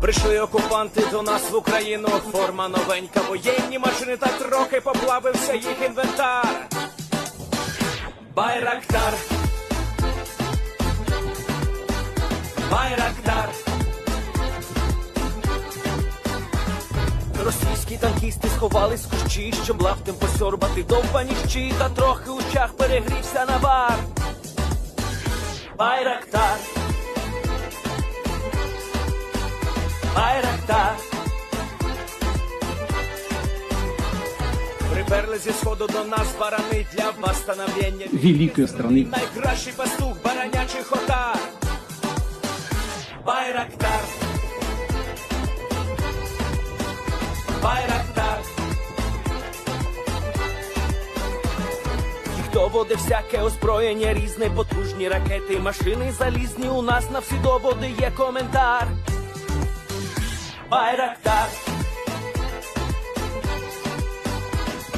Прийшли окупанти до нас в Україну, форма новенька, воєнні машини та трохи поплавився їх інвентар. Байрактар, Байрактар. Російські танкісти сховались в кущі, щоб лаптем посьорбати довбані щі, та трохи у чах перегрівся навар. Байрактар, Байрактар. Приперли зі сходу до нас барани для восстановлення великої страни. Найкращий пастух баранячих отар. Байрактар, Байрактар. Їх доводи всяке озброєння, різне, потужні ракети, машини залізні, у нас на всі доводи є коментар. Байрактар,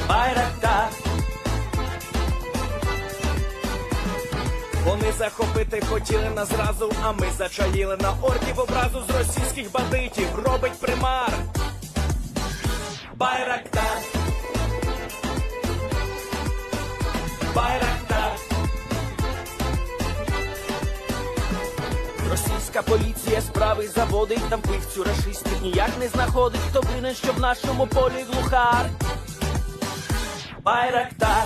Байрактар. Вони захопити хотіли нас зразу, а ми зачаїли на орків образу з російських бандитів, робить примар. Байрактар, Байрактар. Російська поліція справи заводить, там пивцю рашистів ніяк не знаходить, хто винен, що в нашому полі глухар. Байрактар,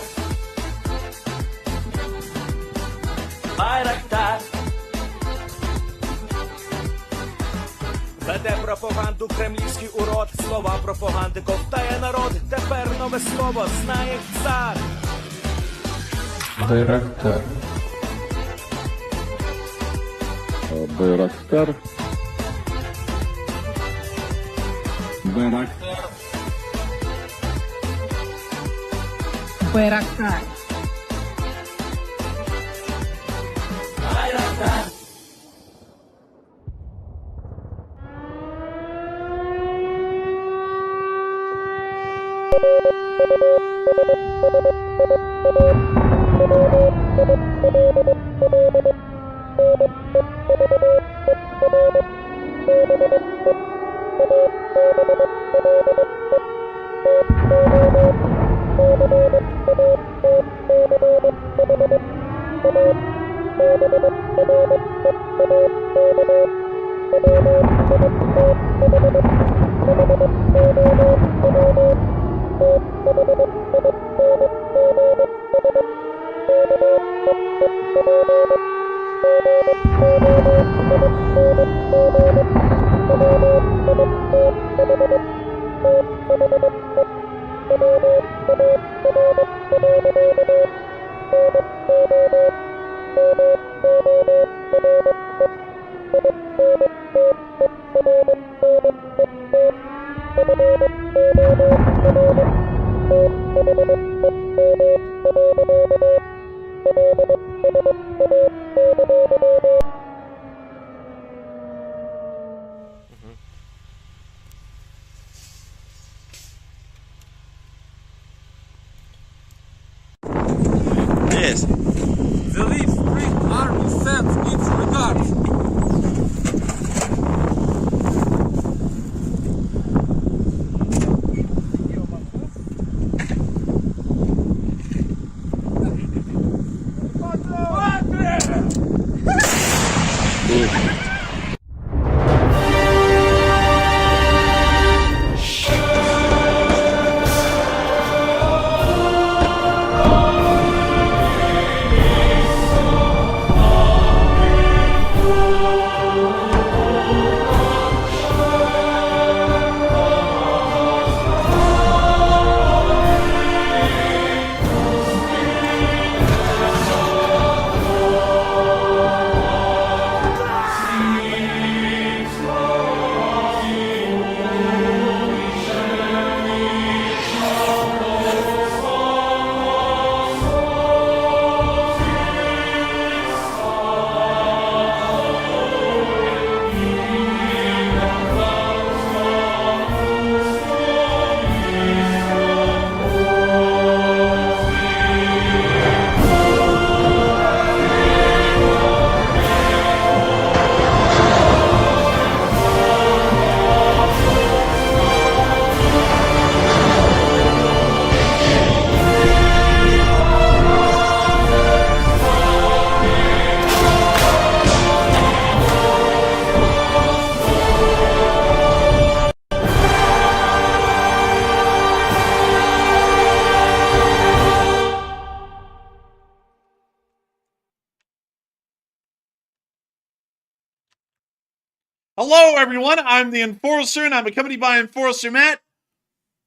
Байрактар. Веде пропаганду кремлівський урод, слова пропаганди ковтає народ, тепер нове слово знає цар. Байрактар. Байрактар. Байрактар. Байрактар. Байрактар. Yes. The Leaf Spring Army sends its regards. Hello, everyone. I'm the Enforcer, and I'm accompanied by Enforcer Matt.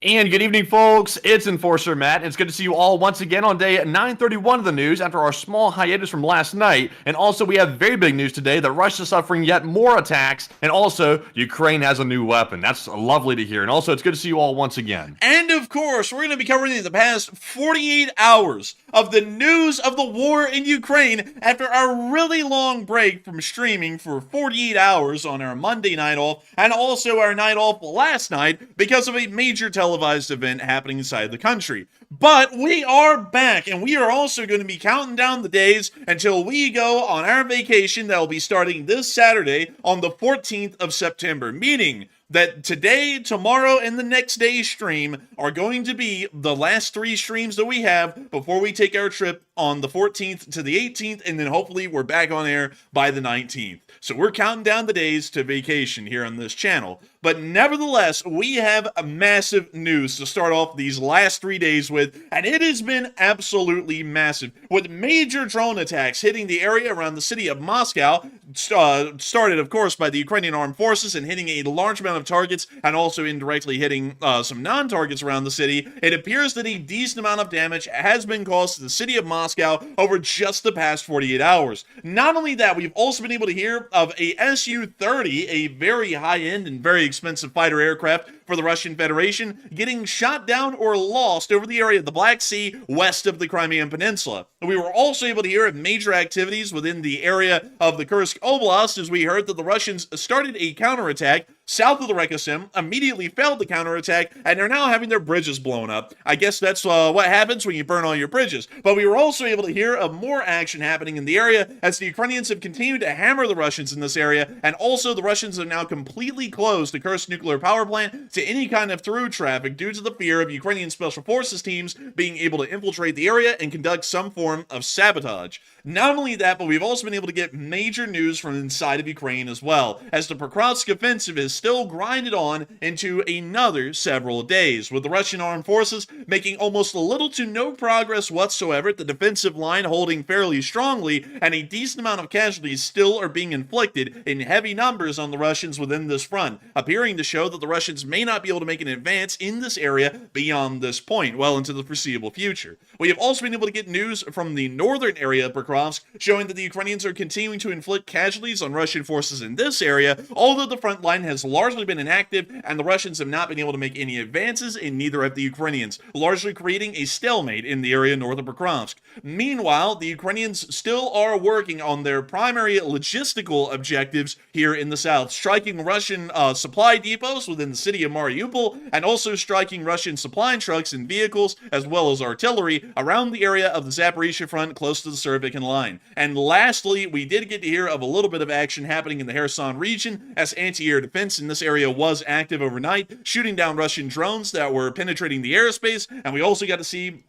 And good evening, folks. It's Enforcer Matt, and it's good to see you all once again on day 931 of the news after our small hiatus from last night. And also, we have very big news today that Russia's suffering yet more attacks, and also, Ukraine has a new weapon. That's lovely to hear. And also, it's good to see you all once again. And of course, we're going to be covering the past 48 hours of the news of the war in Ukraine after our really long break from streaming for 48 hours on our Monday night off, and also our night off last night because of a major televised event happening inside the country. But we are back, and we are also going to be counting down the days until we go on our vacation that will be starting this Saturday on the 14th of September, meaning that today, tomorrow, and the next day's stream are going to be the last 3 streams that we have before we take our trip on the 14th to the 18th, and then hopefully we're back on air by the 19th. So we're counting down the days to vacation here on this channel. But nevertheless, we have a massive news to start off these last 3 days with, and it has been absolutely massive, with major drone attacks hitting the area around the city of Moscow, started, of course, by the Ukrainian armed forces and hitting a large amount of targets, and also indirectly hitting some non-targets around the city. It appears that a decent amount of damage has been caused to the city of Moscow over just the past 48 hours. Not only that, we've also been able to hear of a Su-30, a very high-end and very expensive fighter aircraft for the Russian Federation, getting shot down or lost over the area of the Black Sea west of the Crimean Peninsula. We were also able to hear of major activities within the area of the Kursk Oblast, as we heard that the Russians started a counterattack south of the Reka Seym, immediately failed the counterattack, and are now having their bridges blown up. I guess that's what happens when you burn all your bridges. But we were also able to hear of more action happening in the area as the Ukrainians have continued to hammer the Russians in this area, and also the Russians have now completely closed the Kursk nuclear power plant to to any kind of through traffic due to the fear of Ukrainian special forces teams being able to infiltrate the area and conduct some form of sabotage. Not only that, but we've also been able to get major news from inside of Ukraine as well, as the Pokrovsk offensive is still grinded on into another several days, with the Russian armed forces making almost little to no progress whatsoever, the defensive line holding fairly strongly, and a decent amount of casualties still are being inflicted in heavy numbers on the Russians within this front, appearing to show that the Russians may not be able to make an advance in this area beyond this point, well into the foreseeable future. We have also been able to get news from the northern area of Pokrovsk, showing that the Ukrainians are continuing to inflict casualties on Russian forces in this area, although the front line has largely been inactive and the Russians have not been able to make any advances, and neither have the Ukrainians, largely creating a stalemate in the area north of Pokrovsk. Meanwhile, the Ukrainians still are working on their primary logistical objectives here in the south, striking Russian supply depots within the city of Mariupol, and also striking Russian supply trucks and vehicles, as well as artillery, around the area of the Zaporizhia front close to the Surovikin line. And lastly, we did get to hear of a little bit of action happening in the Kherson region, as anti-air defense in this area was active overnight, shooting down Russian drones that were penetrating the airspace, and we also got to see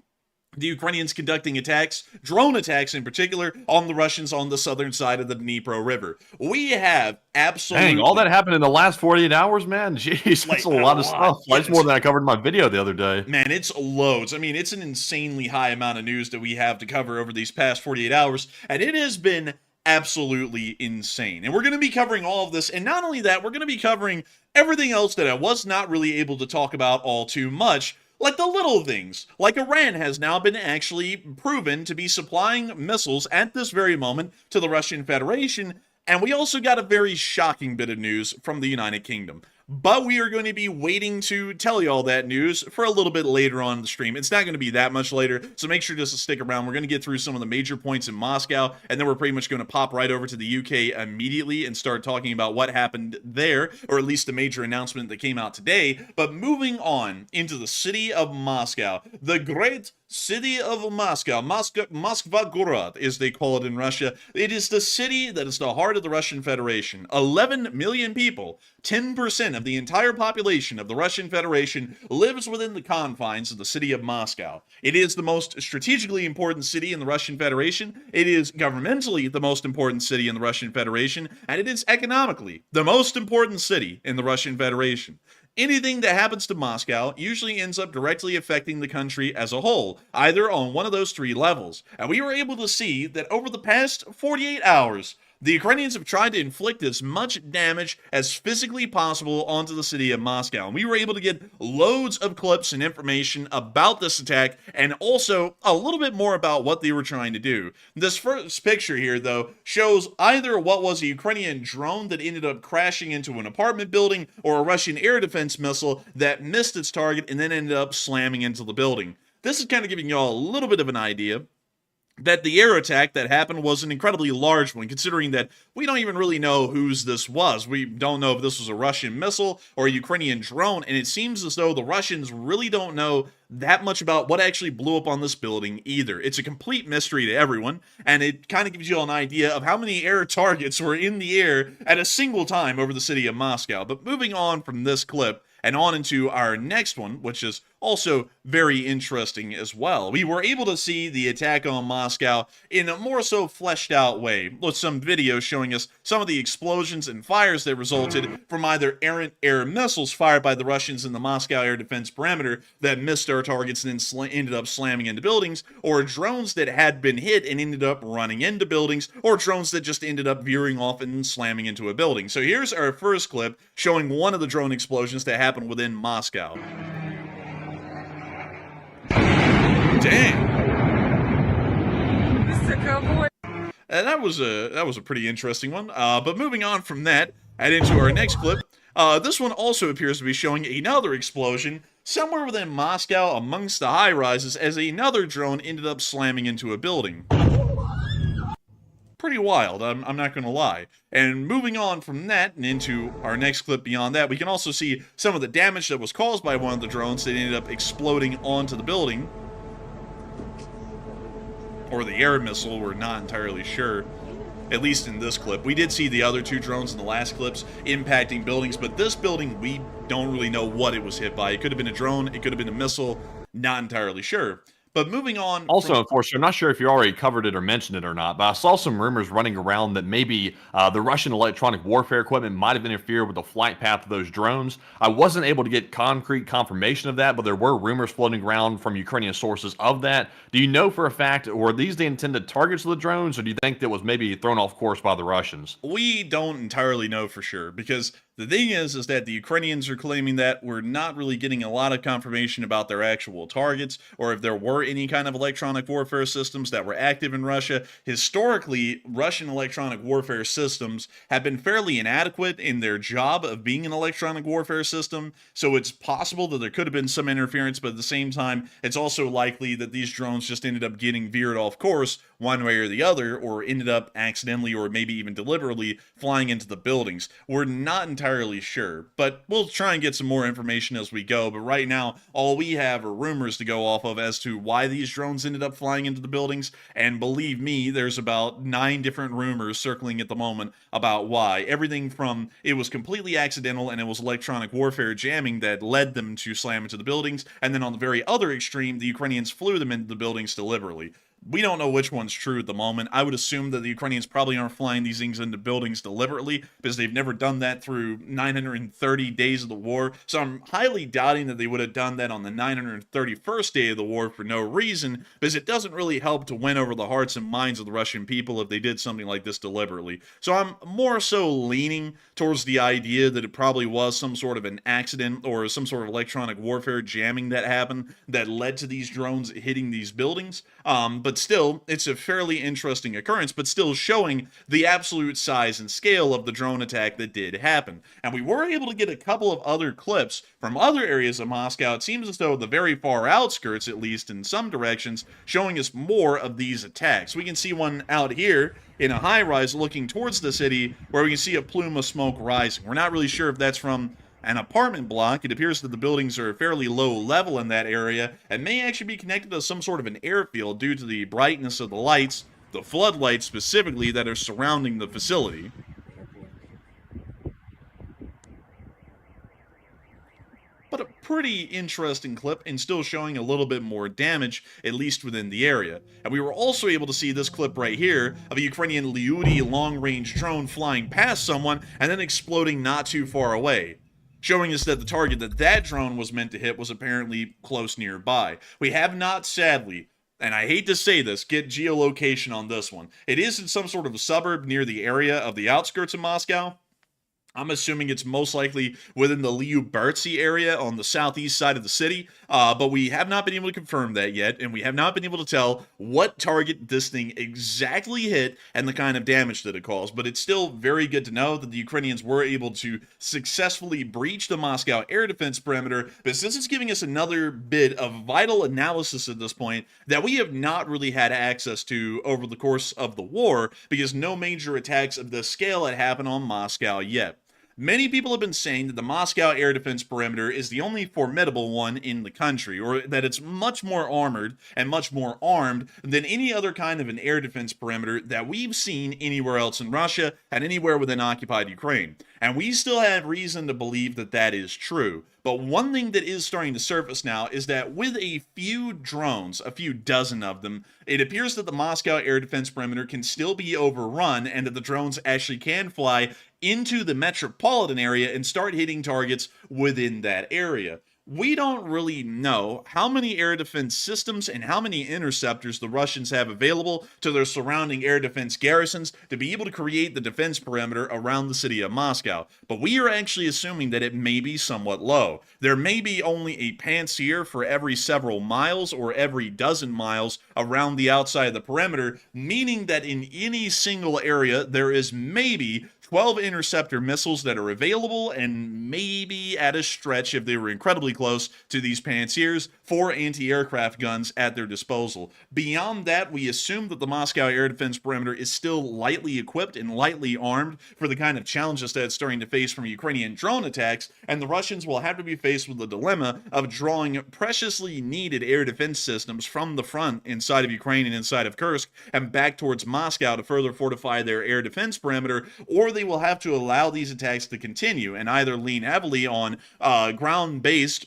the Ukrainians conducting attacks, drone attacks in particular, on the Russians on the southern side of the Dnipro River. We have absolutely... Dang, all that happened in the last 48 hours, man? Jeez, that's a lot of stuff. That's more than I covered in my video the other day. Man, it's loads. I mean, it's an insanely high amount of news that we have to cover over these past 48 hours, and it has been absolutely insane. And we're going to be covering all of this, and not only that, we're going to be covering everything else that I was not really able to talk about all too much, like the little things, like Iran has now been actually proven to be supplying missiles at this very moment to the Russian Federation, and we also got a very shocking bit of news from the United Kingdom. But we are going to be waiting to tell you all that news for a little bit later on in the stream. It's not going to be that much later, so make sure just to stick around. We're going to get through some of the major points in Moscow, and then we're pretty much going to pop right over to the UK immediately and start talking about what happened there, or at least the major announcement that came out today. But moving on into the city of Moscow, the great city of Moscow, Moskva Gorod, as they call it in Russia. It is the city that is the heart of the Russian Federation. 11 million people, 10% of the entire population of the Russian Federation, lives within the confines of the city of Moscow. It is the most strategically important city in the Russian Federation. It is governmentally the most important city in the Russian Federation, and it is economically the most important city in the Russian Federation. Anything that happens to Moscow usually ends up directly affecting the country as a whole, either on one of those three levels. And we were able to see that over the past 48 hours, the Ukrainians have tried to inflict as much damage as physically possible onto the city of Moscow. And we were able to get loads of clips and information about this attack, and also a little bit more about what they were trying to do. This first picture here, though, shows either what was a Ukrainian drone that ended up crashing into an apartment building, or a Russian air defense missile that missed its target and then ended up slamming into the building. This is kind of giving y'all a little bit of an idea that the air attack that happened was an incredibly large one, considering that we don't even really know whose this was. We don't know if this was a Russian missile or a Ukrainian drone, and it seems as though the Russians really don't know that much about what actually blew up on this building either. It's a complete mystery to everyone, and it kind of gives you an idea of how many air targets were in the air at a single time over the city of Moscow. But moving on from this clip and on into our next one, which is also very interesting as well. We were able to see the attack on Moscow in a more so fleshed out way, with some videos showing us some of the explosions and fires that resulted from either errant air missiles fired by the Russians in the Moscow air defense perimeter that missed our targets and then ended up slamming into buildings, or drones that had been hit and ended up running into buildings, or drones that just ended up veering off and slamming into a building. So here's our first clip showing one of the drone explosions that happened within Moscow. Dang. That was a pretty interesting one. But moving on from that and into our next clip, this one also appears to be showing another explosion somewhere within Moscow amongst the high-rises, as another drone ended up slamming into a building. Pretty wild, I'm not going to lie. And moving on from that and into our next clip beyond that, we can also see some of the damage that was caused by one of the drones that ended up exploding onto the building. Or the air missile, we're not entirely sure. at least in this clip. We did see the other two drones in the last clips impacting buildings, but this building, we don't really know what it was hit by. It could have been a drone, it could have been a missile, not entirely sure. But moving on. Also, Enforcer, I'm not sure if you already covered it or mentioned it or not, but I saw some rumors running around that maybe the Russian electronic warfare equipment might have interfered with the flight path of those drones. I wasn't able to get concrete confirmation of that, but there were rumors floating around from Ukrainian sources of that. Do you know for a fact, were these the intended targets of the drones, or do you think that was maybe thrown off course by the Russians? We don't entirely know for sure, because the thing is that the Ukrainians are claiming that we're not really getting a lot of confirmation about their actual targets, or if there were any kind of electronic warfare systems that were active in Russia. Historically, Russian electronic warfare systems have been fairly inadequate in their job of being an electronic warfare system, so it's possible that there could have been some interference, but at the same time, it's also likely that these drones just ended up getting veered off course one way or the other, or ended up accidentally or maybe even deliberately flying into the buildings. We're not entirely sure, but we'll try and get some more information as we go. But right now, all we have are rumors to go off of as to why these drones ended up flying into the buildings, and believe me, there's about 9 different rumors circling at the moment about why. Everything from it was completely accidental and it was electronic warfare jamming that led them to slam into the buildings, and then on the very other extreme, the Ukrainians flew them into the buildings deliberately. We don't know which one's true at the moment. I would assume that the Ukrainians probably aren't flying these things into buildings deliberately, because they've never done that through 930 days of the war. So I'm highly doubting that they would have done that on the 931st day of the war for no reason, because it doesn't really help to win over the hearts and minds of the Russian people if they did something like this deliberately. So I'm more so leaning towards the idea that it probably was some sort of an accident or some sort of electronic warfare jamming that happened that led to these drones hitting these buildings. But still, it's a fairly interesting occurrence, but still showing the absolute size and scale of the drone attack that did happen. And we were able to get a couple of other clips from other areas of Moscow. It seems as though the very far outskirts, at least in some directions, showing us more of these attacks. We can see one out here in a high-rise looking towards the city where we can see a plume of smoke rising. We're not really sure if that's from an apartment block. It appears that the buildings are fairly low level in that area and may actually be connected to some sort of an airfield due to the brightness of the lights, the floodlights specifically, that are surrounding the facility. But a pretty interesting clip, and still showing a little bit more damage, at least within the area. And we were also able to see this clip right here of a Ukrainian Lyudy long-range drone flying past someone and then exploding not too far away, showing us that the target that drone was meant to hit was apparently close nearby. We have not, sadly, and I hate to say this, get geolocation on this one. It is in some sort of a suburb near the area of the outskirts of Moscow. I'm assuming it's most likely within the Lyubertsy area on the southeast side of the city, but we have not been able to confirm that yet, and we have not been able to tell what target this thing exactly hit and the kind of damage that it caused. But it's still very good to know that the Ukrainians were able to successfully breach the Moscow air defense perimeter, but this is giving us another bit of vital analysis at this point that we have not really had access to over the course of the war, because no major attacks of this scale had happened on Moscow yet. Many people have been saying that the Moscow air defense perimeter is the only formidable one in the country, or that it's much more armored and much more armed than any other kind of an air defense perimeter that we've seen anywhere else in Russia and anywhere within occupied Ukraine. And we still have reason to believe that that is true. But one thing that is starting to surface now is that with a few drones, a few dozen of them, it appears that the Moscow air defense perimeter can still be overrun, and that the drones actually can fly into the metropolitan area and start hitting targets within that area. We don't really know how many air defense systems and how many interceptors the Russians have available to their surrounding air defense garrisons to be able to create the defense perimeter around the city of Moscow. But we are actually assuming that it may be somewhat low. There may be only a pansier for every several miles or every dozen miles around the outside of the perimeter, meaning that in any single area there is maybe 12 interceptor missiles that are available, and maybe at a stretch, if they were incredibly close to these Pantsirs, 4 anti-aircraft guns at their disposal. Beyond that, we assume that the Moscow air defense perimeter is still lightly equipped and lightly armed for the kind of challenges that it's starting to face from Ukrainian drone attacks, and the Russians will have to be faced with the dilemma of drawing preciously needed air defense systems from the front inside of Ukraine and inside of Kursk and back towards Moscow to further fortify their air defense perimeter, or they will have to allow these attacks to continue and either lean heavily on ground-based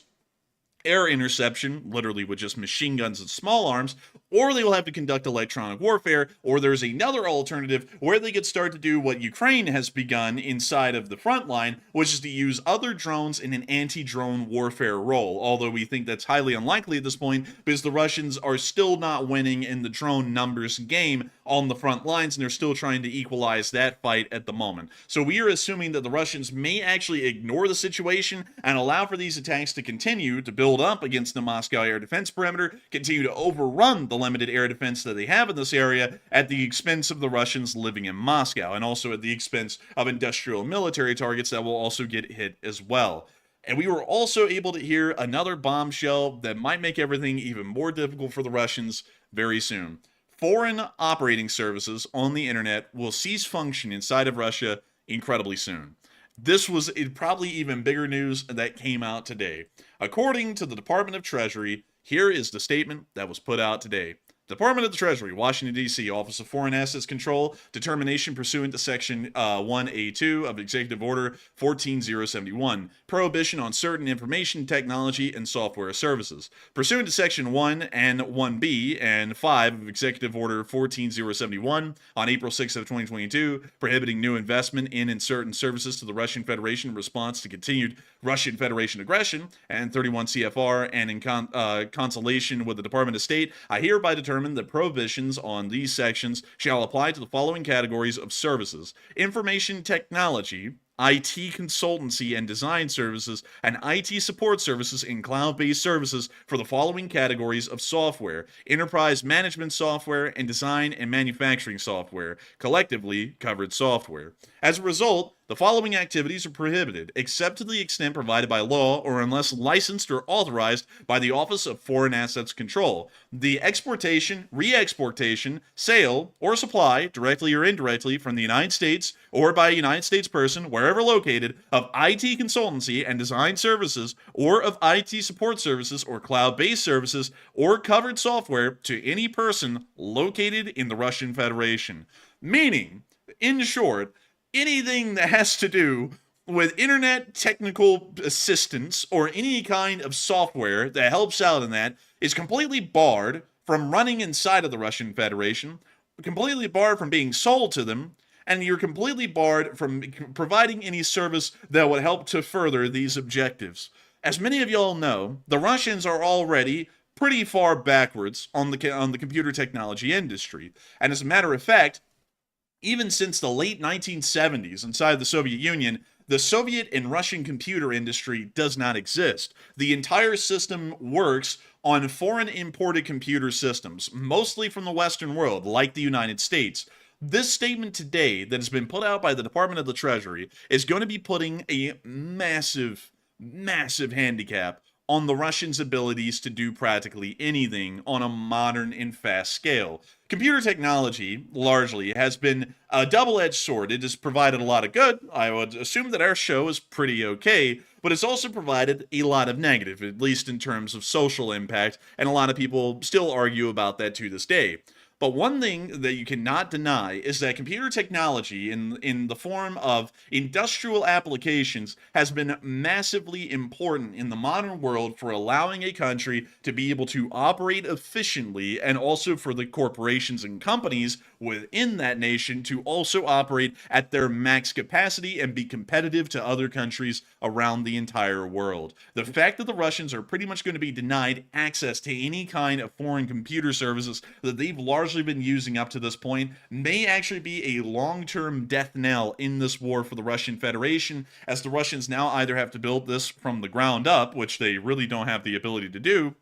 air interception, literally with just machine guns and small arms, or they will have to conduct electronic warfare, or there's another alternative where they could start to do what Ukraine has begun inside of the front line, which is to use other drones in an anti-drone warfare role, although we think that's highly unlikely at this point because the Russians are still not winning in the drone numbers game on the front lines, and they're still trying to equalize that fight at the moment. So we are assuming that the Russians may actually ignore the situation and allow for these attacks to continue to build up against the Moscow air defense perimeter, continue to overrun the limited air defense that they have in this area at the expense of the Russians living in Moscow, and also at the expense of industrial military targets that will also get hit as well. And we were also able to hear another bombshell that might make everything even more difficult for the Russians very soon. Foreign operating services on the internet will cease function inside of Russia incredibly soon. This was probably even bigger news that came out today. According to the Department of Treasury, here is the statement that was put out today. Department of the Treasury, Washington, D.C., Office of Foreign Assets Control, determination pursuant to Section 1A2 of Executive Order 14071, prohibition on certain information technology and software services. Pursuant to Section 1 and 1B and 5 of Executive Order 14071, on April 6 of 2022, prohibiting new investment in and certain services to the Russian Federation in response to continued Russian Federation aggression, and 31 CFR, and in consultation with the Department of State, I hereby determine that prohibitions on these sections shall apply to the following categories of services: information technology, IT consultancy and design services, and IT support services in cloud-based services for the following categories of software: enterprise management software and design and manufacturing software, collectively covered software. As a result, the following activities are prohibited, except to the extent provided by law or unless licensed or authorized by the Office of Foreign Assets Control: the exportation, re-exportation, sale, or supply, directly or indirectly, from the United States or by a United States person, wherever located, of IT consultancy and design services, or of IT support services or cloud-based services, or covered software to any person located in the Russian Federation. Meaning, in short, anything that has to do with internet technical assistance or any kind of software that helps out in that is completely barred from running inside of the Russian Federation, completely barred from being sold to them, and you're completely barred from providing any service that would help to further these objectives. As many of y'all know, the Russians are already pretty far backwards on the computer technology industry, and as a matter of fact, even since the late 1970s inside the Soviet Union, the Soviet and Russian computer industry does not exist. The entire system works on foreign imported computer systems, mostly from the Western world, like the United States. This statement today that has been put out by the Department of the Treasury is going to be putting a massive, massive handicap on the Russians' abilities to do practically anything on a modern and fast scale. Computer technology, largely, has been a double-edged sword. It has provided a lot of good. I would assume that our show is pretty okay, but it's also provided a lot of negative, at least in terms of social impact, and a lot of people still argue about that to this day. But one thing that you cannot deny is that computer technology in the form of industrial applications has been massively important in the modern world for allowing a country to be able to operate efficiently, and also for the corporations and companies within that nation to also operate at their max capacity and be competitive to other countries around the entire world. The fact that the Russians are pretty much going to be denied access to any kind of foreign computer services that they've largely been using up to this point may actually be a long-term death knell in this war for the Russian Federation, as the Russians now either have to build this from the ground up, which they really don't have the ability to do,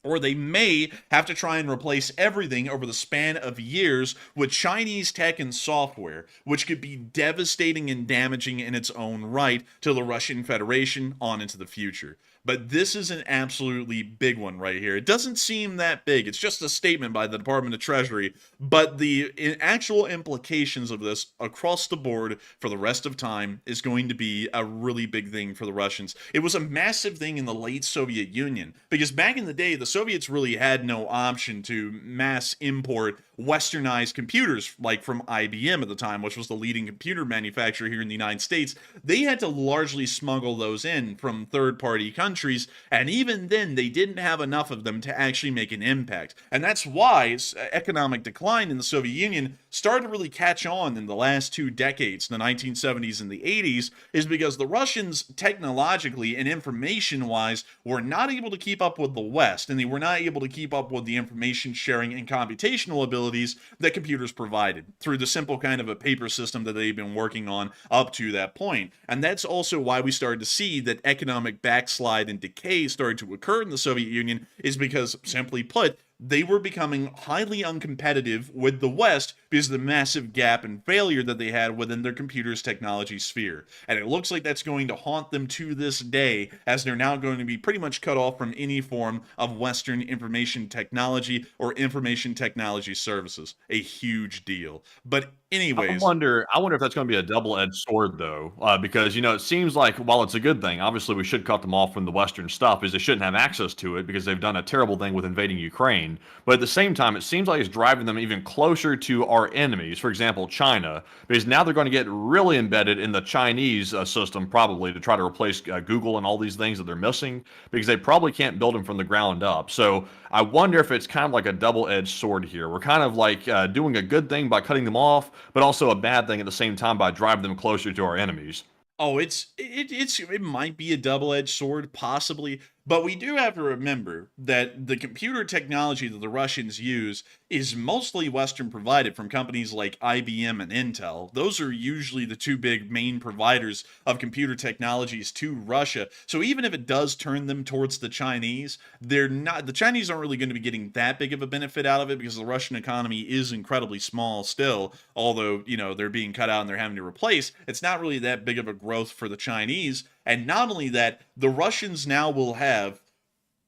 or they may have to try and replace everything over the span of years with Chinese tech and software, which could be devastating and damaging in its own right to the Russian Federation on into the future. But this is an absolutely big one right here. It doesn't seem that big. It's just a statement by the Department of Treasury, but the actual implications of this across the board for the rest of time is going to be a really big thing for the Russians. It was a massive thing in the late Soviet Union, because back in the day, the Soviets really had no option to mass import westernized computers, like from IBM at the time, which was the leading computer manufacturer here in the United States. They had to largely smuggle those in from third-party countries, and even then, they didn't have enough of them to actually make an impact. And that's why economic decline in the Soviet Union started to really catch on in the last 2 decades, the 1970s and the 80s, is because the Russians, technologically and information-wise, were not able to keep up with the West, and they were not able to keep up with the information sharing and computational abilities that computers provided through the simple kind of a paper system that they've been working on up to that point. And that's also why we started to see that economic backslide and decay started to occur in the Soviet Union, is because, simply put, they were becoming highly uncompetitive with the West because of the massive gap and failure that they had within their computer's technology sphere. And it looks like that's going to haunt them to this day, as they're now going to be pretty much cut off from any form of Western information technology or information technology services. A huge deal. But anyways, I wonder if that's going to be a double-edged sword, though, because it seems like while it's a good thing, obviously we should cut them off from the Western stuff, is they shouldn't have access to it because they've done a terrible thing with invading Ukraine. But at the same time, it seems like it's driving them even closer to our enemies. For example, China, because now they're going to get really embedded in the Chinese system, probably to try to replace Google and all these things that they're missing, because they probably can't build them from the ground up. So I wonder if it's kind of like a double-edged sword here. We're kind of like doing a good thing by cutting them off, but also a bad thing at the same time by driving them closer to our enemies. oh, it might be a double-edged sword, possibly, but we do have to remember that the computer technology that the Russians use is mostly Western provided from companies like IBM and Intel. Those are usually the two big main providers of computer technologies to Russia. So even if it does turn them towards the Chinese, the Chinese aren't really going to be getting that big of a benefit out of it, because the Russian economy is incredibly small still, although, they're being cut out and they're having to replace. It's not really that big of a growth for the Chinese. And not only that, the Russians now will have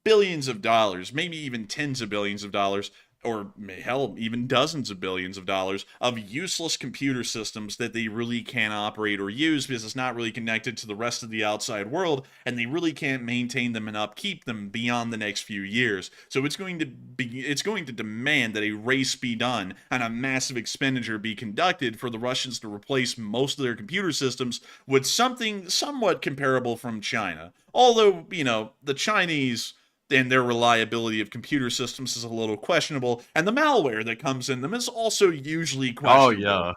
billions of dollars, maybe even tens of billions of dollars, or hell, even dozens of billions of dollars of useless computer systems that they really can't operate or use because it's not really connected to the rest of the outside world, and they really can't maintain them and upkeep them beyond the next few years. So it's going to demand that a race be done and a massive expenditure be conducted for the Russians to replace most of their computer systems with something somewhat comparable from China. Although, the Chinese and their reliability of computer systems is a little questionable, and the malware that comes in them is also usually questionable. Oh, yeah.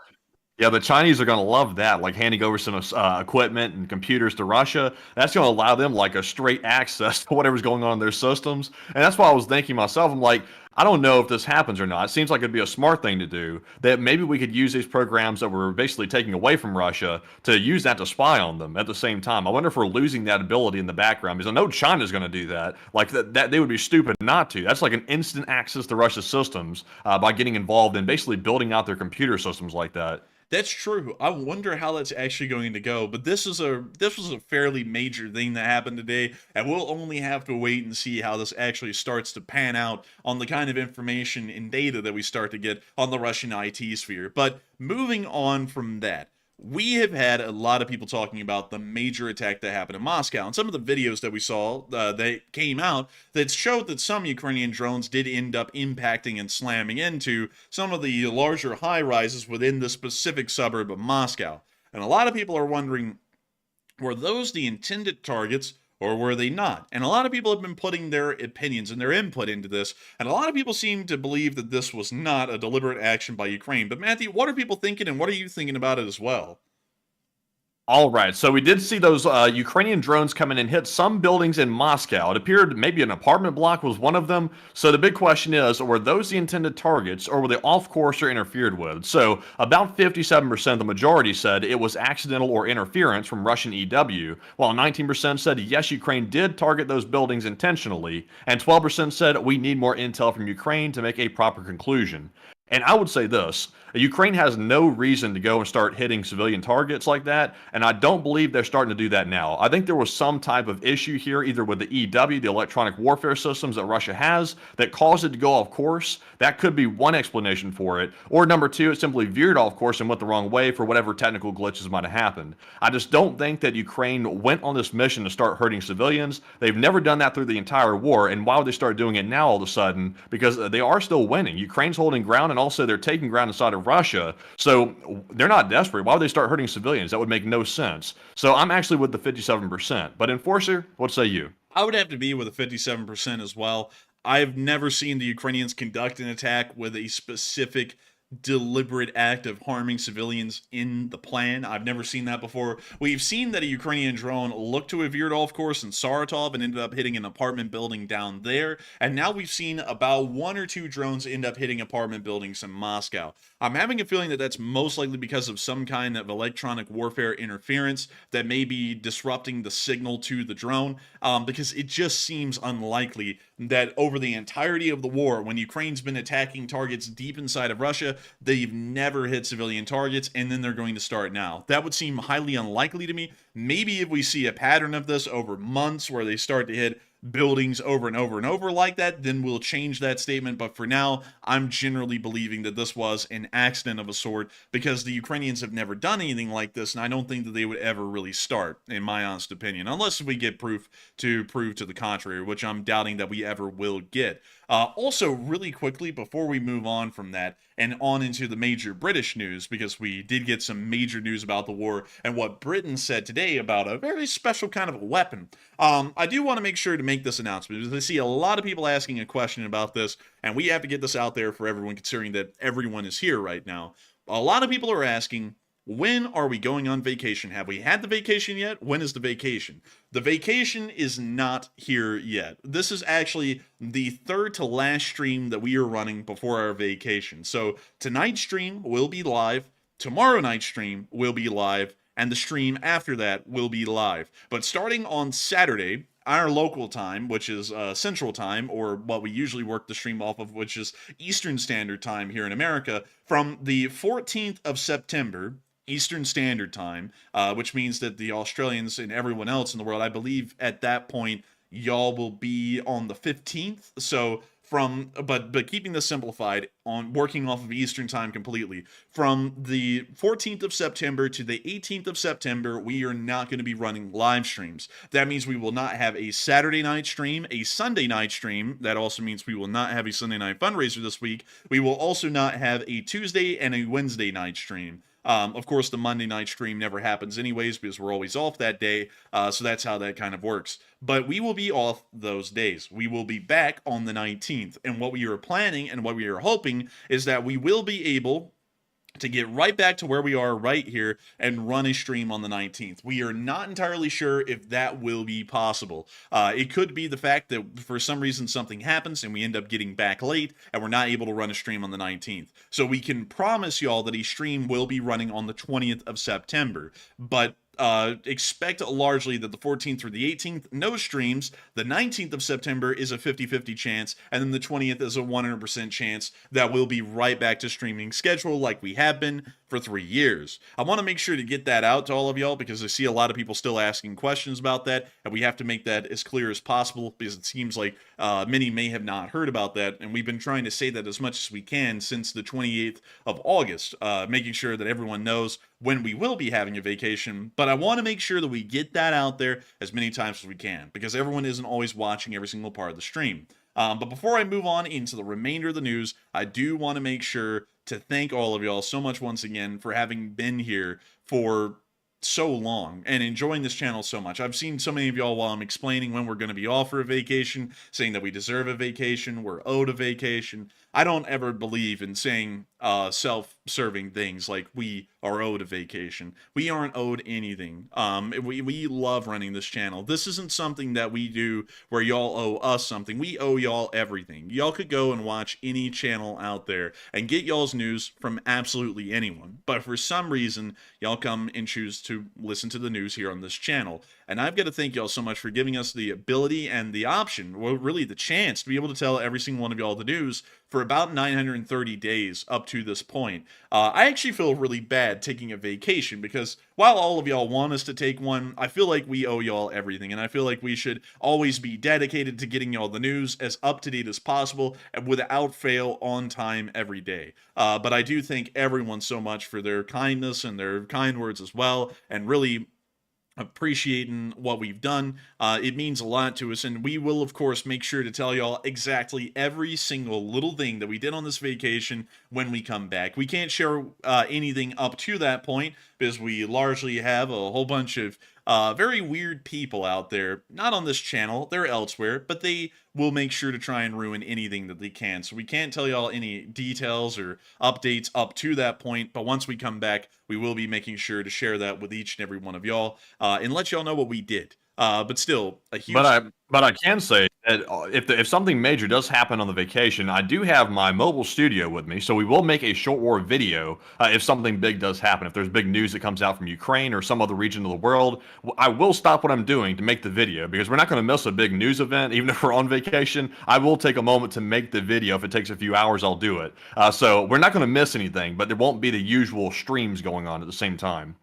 Yeah, the Chinese are going to love that, like handing over some equipment and computers to Russia. That's going to allow them like a straight access to whatever's going on in their systems. And that's why I was thinking myself, I'm like, I don't know if this happens or not. It seems like it'd be a smart thing to do, that maybe we could use these programs that we're basically taking away from Russia to use that to spy on them at the same time. I wonder if we're losing that ability in the background, because I know China's going to do that. Like that they would be stupid not to. That's like an instant access to Russia's systems by getting involved in basically building out their computer systems like that. That's true. I wonder how that's actually going to go. But this was a fairly major thing that happened today, and we'll only have to wait and see how this actually starts to pan out on the kind of information and data that we start to get on the Russian IT sphere. But moving on from that, we have had a lot of people talking about the major attack that happened in Moscow, and some of the videos that we saw that came out that showed that some Ukrainian drones did end up impacting and slamming into some of the larger high-rises within the specific suburb of Moscow. And a lot of people are wondering, were those the intended targets, or were they not? And a lot of people have been putting their opinions and their input into this, and a lot of people seem to believe that this was not a deliberate action by Ukraine. But Matthew, what are people thinking, and what are you thinking about it as well? All right, so we did see those Ukrainian drones come in and hit some buildings in Moscow. It appeared maybe an apartment block was one of them. So the big question is, were those the intended targets, or were they off course or interfered with? So about 57%, the majority said it was accidental or interference from Russian EW, while 19% said yes, Ukraine did target those buildings intentionally, and 12% said we need more intel from Ukraine to make a proper conclusion. And I would say this, Ukraine has no reason to go and start hitting civilian targets like that, and I don't believe they're starting to do that now. I think there was some type of issue here, either with the EW, the electronic warfare systems that Russia has, that caused it to go off course. That could be one explanation for it. Or number two, it simply veered off course and went the wrong way for whatever technical glitches might have happened. I just don't think that Ukraine went on this mission to start hurting civilians. They've never done that through the entire war, and why would they start doing it now all of a sudden? Because they are still winning. Ukraine's holding ground, and also they're taking ground inside of Russia, so they're not desperate. Why would they start hurting civilians? That would make no sense. So I'm actually with the 57%. But Enforcer, what say you? I would have to be with a 57% as well. I've never seen the Ukrainians conduct an attack with a specific deliberate act of harming civilians in the plan. I've never seen that before. We've seen that a Ukrainian drone looked to have veered off course in Saratov and ended up hitting an apartment building down there. And now we've seen about one or two drones end up hitting apartment buildings in Moscow. I'm having a feeling that that's most likely because of some kind of electronic warfare interference that may be disrupting the signal to the drone, because it just seems unlikely that over the entirety of the war, when Ukraine's been attacking targets deep inside of Russia, they've never hit civilian targets, and then they're going to start now. That would seem highly unlikely to me. Maybe if we see a pattern of this over months where they start to hit buildings over and over and over like that, then we'll change that statement. But for now, I'm generally believing that this was an accident of a sort, because the Ukrainians have never done anything like this, and I don't think that they would ever really start, in my honest opinion, unless we get proof to the contrary, which I'm doubting that we ever will get. Also, really quickly, before we move on from that and on into the major British news, because we did get some major news about the war and what Britain said today about a very special kind of a weapon, I do want to make sure to make this announcement, because I see a lot of people asking a question about this, and we have to get this out there for everyone, considering that everyone is here right now. A lot of people are asking, when are we going on vacation? Have we had the vacation yet? When is the vacation? The vacation is not here yet. This is actually the third to last stream that we are running before our vacation. So tonight's stream will be live. Tomorrow night's stream will be live. And the stream after that will be live. But starting on Saturday, our local time, which is Central Time, or what we usually work the stream off of, which is Eastern Standard Time here in America, from the 14th of September, Eastern Standard Time, which means that the Australians and everyone else in the world, I believe at that point, y'all will be on the 15th. So but keeping this simplified, on working off of Eastern Time completely, from the 14th of September to the 18th of September, we are not going to be running live streams. That means we will not have a Saturday night stream, a Sunday night stream. That also means we will not have a Sunday night fundraiser this week. We will also not have a Tuesday and a Wednesday night stream. Of course, the Monday night stream never happens anyways, because we're always off that day, so that's how that kind of works. But we will be off those days. We will be back on the 19th, and what we are planning and what we are hoping is that we will be able to get right back to where we are right here and run a stream on the 19th. We are not entirely sure if that will be possible. It could be the fact that for some reason something happens and we end up getting back late and we're not able to run a stream on the 19th. So we can promise y'all that a stream will be running on the 20th of September. But expect largely that the 14th through the 18th, no streams. The 19th of September is a 50-50 chance, and then the 20th is a 100% chance that we'll be right back to streaming schedule like we have been for 3 years. I want to make sure to get that out to all of y'all, because I see a lot of people still asking questions about that, and we have to make that as clear as possible, because it seems like many may have not heard about that, and we've been trying to say that as much as we can since the 28th of August, making sure that everyone knows when we will be having a vacation. But I want to make sure that we get that out there as many times as we can, because everyone isn't always watching every single part of the stream. But before I move on into the remainder of the news, I do want to make sure to thank all of y'all so much once again for having been here for so long and enjoying this channel so much. I've seen so many of y'all while I'm explaining when we're going to be off for a vacation, saying that we deserve a vacation, we're owed a vacation. I don't ever believe in saying self-serving things like we are owed a vacation. We aren't owed anything. We love running this channel. This isn't something that we do where y'all owe us something. We owe y'all everything. Y'all could go and watch any channel out there and get y'all's news from absolutely anyone. But for some reason, y'all come and choose to listen to the news here on this channel. And I've got to thank y'all so much for giving us the ability and the option, well, really the chance, to be able to tell every single one of y'all the news for about 930 days up to this point. I actually feel really bad taking a vacation because while all of y'all want us to take one, I feel like we owe y'all everything, and I feel like we should always be dedicated to getting y'all the news as up to date as possible and without fail on time every day. But I do thank everyone so much for their kindness and their kind words as well, and really appreciating what we've done. It means a lot to us, and we will of course make sure to tell y'all exactly every single little thing that we did on this vacation when we come back. We can't share anything up to that point because we largely have a whole bunch of very weird people out there, not on this channel, they're elsewhere, but they will make sure to try and ruin anything that they can. So we can't tell y'all any details or updates up to that point, but once we come back, we will be making sure to share that with each and every one of y'all and let y'all know what we did. But still, a huge... But I can say that if something major does happen on the vacation, I do have my mobile studio with me, so we will make a short war video if something big does happen. If there's big news that comes out from Ukraine or some other region of the world, I will stop what I'm doing to make the video because we're not going to miss a big news event, even if we're on vacation. I will take a moment to make the video. If it takes a few hours, I'll do it. So we're not going to miss anything, but there won't be the usual streams going on at the same time.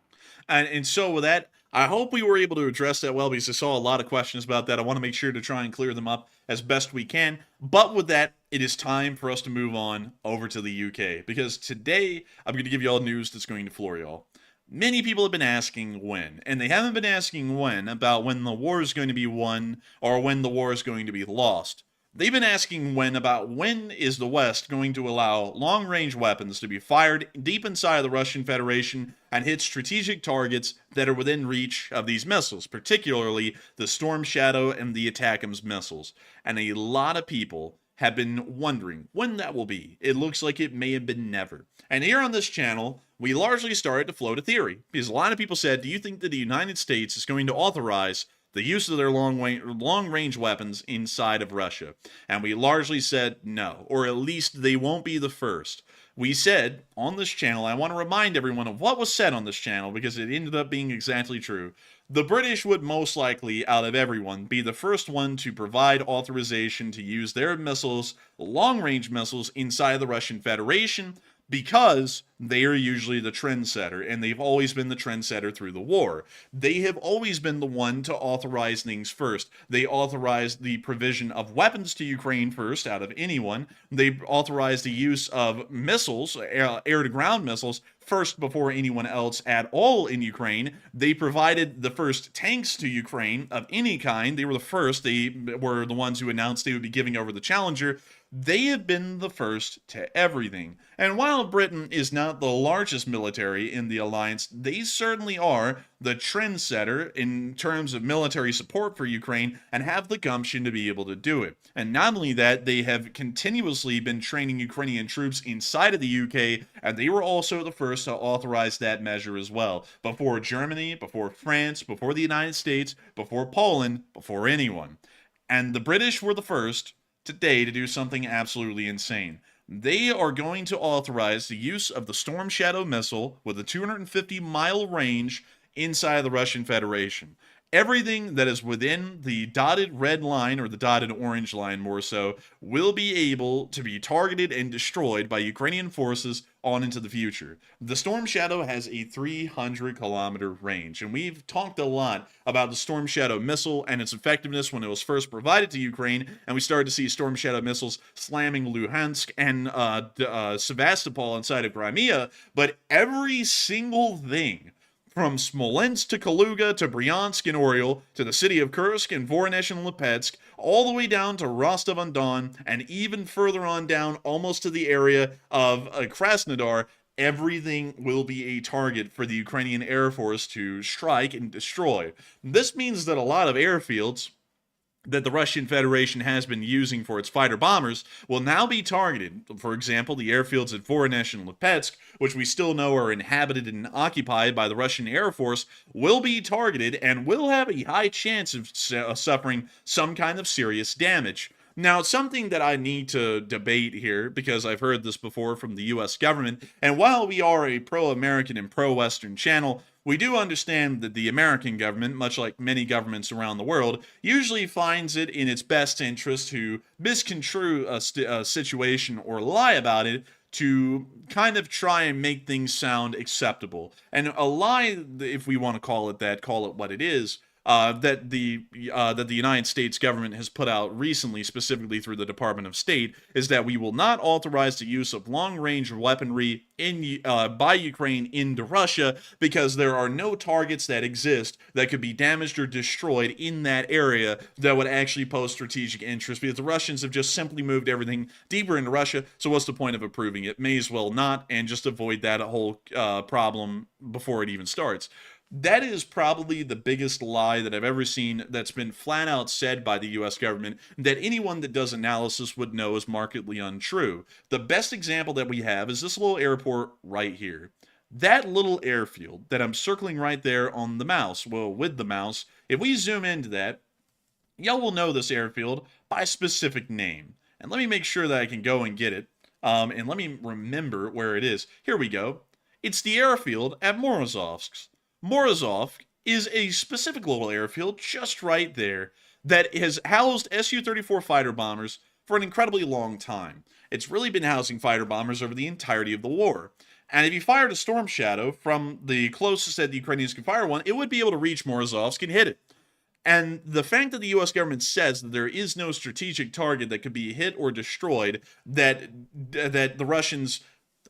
And so with that, I hope we were able to address that well because I saw a lot of questions about that. I want to make sure to try and clear them up as best we can. But with that, it is time for us to move on over to the UK because today I'm going to give y'all news that's going to floor y'all. Many people have been asking when, and they haven't been asking when about when the war is going to be won or when the war is going to be lost. They've been asking when is the West going to allow long-range weapons to be fired deep inside the Russian Federation and hit strategic targets that are within reach of these missiles, particularly the Storm Shadow and the ATACMS missiles. And a lot of people have been wondering when that will be. It looks like it may have been never. And here on this channel, we largely started to float a theory, because a lot of people said, do you think that the United States is going to authorize the use of their long-range weapons inside of Russia? And we largely said no, or at least they won't be the first. We said on this channel, I want to remind everyone of what was said on this channel because it ended up being exactly true. The British would most likely, out of everyone, be the first one to provide authorization to use their missiles, long-range missiles, inside the Russian Federation, because they are usually the trendsetter, and they've always been the trendsetter through the war. They have always been the one to authorize things first. They authorized the provision of weapons to Ukraine first out of anyone. They authorized the use of missiles, air-to-ground missiles, first before anyone else at all in Ukraine. They provided the first tanks to Ukraine of any kind. They were the first. They were the ones who announced they would be giving over the Challenger. They have been the first to everything. And while Britain is not the largest military in the alliance, they certainly are the trendsetter in terms of military support for Ukraine and have the gumption to be able to do it. And not only that, they have continuously been training Ukrainian troops inside of the UK, and they were also the first to authorize that measure as well. Before Germany, before France, before the United States, before Poland, before anyone. And the British were the first today to do something absolutely insane. They are going to authorize the use of the Storm Shadow missile with a 250-mile range inside the Russian Federation. Everything that is within the dotted red line, or the dotted orange line more so, will be able to be targeted and destroyed by Ukrainian forces on into the future. The Storm Shadow has a 300-kilometer range, and we've talked a lot about the Storm Shadow missile and its effectiveness when it was first provided to Ukraine, and we started to see Storm Shadow missiles slamming Luhansk and Sevastopol inside of Crimea, but every single thing from Smolensk to Kaluga to Bryansk and Oriel to the city of Kursk and Voronezh and Lipetsk, all the way down to Rostov-on-Don, and even further on down almost to the area of Krasnodar, everything will be a target for the Ukrainian Air Force to strike and destroy. This means that a lot of airfields that the Russian Federation has been using for its fighter bombers will now be targeted. For example, the airfields at Voronezh and Lipetsk, which we still know are inhabited and occupied by the Russian Air Force, will be targeted and will have a high chance of suffering some kind of serious damage. Now, something that I need to debate here, because I've heard this before from the US government, and while we are a pro-American and pro-Western channel, we do understand that the American government, much like many governments around the world, usually finds it in its best interest to misconstrue a situation or lie about it to kind of try and make things sound acceptable. And a lie, if we want to call it that, call it what it is, that the United States government has put out recently, specifically through the Department of State, is that we will not authorize the use of long-range weaponry by Ukraine into Russia because there are no targets that exist that could be damaged or destroyed in that area that would actually pose strategic interest, because the Russians have just simply moved everything deeper into Russia. So what's the point of approving it? May as well not, and just avoid that whole problem before it even starts. That is probably the biggest lie that I've ever seen that's been flat out said by the US government that anyone that does analysis would know is markedly untrue. The best example that we have is this little airport right here. That little airfield that I'm circling right there on the mouse, well, with the mouse, if we zoom into that, y'all will know this airfield by specific name. And let me make sure that I can go and get it. And let me remember where it is. Here we go. It's the airfield at Morozovsk. Morozov is a specific little airfield just right there that has housed Su-34 fighter bombers for an incredibly long time. It's really been housing fighter bombers over the entirety of the war. And if you fired a Storm Shadow from the closest that the Ukrainians could fire one, it would be able to reach Morozovsk and hit it. And the fact that the US government says that there is no strategic target that could be hit or destroyed that the Russians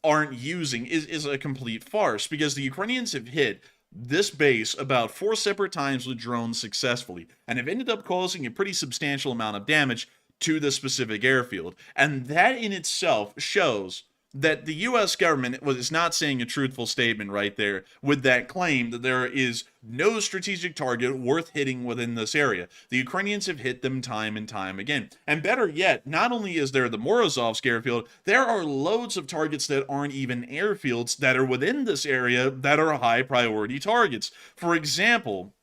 aren't using is a complete farce, because the Ukrainians have hit this base about 4 separate times with drones successfully, and have ended up causing a pretty substantial amount of damage to the specific airfield. And that in itself shows that the US government is not saying a truthful statement right there with that claim that there is no strategic target worth hitting within this area. The Ukrainians have hit them time and time again. And better yet, not only is there the Morozovsk airfield, there are loads of targets that aren't even airfields that are within this area that are high priority targets. For example,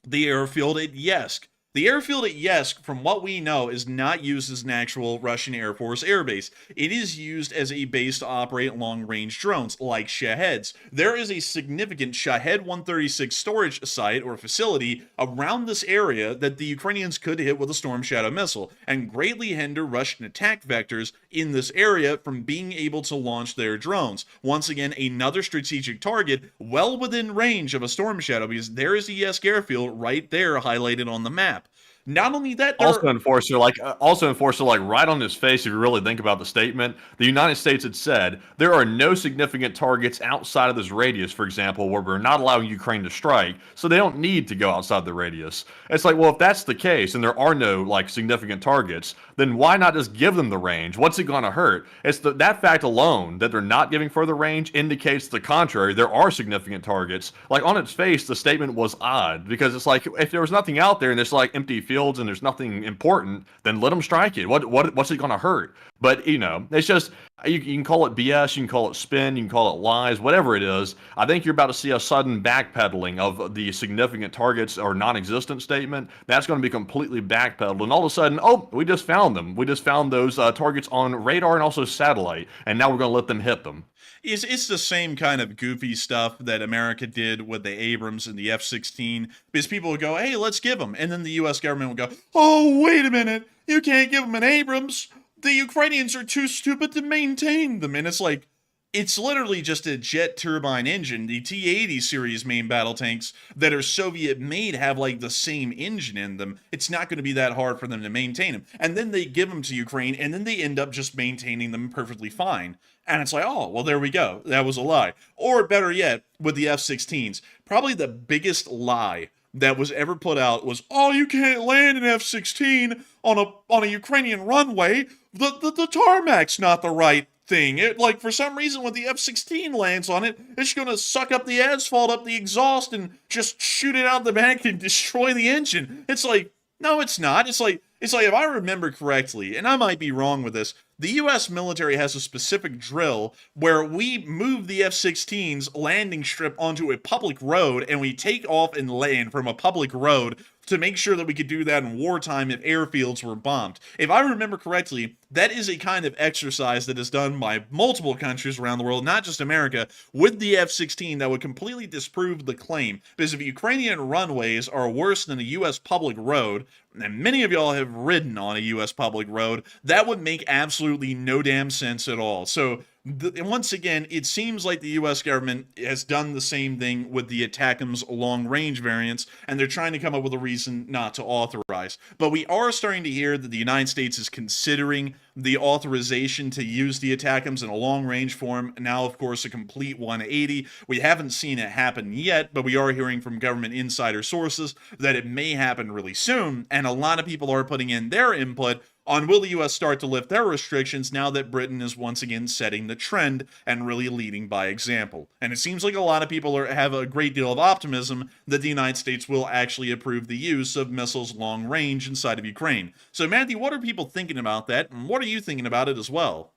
the airfield at Yesk. The airfield at Yesk, from what we know, is not used as an actual Russian Air Force airbase. It is used as a base to operate long-range drones, like Shaheds. There is a significant Shahed 136 storage site or facility around this area that the Ukrainians could hit with a Storm Shadow missile, and greatly hinder Russian attack vectors in this area from being able to launch their drones. Once again, another strategic target well within range of a Storm Shadow, because there is the Yesk airfield right there highlighted on the map. Not only that, also enforcer, like right on his face. If you really think about the statement, the United States had said there are no significant targets outside of this radius, for example, where we're not allowing Ukraine to strike, so they don't need to go outside the radius. It's like, well, if that's the case and there are no like significant targets, then why not just give them the range? What's it going to hurt? It's that fact alone that they're not giving further range indicates the contrary. There are significant targets. Like on its face, the statement was odd, because it's like if there was nothing out there and there's like empty fields and there's nothing important, then let them strike it. What's it going to hurt? But it's just you can call it BS, you can call it spin, you can call it lies, whatever it is. I think you're about to see a sudden backpedaling of the significant targets or non-existent statement. That's going to be completely backpedaled, and all of a sudden, oh, we just found them. We just found those targets on radar and also satellite, and now we're going to let them hit them. It's the same kind of goofy stuff that America did with the Abrams and the F-16, because people would go, hey, let's give them. And then the U.S. government would go, oh, wait a minute, you can't give them an Abrams. The Ukrainians are too stupid to maintain them. And it's like, it's literally just a jet turbine engine. The T-80 series main battle tanks that are Soviet made have like the same engine in them. It's not going to be that hard for them to maintain them. And then they give them to Ukraine, and then they end up just maintaining them perfectly fine. And it's like, oh, well, there we go. That was a lie. Or better yet, with the F-16s, probably the biggest lie that was ever put out was, oh, you can't land an F-16 on a Ukrainian runway. The tarmac's not the right thing. Like, for some reason, when the F-16 lands on it, it's going to suck up the asphalt, up the exhaust, and just shoot it out the back and destroy the engine. It's like, no, it's not. It's like if I remember correctly, and I might be wrong with this, the U.S. military has a specific drill where we move the F-16's landing strip onto a public road, and we take off and land from a public road to make sure that we could do that in wartime if airfields were bombed. If I remember correctly, that is a kind of exercise that is done by multiple countries around the world, not just America, with the F-16 that would completely disprove the claim. Because if Ukrainian runways are worse than a U.S. public road, and many of y'all have ridden on a U.S. public road, that would make absolutely no damn sense at all. So, once again, it seems like the U.S. government has done the same thing with the ATACMS long-range variants, and they're trying to come up with a reason not to authorize. But we are starting to hear that the United States is considering the authorization to use the ATACMS in a long-range form. Now, of course, a complete 180. We haven't seen it happen yet, but we are hearing from government insider sources that it may happen really soon, and a lot of people are putting in their input on will the U.S. start to lift their restrictions now that Britain is once again setting the trend and really leading by example. And it seems like a lot of people have a great deal of optimism that the United States will actually approve the use of missiles long range inside of Ukraine. So, Matthew, what are people thinking about that, and what are you thinking about it as well?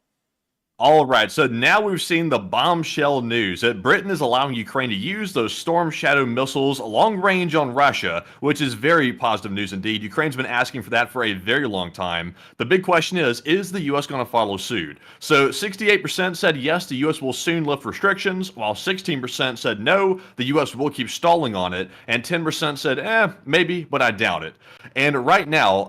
All right, so now we've seen the bombshell news that Britain is allowing Ukraine to use those Storm Shadow missiles long range on Russia, which is very positive news indeed. Ukraine's been asking for that for a very long time. The big question is the U.S. going to follow suit? So 68% said yes, the U.S. will soon lift restrictions, while 16% said no, the U.S. will keep stalling on it, and 10% said, maybe, but I doubt it. And right now,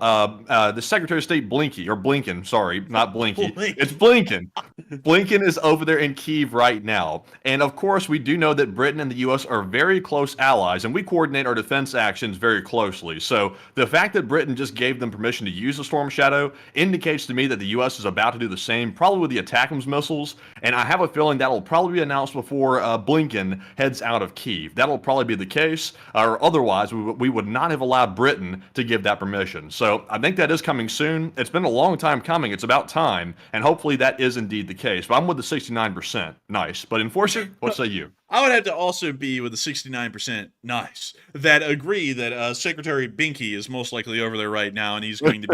the Secretary of State Blinken, sorry, not Blinky, it's Blinken. Blinken is over there in Kyiv right now. And of course, we do know that Britain and the U.S. are very close allies, and we coordinate our defense actions very closely. So the fact that Britain just gave them permission to use the Storm Shadow indicates to me that the U.S. is about to do the same, probably with the ATACMS missiles. And I have a feeling that will probably be announced before Blinken heads out of Kyiv. That'll probably be the case, or otherwise we would not have allowed Britain to give that permission. So I think that is coming soon. It's been a long time coming. It's about time, and hopefully that is indeed the case. But I'm with the 69%. Nice. But Enforcer, what say you? I would have to also be with the 69% nice that agree that Secretary Binky is most likely over there right now, and he's going to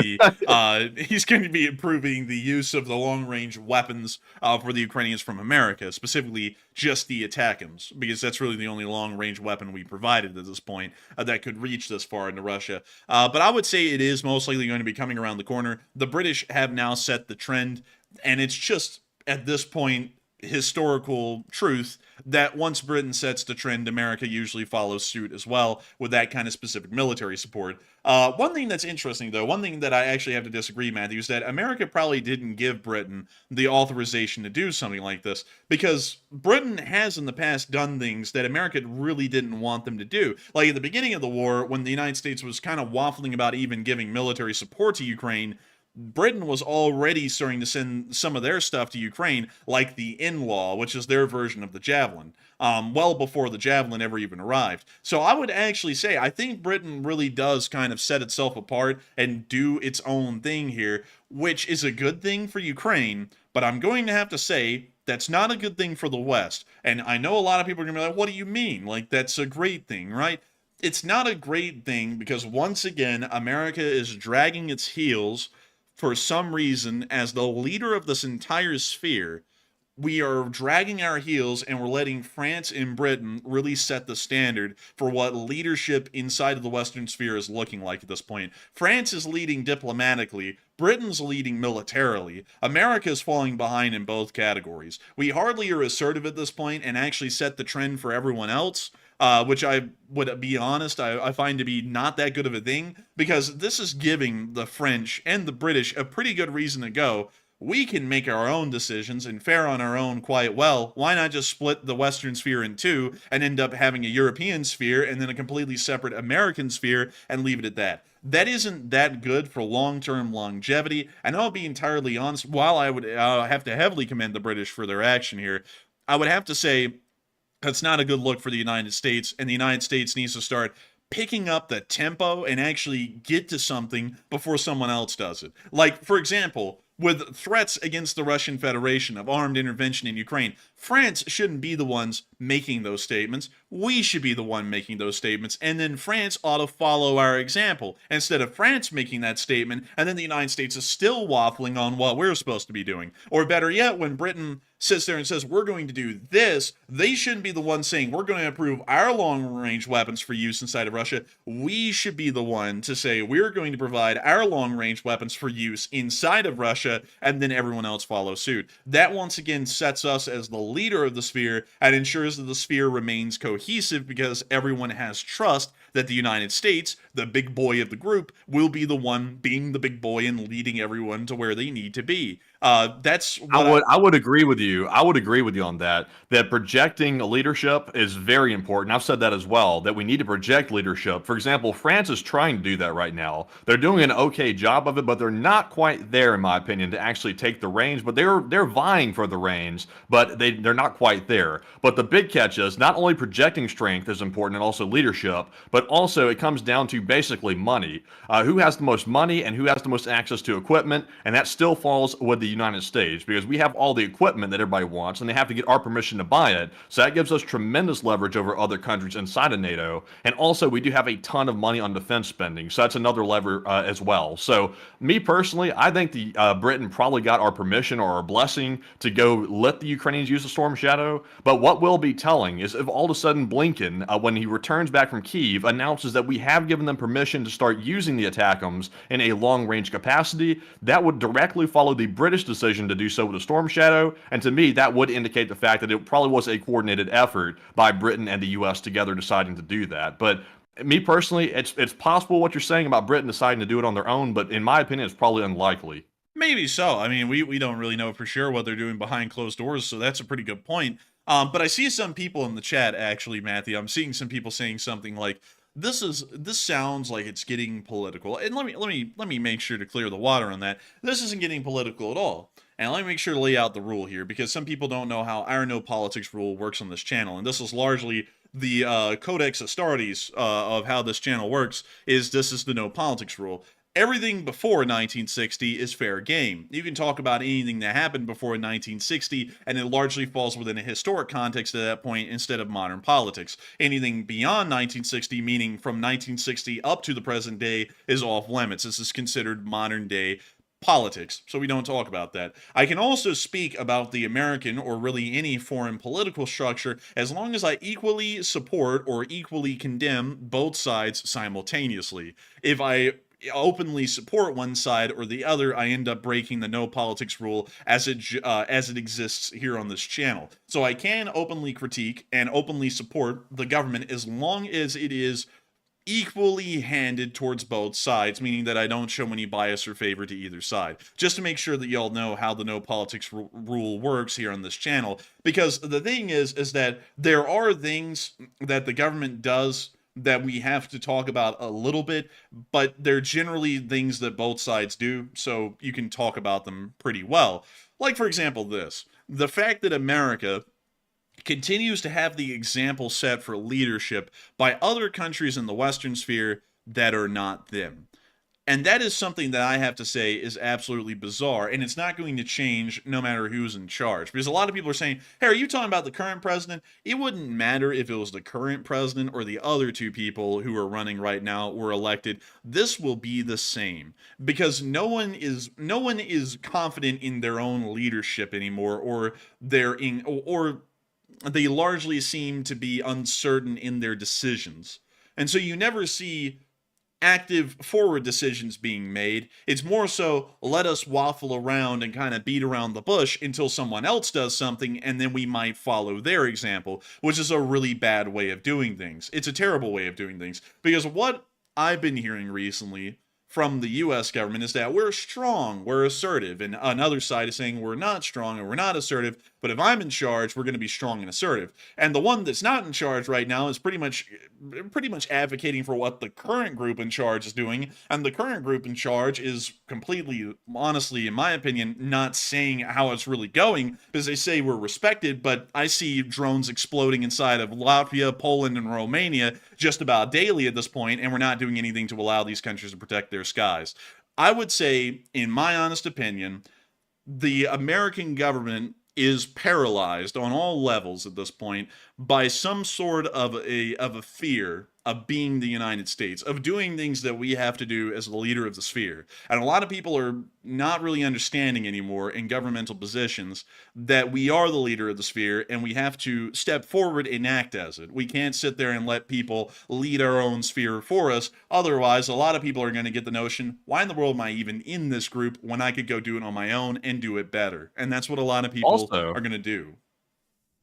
be improving the use of the long-range weapons for the Ukrainians from America, specifically just the ATACMS, because that's really the only long-range weapon we provided at this point that could reach this far into Russia. But I would say it is most likely going to be coming around the corner. The British have now set the trend, and it's just at this point historical truth that once Britain sets the trend, America usually follows suit as well with that kind of specific military support. One thing that's interesting, though, one thing that I actually have to disagree, Matthew, is that America probably didn't give Britain the authorization to do something like this, because Britain has in the past done things that America really didn't want them to do. Like at the beginning of the war, when the United States was kind of waffling about even giving military support to Ukraine, Britain was already starting to send some of their stuff to Ukraine, like the In-Law, which is their version of the Javelin, well before the Javelin ever even arrived. So I would actually say, I think Britain really does kind of set itself apart and do its own thing here, which is a good thing for Ukraine, but I'm going to have to say, that's not a good thing for the West. And I know a lot of people are going to be like, what do you mean? Like, that's a great thing, right? It's not a great thing because, once again, America is dragging its heels for some reason. As the leader of this entire sphere, we are dragging our heels and we're letting France and Britain really set the standard for what leadership inside of the Western sphere is looking like at this point. France is leading diplomatically. Britain's leading militarily. America is falling behind in both categories. We hardly are assertive at this point and actually set the trend for everyone else. Which I would be honest, I find to be not that good of a thing, because this is giving the French and the British a pretty good reason to go. We can make our own decisions and fare on our own quite well. Why not just split the Western sphere in two and end up having a European sphere and then a completely separate American sphere and leave it at that? That isn't that good for long-term longevity. And I'll be entirely honest, while I would have to heavily commend the British for their action here, I would have to say that's not a good look for the United States, and the United States needs to start picking up the tempo and actually get to something before someone else does it. Like, for example, with threats against the Russian Federation of armed intervention in Ukraine. France shouldn't be the ones making those statements. We should be the one making those statements, and then France ought to follow our example instead of France making that statement and then the United States is still waffling on what we're supposed to be doing. Or better yet, when Britain sits there and says we're going to do this, they shouldn't be the ones saying we're going to approve our long-range weapons for use inside of Russia. We should be the one to say we're going to provide our long-range weapons for use inside of Russia, and then everyone else follows suit. That once again sets us as the leader of the sphere and ensures that the sphere remains cohesive because everyone has trust that the United States, the big boy of the group, will be the one being the big boy and leading everyone to where they need to be. That's what I would agree with you. I would agree with you on that. That projecting leadership is very important. I've said that as well. That we need to project leadership. For example, France is trying to do that right now. They're doing an okay job of it, but they're not quite there, in my opinion, to actually take the reins. But they're vying for the reins, but they're not quite there. But the big catch is not only projecting strength is important and also leadership, but also it comes down to basically money. Who has the most money and who has the most access to equipment, and that still falls with the United States because we have all the equipment that everybody wants and they have to get our permission to buy it. So that gives us tremendous leverage over other countries inside of NATO. And also we do have a ton of money on defense spending. So that's another lever as well. So me personally, I think the Britain probably got our permission or our blessing to go let the Ukrainians use the Storm Shadow. But what will be telling is if all of a sudden Blinken, when he returns back from Kyiv, announces that we have given them permission to start using the ATACMS in a long-range capacity, that would directly follow the British decision to do so with the Storm Shadow, and to me that would indicate the fact that it probably was a coordinated effort by Britain and the US together deciding to do that. But me personally, it's possible what you're saying about Britain deciding to do it on their own, but in my opinion it's probably unlikely. maybe so. I mean, we don't really know for sure what they're doing behind closed doors, so that's a pretty good point. But I see some people in the chat actually, Matthew. I'm seeing some people saying something like, this sounds like it's getting political. And let me make sure to clear the water on that. This isn't getting political at all. And let me make sure to lay out the rule here, because some people don't know how our no politics rule works on this channel. And this is largely the Codex Astartes of how this channel works. This is the no politics rule. Everything before 1960 is fair game. You can talk about anything that happened before 1960, and it largely falls within a historic context at that point instead of modern politics. Anything beyond 1960, meaning from 1960 up to the present day, is off limits. This is considered modern day politics, so we don't talk about that. I can also speak about the American, or really any foreign political structure, as long as I equally support or equally condemn both sides simultaneously. If I openly support one side or the other, I end up breaking the no politics rule as it exists here on this channel. So I can openly critique and openly support the government as long as it is equally handed towards both sides, meaning that I don't show any bias or favor to either side. Just to make sure that y'all know how the no politics rule works here on this channel, because the thing is that there are things that the government does that we have to talk about a little bit, but they're generally things that both sides do, so you can talk about them pretty well. Like, for example, the fact that America continues to have the example set for leadership by other countries in the Western sphere that are not them. And that is something that I have to say is absolutely bizarre, and it's not going to change no matter who's in charge. Because a lot of people are saying, hey, are you talking about the current president? It wouldn't matter if it was the current president or the other two people who are running right now were elected. This will be the same, because no one is confident in their own leadership anymore, or they largely seem to be uncertain in their decisions. And so you never see active forward decisions being made. It's more so, let us waffle around and kind of beat around the bush until someone else does something, and then we might follow their example, which is a really bad way of doing things. It's a terrible way of doing things, because what I've been hearing recently from the US government is that we're strong, we're assertive, and another side is saying we're not strong and we're not assertive, but if I'm in charge, we're going to be strong and assertive. And the one that's not in charge right now is pretty much advocating for what the current group in charge is doing, and the current group in charge is completely, honestly, in my opinion, not saying how it's really going, because they say we're respected, but I see drones exploding inside of Latvia, Poland, and Romania just about daily at this point, and we're not doing anything to allow these countries to protect their skies. I would say, in my honest opinion, the American government is paralyzed on all levels at this point by some sort of a fear of being the United States, of doing things that we have to do as the leader of the sphere. And a lot of people are not really understanding anymore in governmental positions that we are the leader of the sphere and we have to step forward and act as it. We can't sit there and let people lead our own sphere for us. Otherwise, a lot of people are going to get the notion, why in the world am I even in this group when I could go do it on my own and do it better? And that's what a lot of people are going to do.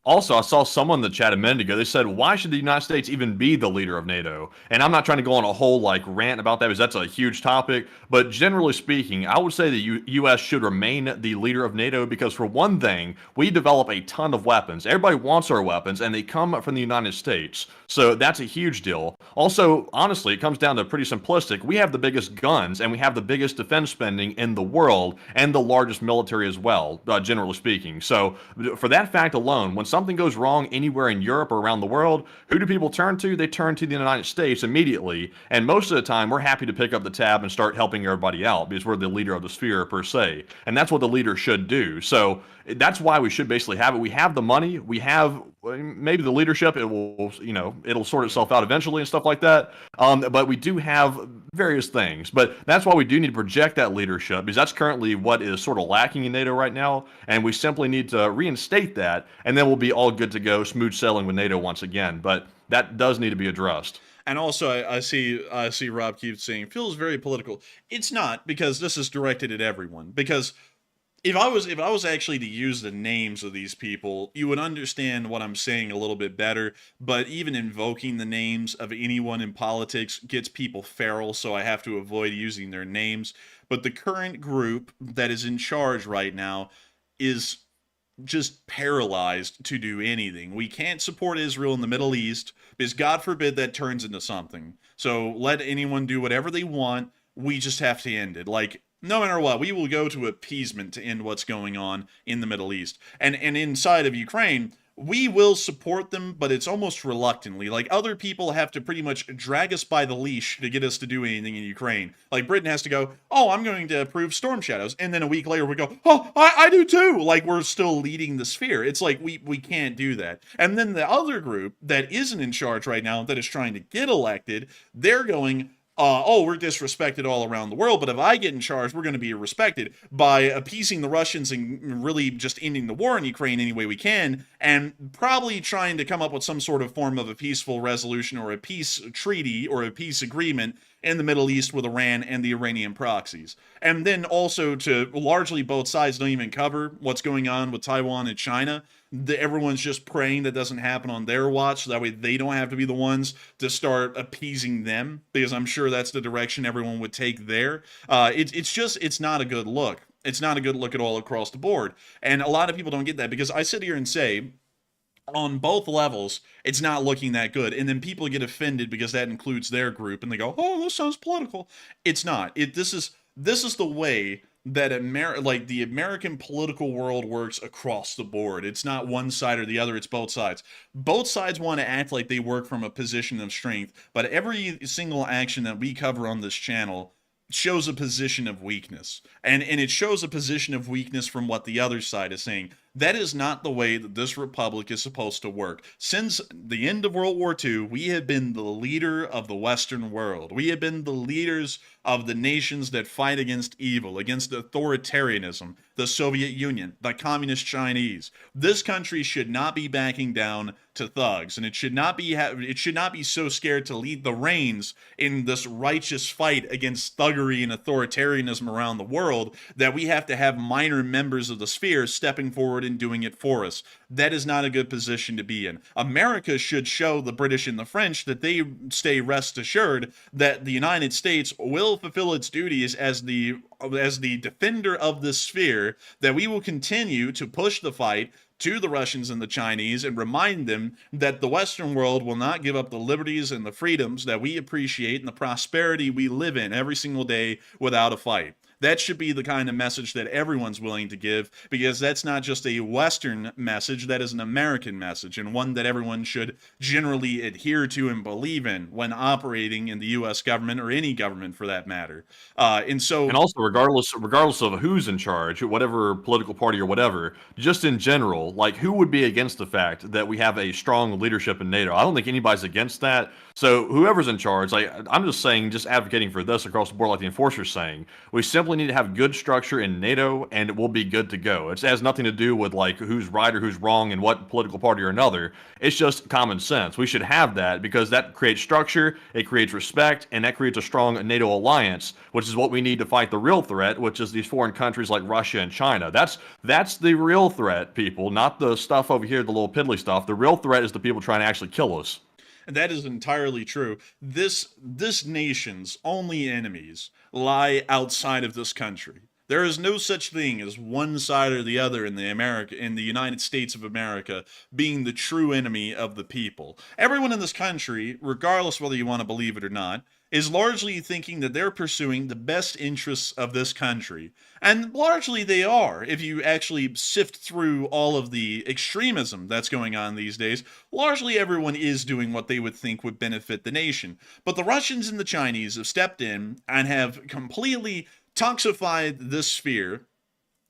Also, I saw someone in the chat a minute ago. They said, why should the United States even be the leader of NATO? And I'm not trying to go on a whole rant about that because that's a huge topic. But generally speaking, I would say the U.S. should remain the leader of NATO because, for one thing, we develop a ton of weapons. Everybody wants our weapons, and they come from the United States. So that's a huge deal. Also, honestly, it comes down to pretty simplistic. We have the biggest guns, and we have the biggest defense spending in the world, and the largest military as well, generally speaking. So for that fact alone, when something goes wrong anywhere in Europe or around the world, who do people turn to? They turn to the United States immediately. And most of the time, we're happy to pick up the tab and start helping everybody out because we're the leader of the sphere per se. And that's what the leader should do. So that's why we should basically have it. We have the money. We have maybe the leadership. It will, it'll sort itself out eventually and stuff like that. But we do have various things. But that's why we do need to project that leadership because that's currently what is sort of lacking in NATO right now. And we simply need to reinstate that. And then we'll be all good to go, smooth sailing with NATO once again. But that does need to be addressed. And also, I see Rob keeps saying feels very political. It's not, because this is directed at everyone. Because if I was actually to use the names of these people, you would understand what I'm saying a little bit better. But even invoking the names of anyone in politics gets people feral, so I have to avoid using their names. But the current group that is in charge right now is just paralyzed to do anything. We can't support Israel in the Middle East because God forbid that turns into something. So let anyone do whatever they want. We just have to end it. No matter what, we will go to appeasement to end what's going on in the Middle East. And inside of Ukraine, we will support them, but it's almost reluctantly. Other people have to pretty much drag us by the leash to get us to do anything in Ukraine. Britain has to go, oh, I'm going to approve Storm Shadows. And then a week later we go, oh, I do too. We're still leading the sphere. It's we can't do that. And then the other group that isn't in charge right now, that is trying to get elected, they're going, we're disrespected all around the world, but if I get in charge, we're going to be respected by appeasing the Russians and really just ending the war in Ukraine any way we can, and probably trying to come up with some sort of form of a peaceful resolution or a peace treaty or a peace agreement in the Middle East with Iran and the Iranian proxies. And then also to largely both sides don't even cover what's going on with Taiwan and China. Everyone's just praying that doesn't happen on their watch, so that way they don't have to be the ones to start appeasing them, because I'm sure that's the direction everyone would take there. It's not a good look. It's not a good look at all across the board. And a lot of people don't get that, because I sit here and say, on both levels, it's not looking that good. And then people get offended because that includes their group, and they go, oh, this sounds political. It's not. This is the way that the American political world works across the board. It's not one side or the other, it's both sides. Both sides want to act like they work from a position of strength, but every single action that we cover on this channel shows a position of weakness. And it shows a position of weakness from what the other side is saying. That is not the way that this republic is supposed to work. Since the end of World War II, we have been the leader of the Western world. We have been the leaders of the nations that fight against evil, against authoritarianism, the Soviet Union, the Communist Chinese. This country should not be backing down to thugs, and it should not be so scared to lead the reins in this righteous fight against thuggery and authoritarianism around the world that we have to have minor members of the sphere stepping forward and doing it for us. That is not a good position to be in. America should show the British and the French that they stay rest assured that the United States will fulfill its duties as the defender of this sphere, that we will continue to push the fight to the Russians and the Chinese and remind them that the Western world will not give up the liberties and the freedoms that we appreciate and the prosperity we live in every single day without a fight. That should be the kind of message that everyone's willing to give, because that's not just a Western message, that is an American message, and one that everyone should generally adhere to and believe in when operating in the U.S. government, or any government for that matter. And And so also, regardless of who's in charge, whatever political party or whatever, just in general, like who would be against the fact that we have a strong leadership in NATO? I don't think anybody's against that. So whoever's in charge, like I'm just saying, just advocating for this across the board, like the enforcer's saying, we simply need to have good structure in NATO, and it will be good to go. It has nothing to do with like who's right or who's wrong in what political party or another. It's just common sense. We should have that because that creates structure, it creates respect, and that creates a strong NATO alliance, which is what we need to fight the real threat, which is these foreign countries like Russia and China. That's the real threat, people, not the stuff over here, the little piddly stuff. The real threat is the people trying to actually kill us. And that is entirely true. This nation's only enemies lie outside of this country. There is no such thing as one side or the other in the United States of America being the true enemy of the people. Everyone in this country, regardless whether you want to believe it or not, is largely thinking that they're pursuing the best interests of this country. And largely they are. If you actually sift through all of the extremism that's going on these days, largely everyone is doing what they would think would benefit the nation. But the Russians and the Chinese have stepped in and have completely toxified this sphere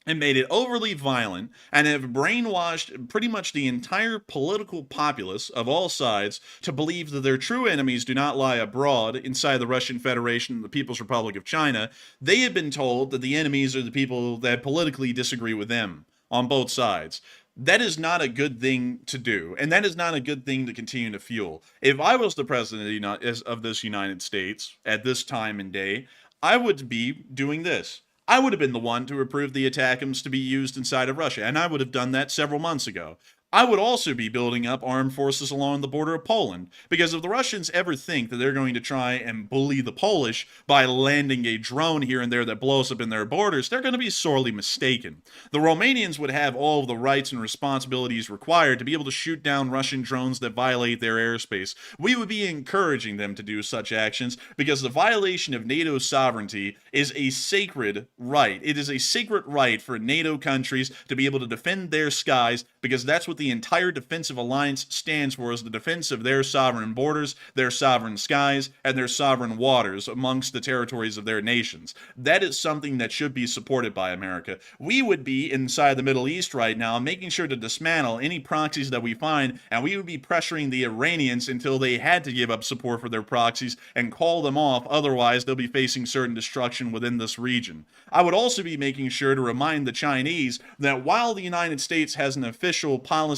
and made it overly violent, and have brainwashed pretty much the entire political populace of all sides to believe that their true enemies do not lie abroad inside the Russian Federation and the People's Republic of China. They have been told that the enemies are the people that politically disagree with them on both sides. That is not a good thing to do, and that is not a good thing to continue to fuel. If I was the president of this United States at this time and day, I would be doing this. I would have been the one to approve the ATACMS to be used inside of Russia, and I would have done that several months ago. I would also be building up armed forces along the border of Poland, because if the Russians ever think that they're going to try and bully the Polish by landing a drone here and there that blows up in their borders, they're going to be sorely mistaken. The Romanians would have all of the rights and responsibilities required to be able to shoot down Russian drones that violate their airspace. We would be encouraging them to do such actions, because the violation of NATO sovereignty is a sacred right. It is a sacred right for NATO countries to be able to defend their skies, because that's what the entire defensive alliance stands for, is the defense of their sovereign borders, their sovereign skies, and their sovereign waters amongst the territories of their nations. That is something that should be supported by America. We would be inside the Middle East right now making sure to dismantle any proxies that we find, and we would be pressuring the Iranians until they had to give up support for their proxies and call them off, otherwise they'll be facing certain destruction within this region. I would also be making sure to remind the Chinese that while the United States has an official policy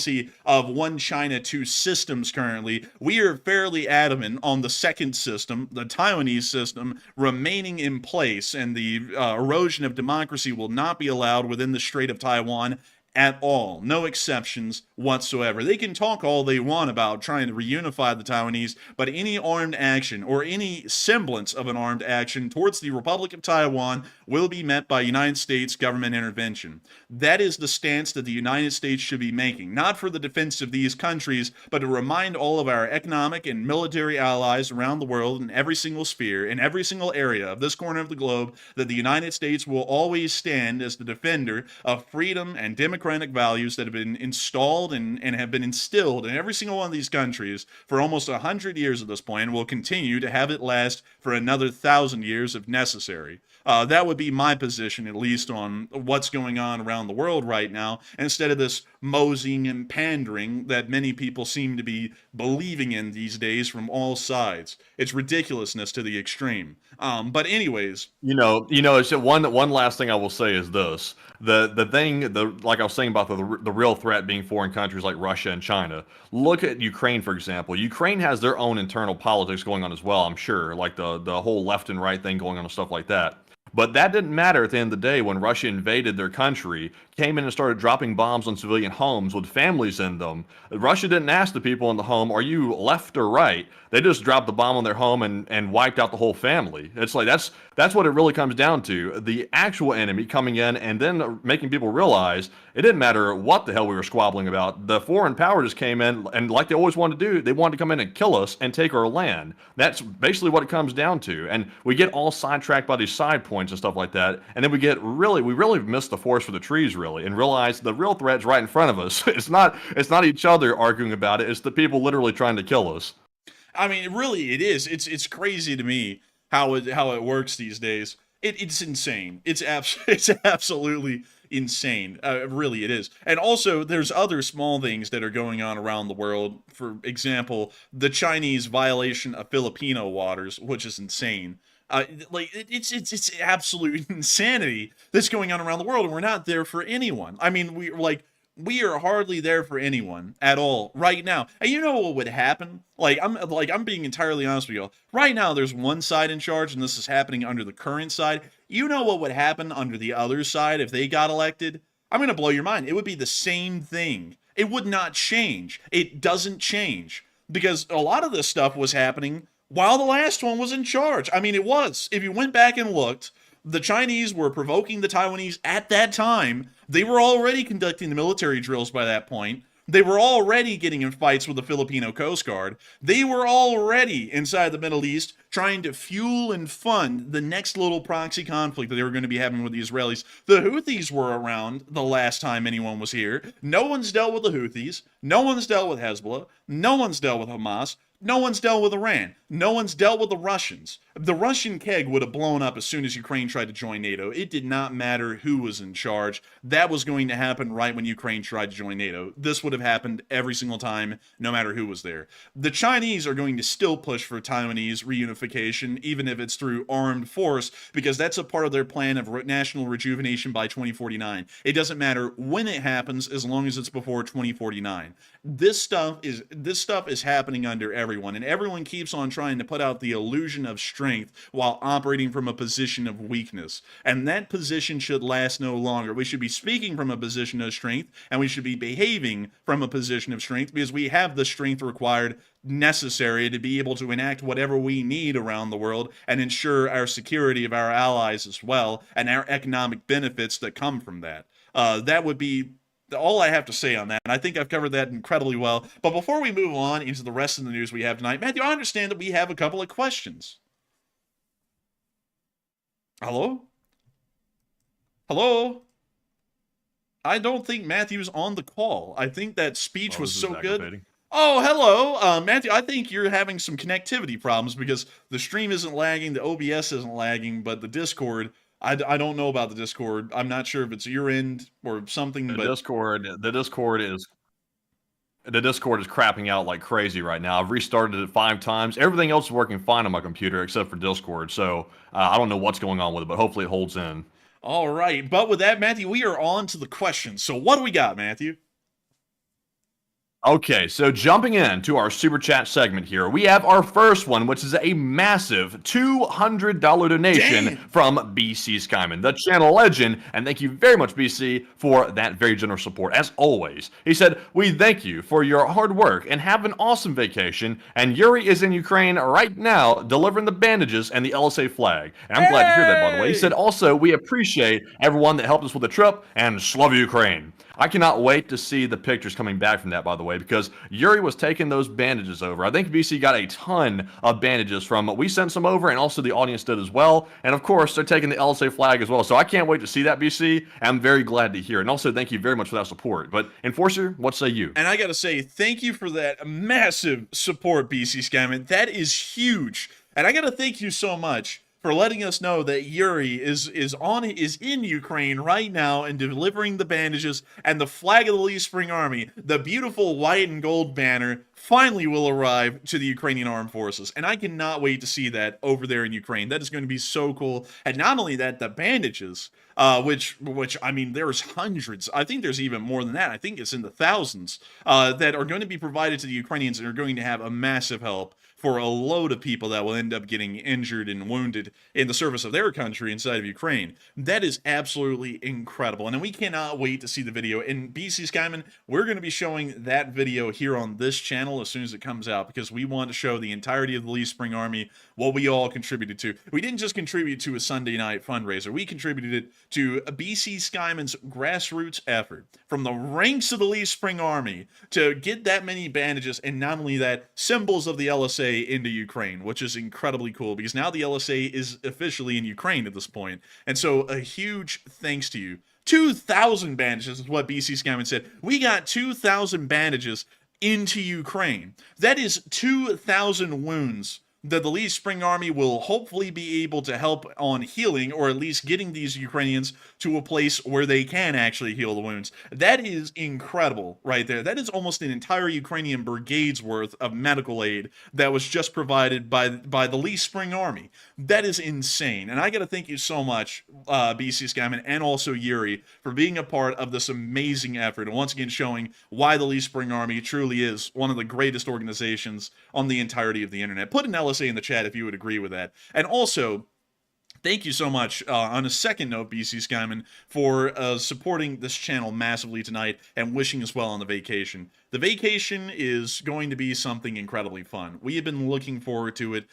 of one China, two systems currently, we are fairly adamant on the second system, the Taiwanese system, remaining in place, and the erosion of democracy will not be allowed within the Strait of Taiwan at all. No exceptions whatsoever. They can talk all they want about trying to reunify the Taiwanese, but any armed action or any semblance of an armed action towards the Republic of Taiwan will be met by United States government intervention. That is the stance that the United States should be making, not for the defense of these countries, but to remind all of our economic and military allies around the world in every single sphere, in every single area of this corner of the globe, that the United States will always stand as the defender of freedom and democratic values that have been installed and have been instilled in every single one of these countries for almost 100 years at this point, and will continue to have it last for another 1,000 years if necessary. That would be my position, at least, on what's going on around the world right now, instead of this moseying and pandering that many people seem to be believing in these days from all sides. It's ridiculousness to the extreme. But anyways, It's one last thing I will say is this: the thing, like I was saying about the real threat being foreign countries like Russia and China. Look at Ukraine, for example. Ukraine has their own internal politics going on as well, I'm sure, like the whole left and right thing going on and stuff like that. But that didn't matter at the end of the day when Russia invaded their country, came in and started dropping bombs on civilian homes with families in them. Russia didn't ask the people in the home, are you left or right? They just dropped the bomb on their home and wiped out the whole family. It's like that's what it really comes down to. The actual enemy coming in and then making people realize it didn't matter what the hell we were squabbling about. The foreign power just came in, and like they always wanted to do, they wanted to come in and kill us and take our land. That's basically what it comes down to. And we get all sidetracked by these side points points and stuff like that. And then we really miss the forest for the trees, really, and realize the real threat's right in front of us. It's not each other arguing about it. It's the people literally trying to kill us. I mean, really, it is. It's crazy to me how it works these days. It's insane. It's absolutely insane. Really, it is. And also, there's other small things that are going on around the world. For example, the Chinese violation of Filipino waters, which is insane. It's absolute insanity that's going on around the world, and we're not there for anyone. I mean, we are hardly there for anyone at all right now. And you know what would happen? I'm being entirely honest with you. Right now, there's one side in charge, and this is happening under the current side. You know what would happen under the other side if they got elected? I'm going to blow your mind. It would be the same thing. It would not change. It doesn't change. Because a lot of this stuff was happening while the last one was in charge. I mean, it was. If you went back and looked, the Chinese were provoking the Taiwanese at that time. They were already conducting the military drills by that point. They were already getting in fights with the Filipino Coast Guard. They were already inside the Middle East trying to fuel and fund the next little proxy conflict that they were going to be having with the Israelis. The Houthis were around the last time anyone was here. No one's dealt with the Houthis. No one's dealt with Hezbollah. No one's dealt with Hamas. No one's dealt with Iran. No one's dealt with the Russians. The Russian keg would have blown up as soon as Ukraine tried to join NATO. It did not matter who was in charge. That was going to happen right when Ukraine tried to join NATO. This would have happened every single time, no matter who was there. The Chinese are going to still push for Taiwanese reunification, even if it's through armed force, because that's a part of their plan of national rejuvenation by 2049. It doesn't matter when it happens, as long as it's before 2049. This stuff is happening under everyone, and everyone keeps on trying to put out the illusion of strength while operating from a position of weakness. And that position should last no longer. We should be speaking from a position of strength, and we should be behaving from a position of strength, because we have the strength required necessary to be able to enact whatever we need around the world and ensure our security of our allies as well, and our economic benefits that come from that. That would be all I have to say on that, and I think I've covered that incredibly well. But before we move on into the rest of the news we have tonight, Matthew, I understand that we have a couple of questions. Hello? Hello? I don't think Matthew's on the call. I think that speech was so good. Oh, hello, Matthew. I think you're having some connectivity problems because the stream isn't lagging, the OBS isn't lagging, but the Discord, I don't know about the Discord. I'm not sure if it's your end or something. The Discord is crapping out like crazy right now. I've restarted it 5 times. Everything else is working fine on my computer except for Discord. So I don't know what's going on with it, but hopefully it holds in. All right. But with that, Matthew, we are on to the questions. So what do we got, Matthew? Okay, so jumping into our Super Chat segment here, we have our first one, which is a massive $200 donation from BC Skyman, the channel legend, and thank you very much, BC, for that very generous support, as always. He said, we thank you for your hard work and have an awesome vacation, and Yuri is in Ukraine right now delivering the bandages and the LSA flag. And I'm glad to hear that, by the way. He said, also, we appreciate everyone that helped us with the trip, and Slava Ukraine. I cannot wait to see the pictures coming back from that, by the way, because Yuri was taking those bandages over. I think BC got a ton of bandages from we sent some over, and also the audience did as well. And of course, they're taking the LSA flag as well. So I can't wait to see that, BC. I'm very glad to hear it. And also, thank you very much for that support. But Enforcer, what say you? And I got to say, thank you for that massive support, BC Scammon. That is huge. And I got to thank you so much for letting us know that Yuri is in Ukraine right now and delivering the bandages, and the flag of the Lee Spring Army, the beautiful white and gold banner, finally will arrive to the Ukrainian armed forces. And I cannot wait to see that over there in Ukraine. That is going to be so cool. And not only that, the bandages, which I mean, there's hundreds. I think there's even more than that. I think it's in the thousands that are going to be provided to the Ukrainians and are going to have a massive help for a load of people that will end up getting injured and wounded in the service of their country inside of Ukraine. That is absolutely incredible. And we cannot wait to see the video. And BC Skyman, we're going to be showing that video here on this channel as soon as it comes out, because we want to show the entirety of the Lee Spring Army, what we all contributed to. We didn't just contribute to a Sunday night fundraiser. We contributed to BC Skyman's grassroots effort from the ranks of the Lee Spring Army to get that many bandages, and not only that, symbols of the LSA into Ukraine, which is incredibly cool because now the LSA is officially in Ukraine at this point. And so a huge thanks to you. 2,000 bandages is what BC Skyman said. We got 2,000 bandages into Ukraine. That is 2,000 wounds that the Lee Spring Army will hopefully be able to help on healing, or at least getting these Ukrainians to a place where they can actually heal the wounds. That is incredible right there. That is almost an entire Ukrainian brigade's worth of medical aid that was just provided by the Lee Spring Army. That is insane. And I got to thank you so much, BC Skyman, and also Yuri, for being a part of this amazing effort, and once again showing why the Lee Spring Army truly is one of the greatest organizations on the entirety of the internet. Put an LSA in the chat if you would agree with that. And also, thank you so much, on a second note, BC Skyman, for supporting this channel massively tonight and wishing us well on the vacation. The vacation is going to be something incredibly fun. We have been looking forward to it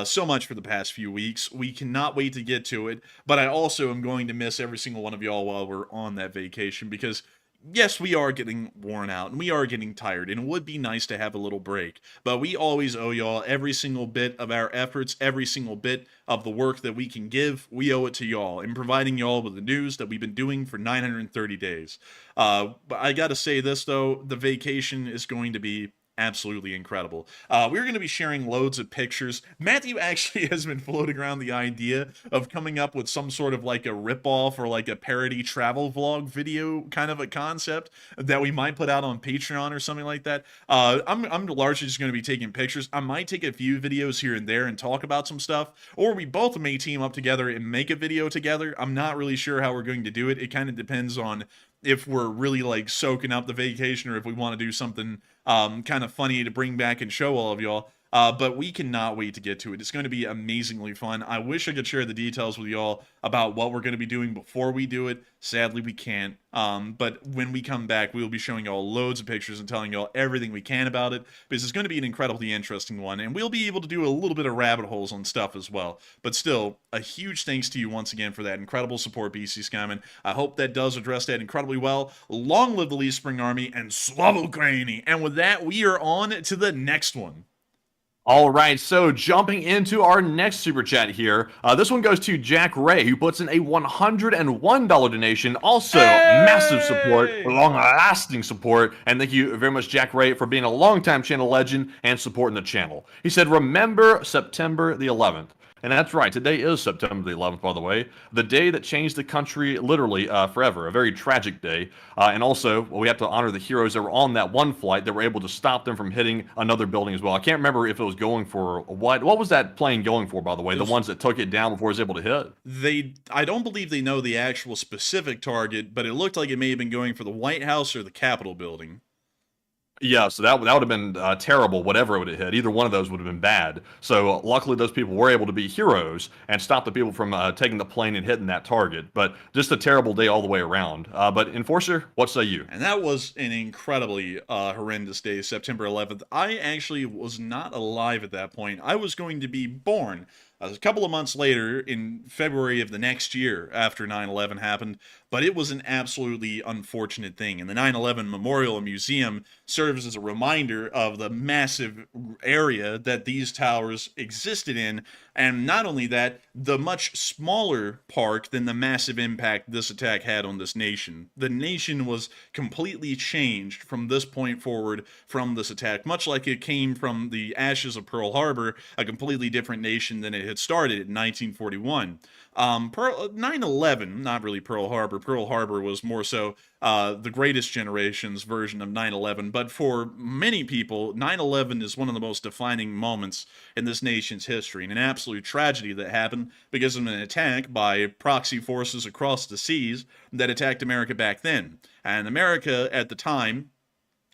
so much for the past few weeks. We cannot wait to get to it, but I also am going to miss every single one of y'all while we're on that vacation because yes, we are getting worn out and we are getting tired, and it would be nice to have a little break. But we always owe y'all every single bit of our efforts, every single bit of the work that we can give. We owe it to y'all in providing y'all with the news that we've been doing for 930 days. But I gotta say this though, the vacation is going to be absolutely incredible. We're going to be sharing loads of pictures. Matthew actually has been floating around the idea of coming up with some sort of like a ripoff or like a parody travel vlog video kind of a concept that we might put out on Patreon or something like that. I'm largely just going to be taking pictures. I might take a few videos here and there and talk about some stuff, or we both may team up together and make a video together. I'm not really sure how we're going to do it. It kind of depends on if we're really like soaking up the vacation or if we want to do something kind of funny to bring back and show all of y'all. But we cannot wait to get to it. It's going to be amazingly fun. I wish I could share the details with y'all about what we're going to be doing before we do it. Sadly, we can't. But when we come back, we will be showing y'all loads of pictures and telling y'all everything we can about it, because it's going to be an incredibly interesting one, and we'll be able to do a little bit of rabbit holes on stuff as well. But still, a huge thanks to you once again for that incredible support, BC Skyman. I hope that does address that incredibly well. Long live the Lee Spring Army, and Slava Ukraini! And with that, we are on to the next one. All right, so jumping into our next super chat here, this one goes to Jack Ray, who puts in a $101 donation. Also, massive support, long-lasting support, and thank you very much, Jack Ray, for being a longtime channel legend and supporting the channel. He said, "Remember September the 11th." And that's right, today is September the 11th, by the way, the day that changed the country literally forever, a very tragic day. And also, well, we have to honor the heroes that were on that one flight that were able to stop them from hitting another building as well. I can't remember if it was going for what was that plane going for, by the way, the ones that took it down before it was able to hit? I don't believe they know the actual specific target, but it looked like it may have been going for the White House or the Capitol building. Yeah, so that would have been terrible, whatever it would have hit. Either one of those would have been bad. So luckily those people were able to be heroes and stop the people from taking the plane and hitting that target. But just a terrible day all the way around. But Enforcer, what say you? And that was an incredibly horrendous day, September 11th. I actually was not alive at that point. I was going to be born a couple of months later in February of the next year after 9/11 happened, but it was an absolutely unfortunate thing. And the 9/11 Memorial and Museum serves as a reminder of the massive area that these towers existed in, and not only that, the much smaller park than the massive impact this attack had on this nation. The nation was completely changed from this point forward from this attack, much like it came from the ashes of Pearl Harbor, a completely different nation than it had started in 1941. 9/11, not really Pearl Harbor. Pearl Harbor was more so the Greatest Generation's version of 9/11. But for many people, 9/11 is one of the most defining moments in this nation's history, and an absolute tragedy that happened because of an attack by proxy forces across the seas that attacked America back then. And America at the time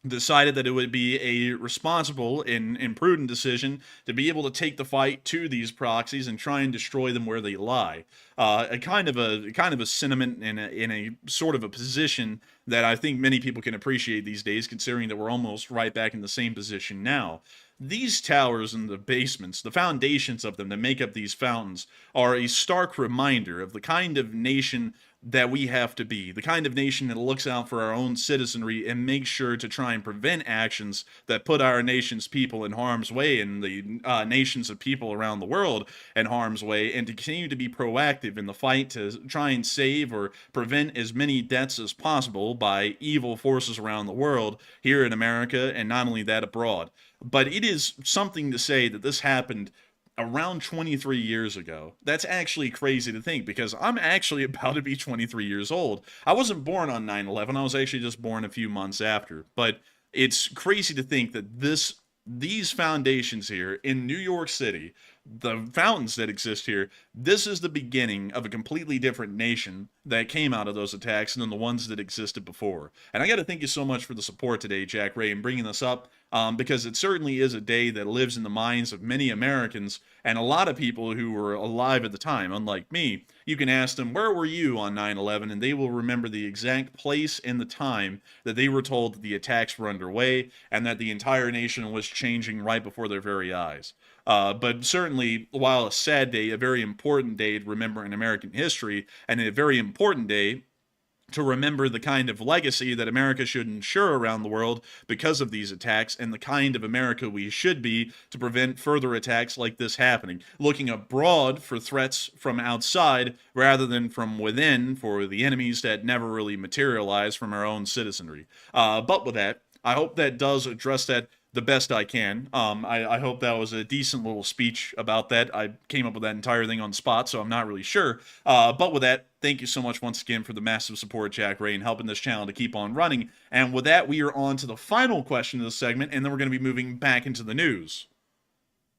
decided that it would be a responsible and prudent decision to be able to take the fight to these proxies and try and destroy them where they lie. A kind of a sentiment in a sort of a position that I think many people can appreciate these days, considering that we're almost right back in the same position now. These towers and the basements, the foundations of them that make up these fountains, are a stark reminder of the kind of nation that we have to be, the kind of nation that looks out for our own citizenry and makes sure to try and prevent actions that put our nation's people in harm's way and the nations of people around the world in harm's way, and to continue to be proactive in the fight to try and save or prevent as many deaths as possible by evil forces around the world here in America, and not only that, abroad. But it is something to say that this happened around 23 years ago. That's actually crazy to think, because I'm actually about to be 23 years old. I wasn't born on 9/11. I was actually just born a few months after. But it's crazy to think that these foundations here in New York City, the fountains that exist here, this is the beginning of a completely different nation that came out of those attacks than the ones that existed before. And I got to thank you so much for the support today, Jack Ray, in bringing this up, because it certainly is a day that lives in the minds of many Americans and a lot of people who were alive at the time. Unlike me, you can ask them, where were you on 9/11? And they will remember the exact place and the time that they were told that the attacks were underway and that the entire nation was changing right before their very eyes. But certainly, while a sad day, a very important day to remember in American history, and a very important day to remember the kind of legacy that America should ensure around the world because of these attacks, and the kind of America we should be to prevent further attacks like this happening. Looking abroad for threats from outside rather than from within for the enemies that never really materialize from our own citizenry. But with that, I hope that does address that the best I can. I hope that was a decent little speech about that. I came up with that entire thing on the spot, so I'm not really sure. But with that, thank you so much once again for the massive support, Jack Ray, and helping this channel to keep on running. And with that, we are on to the final question of this segment, and then we're going to be moving back into the news.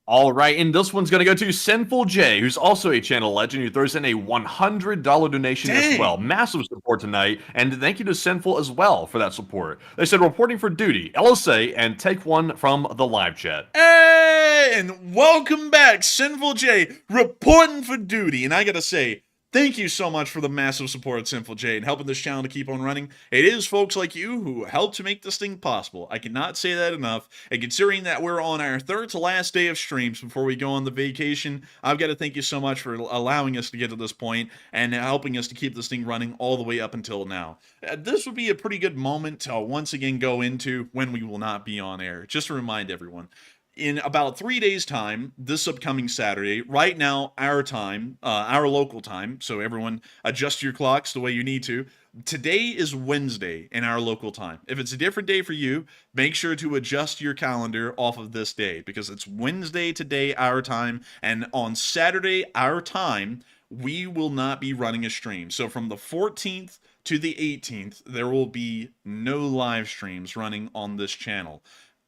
All right, and this one's going to go to Sinful J, who's also a channel legend, who throws in a $100 donation as well. Massive support tonight, and thank you to Sinful as well for that support. They said, reporting for duty, LSA, and take one from the live chat. Hey, and welcome back, Sinful J, reporting for duty. And I gotta say, thank you so much for the massive support, Sinful J, and helping this channel to keep on running. It is folks like you who help to make this thing possible. I cannot say that enough. And considering that we're on our third to last day of streams before we go on the vacation, I've got to thank you so much for allowing us to get to this point and helping us to keep this thing running all the way up until now. This would be a pretty good moment to once again go into when we will not be on air. Just to remind everyone, in about 3 days' time, this upcoming Saturday, right now, our time, our local time, so everyone adjust your clocks the way you need to. Today is Wednesday in our local time. If it's a different day for you, make sure to adjust your calendar off of this day, because it's Wednesday today, our time, and on Saturday, our time, we will not be running a stream. So from the 14th to the 18th, there will be no live streams running on this channel.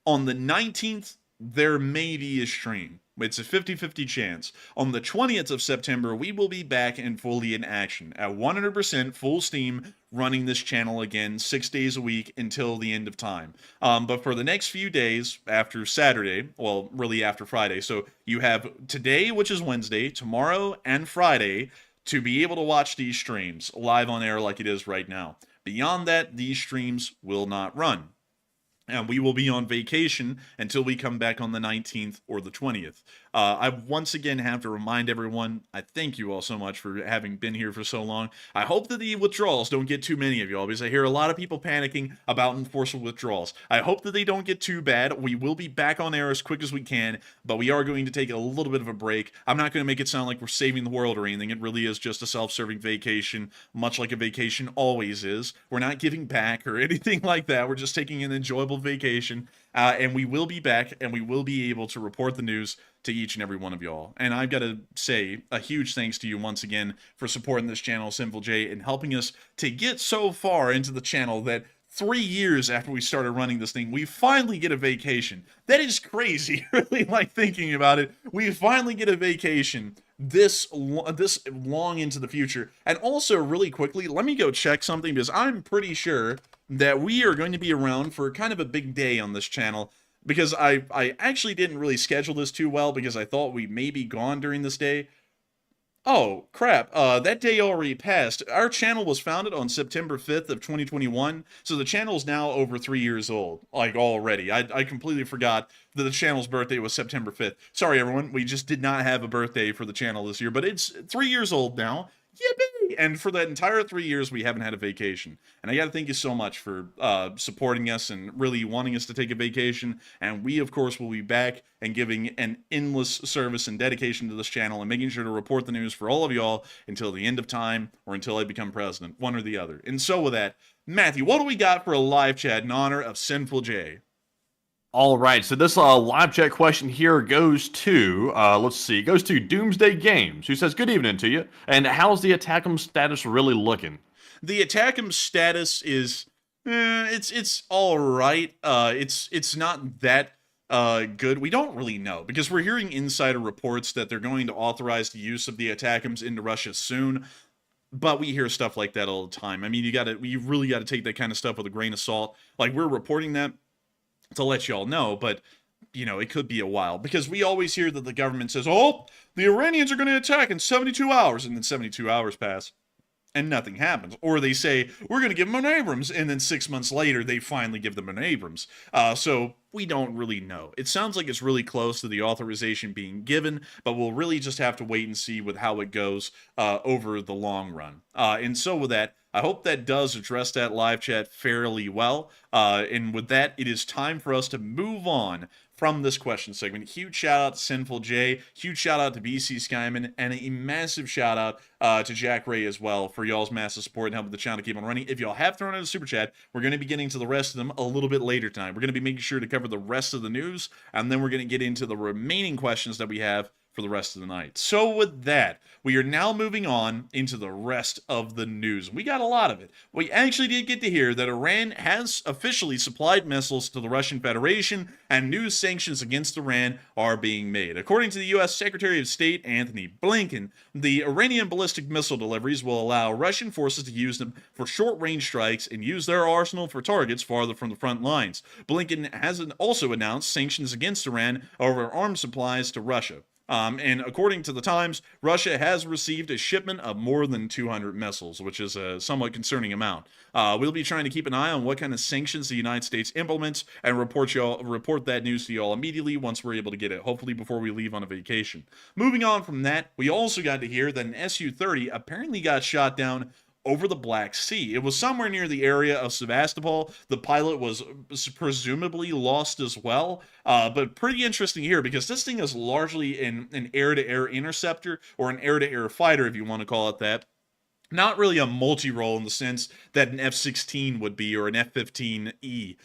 On the 19th, there may be a stream. It's a 50-50 chance. On the 20th of September, we will be back and fully in action at 100% full steam, running this channel again 6 days a week until the end of time. But for the next few days after Saturday, well, really after Friday, so you have today, which is Wednesday, tomorrow, and Friday to be able to watch these streams live on air like it is right now. Beyond that, these streams will not run. And we will be on vacation until we come back on the 19th or the 20th. I once again have to remind everyone, I thank you all so much for having been here for so long. I hope that the withdrawals don't get too many of y'all, because I hear a lot of people panicking about enforceable withdrawals. I hope that they don't get too bad. We will be back on air as quick as we can, but we are going to take a little bit of a break. I'm not going to make it sound like we're saving the world or anything. It really is just a self-serving vacation, much like a vacation always is. We're not giving back or anything like that. We're just taking an enjoyable vacation, and we will be back, and we will be able to report the news to each and every one of y'all. And I've got to say a huge thanks to you once again for supporting this channel, Sinful J, and helping us to get so far into the channel that 3 years after we started running this thing, we finally get a vacation. That is crazy, really, like thinking about it. We finally get a vacation this long into the future. And also, really quickly, let me go check something, because I'm pretty sure that we are going to be around for kind of a big day on this channel, because I actually didn't really schedule this too well, because I thought we may be gone during this day. Oh, crap. That day already passed. Our channel was founded on September 5th of 2021, so the channel's now over 3 years old, like, already. I completely forgot that the channel's birthday was September 5th. Sorry, everyone. We just did not have a birthday for the channel this year, but it's 3 years old now. Yippee! And for that entire 3 years, we haven't had a vacation. And I got to thank you so much for supporting us and really wanting us to take a vacation. And we, of course, will be back and giving an endless service and dedication to this channel and making sure to report the news for all of y'all until the end of time or until I become president, one or the other. And so with that, Matthew, what do we got for a live chat in honor of Sinful J? All right, so this live chat question here goes to, let's see, goes to Doomsday Games, who says, good evening to you, and how's the Attack'em status really looking? The Attack'em status is, it's all right. It's not that good. We don't really know, because we're hearing insider reports that they're going to authorize the use of the Attack'ems into Russia soon. But we hear stuff like that all the time. I mean, you really got to take that kind of stuff with a grain of salt. Like, we're reporting that to let y'all know, but, you know, it could be a while. Because we always hear that the government says, oh, the Iranians are going to attack in 72 hours, and then 72 hours pass, and nothing happens. Or they say, we're going to give them an Abrams, and then 6 months later, they finally give them an Abrams. So we don't really know. It sounds like it's really close to the authorization being given, but we'll really just have to wait and see with how it goes over the long run. And so with that, I hope that does address that live chat fairly well. And with that, it is time for us to move on from this question segment. Huge shout out to Sinful J, huge shout out to BC Skyman, and a massive shout out to Jack Ray as well for y'all's massive support and helping the channel keep on running. If y'all have thrown in a super chat, we're going to be getting to the rest of them a little bit later tonight. We're going to be making sure to cover the rest of the news, and then we're going to get into the remaining questions that we have for the rest of the night. So with that, we are now moving on into the rest of the news. We got a lot of it. We actually did get to hear that Iran has officially supplied missiles to the Russian Federation, and new sanctions against Iran are being made. According to the U.S. Secretary of State Anthony Blinken, the Iranian ballistic missile deliveries will allow Russian forces to use them for short-range strikes and use their arsenal for targets farther from the front lines. Blinken has also announced sanctions against Iran over arms supplies to Russia. And according to the Times, Russia has received a shipment of more than 200 missiles, which is a somewhat concerning amount. We'll be trying to keep an eye on what kind of sanctions the United States implements and report that news to y'all immediately once we're able to get it, hopefully before we leave on a vacation. Moving on from that, we also got to hear that an Su-30 apparently got shot down over the Black Sea. It was somewhere near the area of Sevastopol. The pilot was presumably lost as well, but pretty interesting here because this thing is largely an air-to-air interceptor, or an air-to-air fighter if you want to call it that. Not really a multi-role in the sense that an F-16 would be, or an F-15E.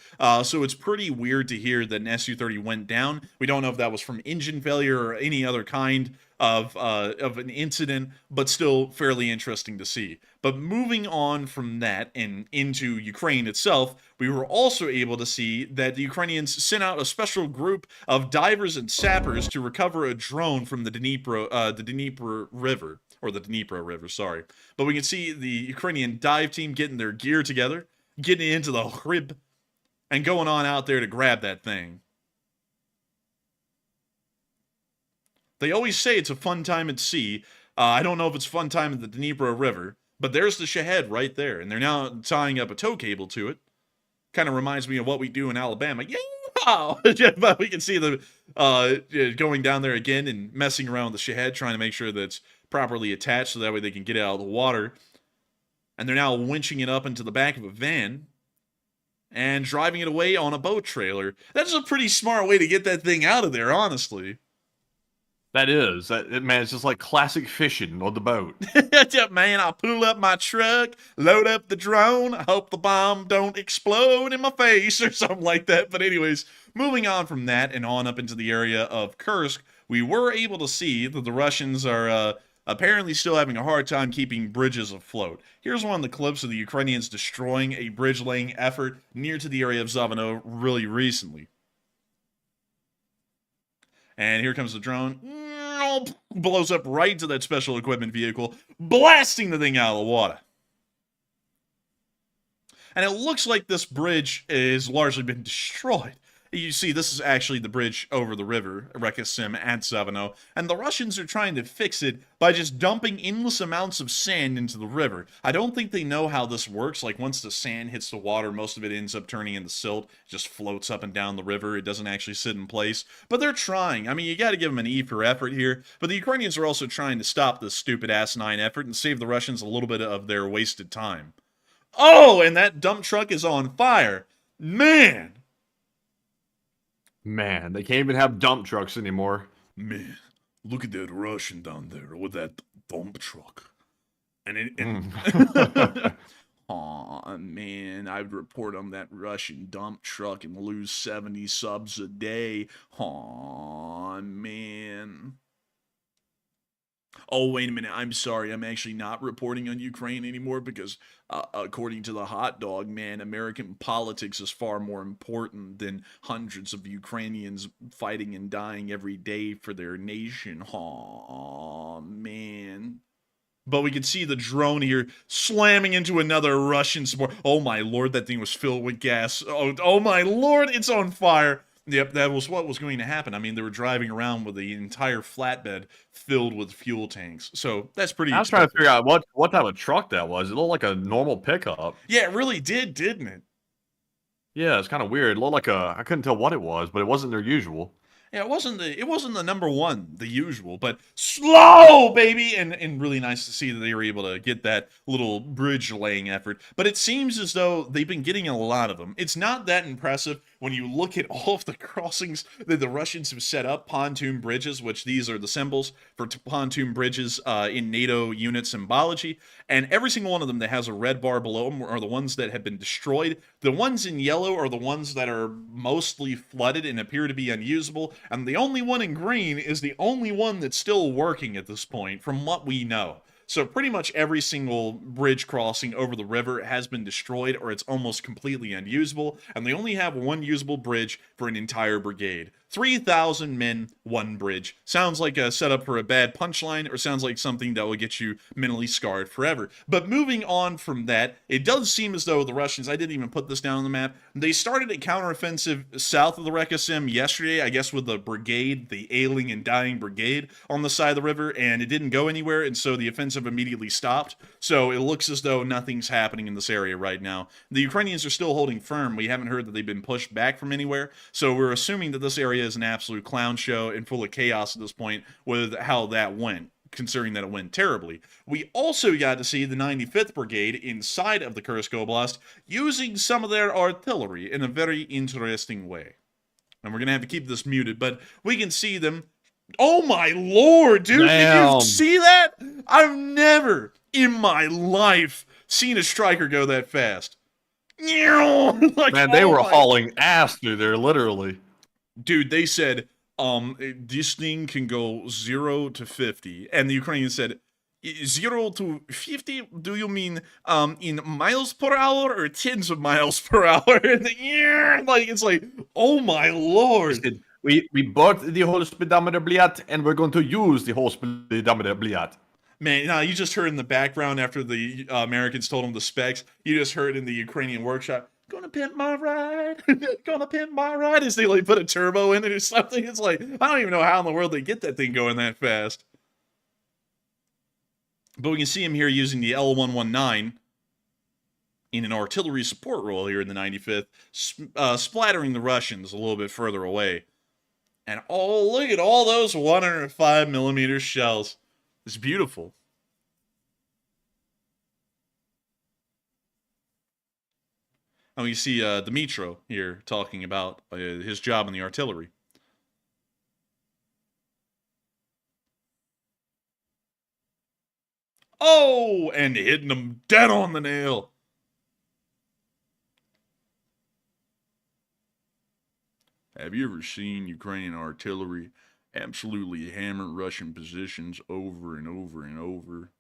So it's pretty weird to hear that an Su-30 went down. We don't know if that was from engine failure or any other kind of an incident, but still fairly interesting to see. But moving on from that and into Ukraine itself, we were also able to see that the Ukrainians sent out a special group of divers and sappers to recover a drone from the Dnipro River, sorry. But we can see the Ukrainian dive team getting their gear together, getting into the crib, and going on out there to grab that thing. They always say it's a fun time at sea. I don't know if it's a fun time at the Dnipro River, but there's the Shahed right there, and they're now tying up a tow cable to it. Kind of reminds me of what we do in Alabama. Yeah, but we can see them going down there again and messing around with the Shahed, trying to make sure that it's properly attached so that way they can get it out of the water. And they're now winching it up into the back of a van and driving it away on a boat trailer. That's a pretty smart way to get that thing out of there, honestly. That is. Man, it's just like classic fishing on the boat. Yeah, man, I'll pull up my truck, load up the drone, I hope the bomb don't explode in my face or something like that. But anyways, moving on from that and on up into the area of Kursk, we were able to see that the Russians are apparently still having a hard time keeping bridges afloat. Here's one of the clips of the Ukrainians destroying a bridge-laying effort near to the area of Zavano really recently. And here comes the drone. Blows up right to that special equipment vehicle, blasting the thing out of the water. And it looks like this bridge has largely been destroyed. You see, this is actually the bridge over the river, Reka Seym at Zavano, and the Russians are trying to fix it by just dumping endless amounts of sand into the river. I don't think they know how this works. Like, once the sand hits the water, most of it ends up turning into silt, it just floats up and down the river. It doesn't actually sit in place. But they're trying. I mean, you gotta give them an E for effort here. But the Ukrainians are also trying to stop this stupid asinine effort and save the Russians a little bit of their wasted time. Oh, and that dump truck is on fire. Man! Man, they can't even have dump trucks anymore. Man, look at that Russian down there with that dump truck. Aw, man, I'd report on that Russian dump truck and lose 70 subs a day. Aw, man. Oh, wait a minute. I'm sorry. I'm actually not reporting on Ukraine anymore because, according to the hot dog man, American politics is far more important than hundreds of Ukrainians fighting and dying every day for their nation. Aw, man. But we can see the drone here slamming into another Russian support. Oh my lord, that thing was filled with gas. Oh my lord, it's on fire. Yep, that was what was going to happen. I mean, they were driving around with the entire flatbed filled with fuel tanks. So that's pretty I was trying to figure out what type of truck that was. It looked like a normal pickup. Yeah, it really did, didn't it? Yeah, it's kind of weird. It looked like I couldn't tell what it was, but it wasn't their usual. Yeah, it wasn't the number one, the usual, but slow, baby, and really nice to see that they were able to get that little bridge laying effort. But it seems as though they've been getting a lot of them. It's not that impressive when you look at all of the crossings that the Russians have set up, pontoon bridges, which these are the symbols for pontoon bridges in NATO unit symbology, and every single one of them that has a red bar below them are the ones that have been destroyed. The ones in yellow are the ones that are mostly flooded and appear to be unusable, and the only one in green is the only one that's still working at this point, from what we know. So pretty much every single bridge crossing over the river has been destroyed, or it's almost completely unusable, and they only have one usable bridge for an entire brigade. 3,000 men, one bridge. Sounds like a setup for a bad punchline, or sounds like something that will get you mentally scarred forever. But moving on from that, it does seem as though the Russians, I didn't even put this down on the map, they started a counteroffensive south of the Reka Seym yesterday, I guess with the brigade, the ailing and dying brigade on the side of the river, and it didn't go anywhere, and so the offensive immediately stopped. So it looks as though nothing's happening in this area right now. The Ukrainians are still holding firm. We haven't heard that they've been pushed back from anywhere, so we're assuming that this area is an absolute clown show and full of chaos at this point with how that went, considering that it went terribly. We also got to see the 95th Brigade inside of the Kursk Oblast using some of their artillery in a very interesting way. And we're going to have to keep this muted, but we can see them. Oh my lord, dude! Damn. Did you see that? I've never in my life seen a striker go that fast. Like, Man, they oh were my- hauling ass through there, literally. Dude, they said, this thing can go 0 to 50. And the Ukrainians said, 0 to 50? Do you mean in miles per hour or tens of miles per hour? And like, it's like, oh my lord. We bought the whole speedometer bliat, and we're going to use the whole speedometer bliat. Man, no, you just heard in the background after the Americans told them the specs, you just heard in the Ukrainian workshop, gonna pimp my ride, gonna pimp my ride, as they like put a turbo in it or something. It's like, I don't even know how in the world they get that thing going that fast. But we can see him here using the L119 in an artillery support role here in the 95th, splattering the Russians a little bit further away. And oh, look at all those 105mm shells. It's beautiful. And we see Dmitro here talking about his job in the artillery. Oh, and hitting him dead on the nail. Have you ever seen Ukrainian artillery absolutely hammer Russian positions over and over and over?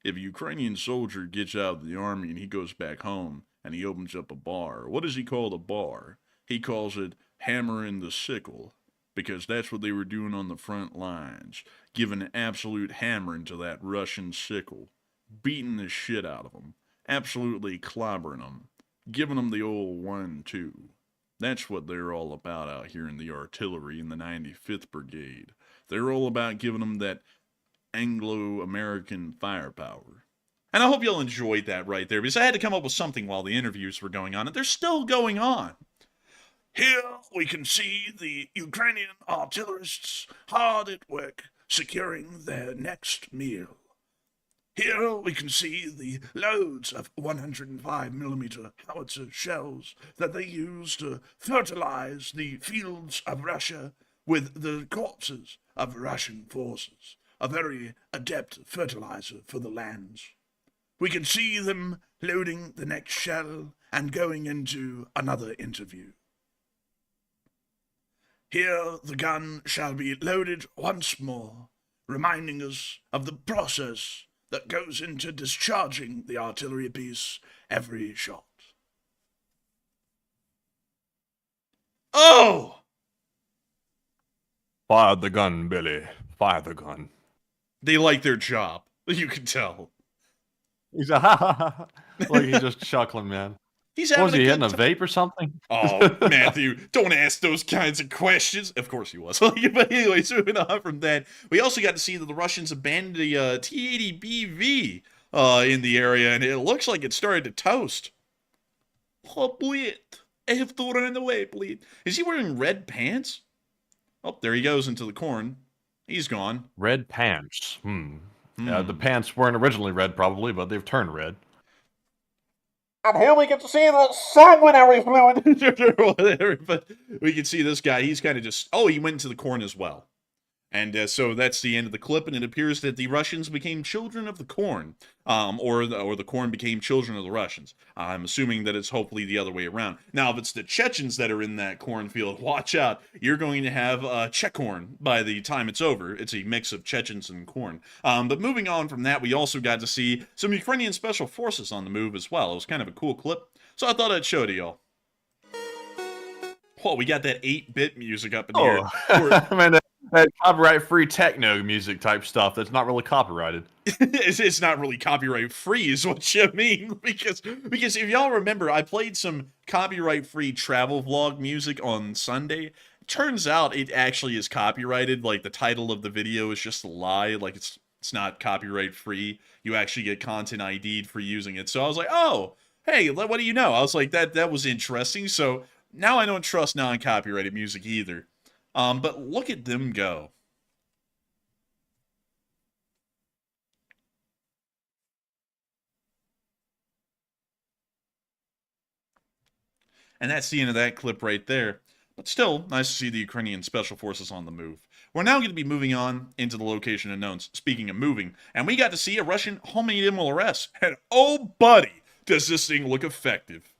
If a Ukrainian soldier gets out of the army and he goes back home and he opens up a bar, what does he call the bar? He calls it hammering the sickle, because that's what they were doing on the front lines, giving an absolute hammering to that Russian sickle, beating the shit out of them, absolutely clobbering them, giving them the old 1-2. That's what they're all about out here in the artillery in the 95th Brigade. They're all about giving them that Anglo-American firepower. And I hope y'all enjoyed that right there, because I had to come up with something while the interviews were going on, and they're still going on. Here we can see the Ukrainian artillerists hard at work securing their next meal. Here we can see the loads of 105mm howitzer shells that they use to fertilize the fields of Russia with the corpses of Russian forces, a very adept fertilizer for the lands. We can see them loading the next shell and going into another interview. Here the gun shall be loaded once more, reminding us of the process that goes into discharging the artillery piece every shot. Oh! Fire the gun, Billy. Fire the gun. They like their job. You can tell. He's ha ha ha. Like he's just chuckling, man. He's What was having he a hitting a good vape or something? Oh, Matthew, don't ask those kinds of questions. Of course he was. But anyways, moving on from that, we also got to see that the Russians abandoned a T-80BV in the area, and it looks like it started to toast. Oh, bleed. I have to run away, bleed. Is he wearing red pants? Oh, there he goes into the corn. He's gone. Red pants. Yeah, the pants weren't originally red, probably, but they've turned red. And here we get to see the sanguinary fluid. Whatever, but we can see this guy. He's kind of just... Oh, he went into the corn as well. And so that's the end of the clip, and it appears that the Russians became children of the corn, or the corn became children of the Russians. I'm assuming that it's hopefully the other way around. Now, if it's the Chechens that are in that cornfield, watch out. You're going to have Czech corn by the time it's over. It's a mix of Chechens and corn. But moving on from that, we also got to see some Ukrainian special forces on the move as well. It was kind of a cool clip, so I thought I'd show it to y'all. Oh, we got that 8-bit music up in here. I mean, that copyright-free techno music type stuff that's not really copyrighted. It's not really copyright-free is what you mean. Because if y'all remember, I played some copyright-free travel vlog music on Sunday. Turns out it actually is copyrighted. Like, the title of the video is just a lie. Like, it's not copyright-free. You actually get content ID'd for using it. So I was like, oh, hey, what do you know? I was like, that was interesting. So now I don't trust non-copyrighted music either. But look at them go. And that's the end of that clip right there. But still, nice to see the Ukrainian Special Forces on the move. We're now going to be moving on into the location unknowns. Speaking of moving, and we got to see a Russian homemade MLRS. And oh, buddy, does this thing look effective.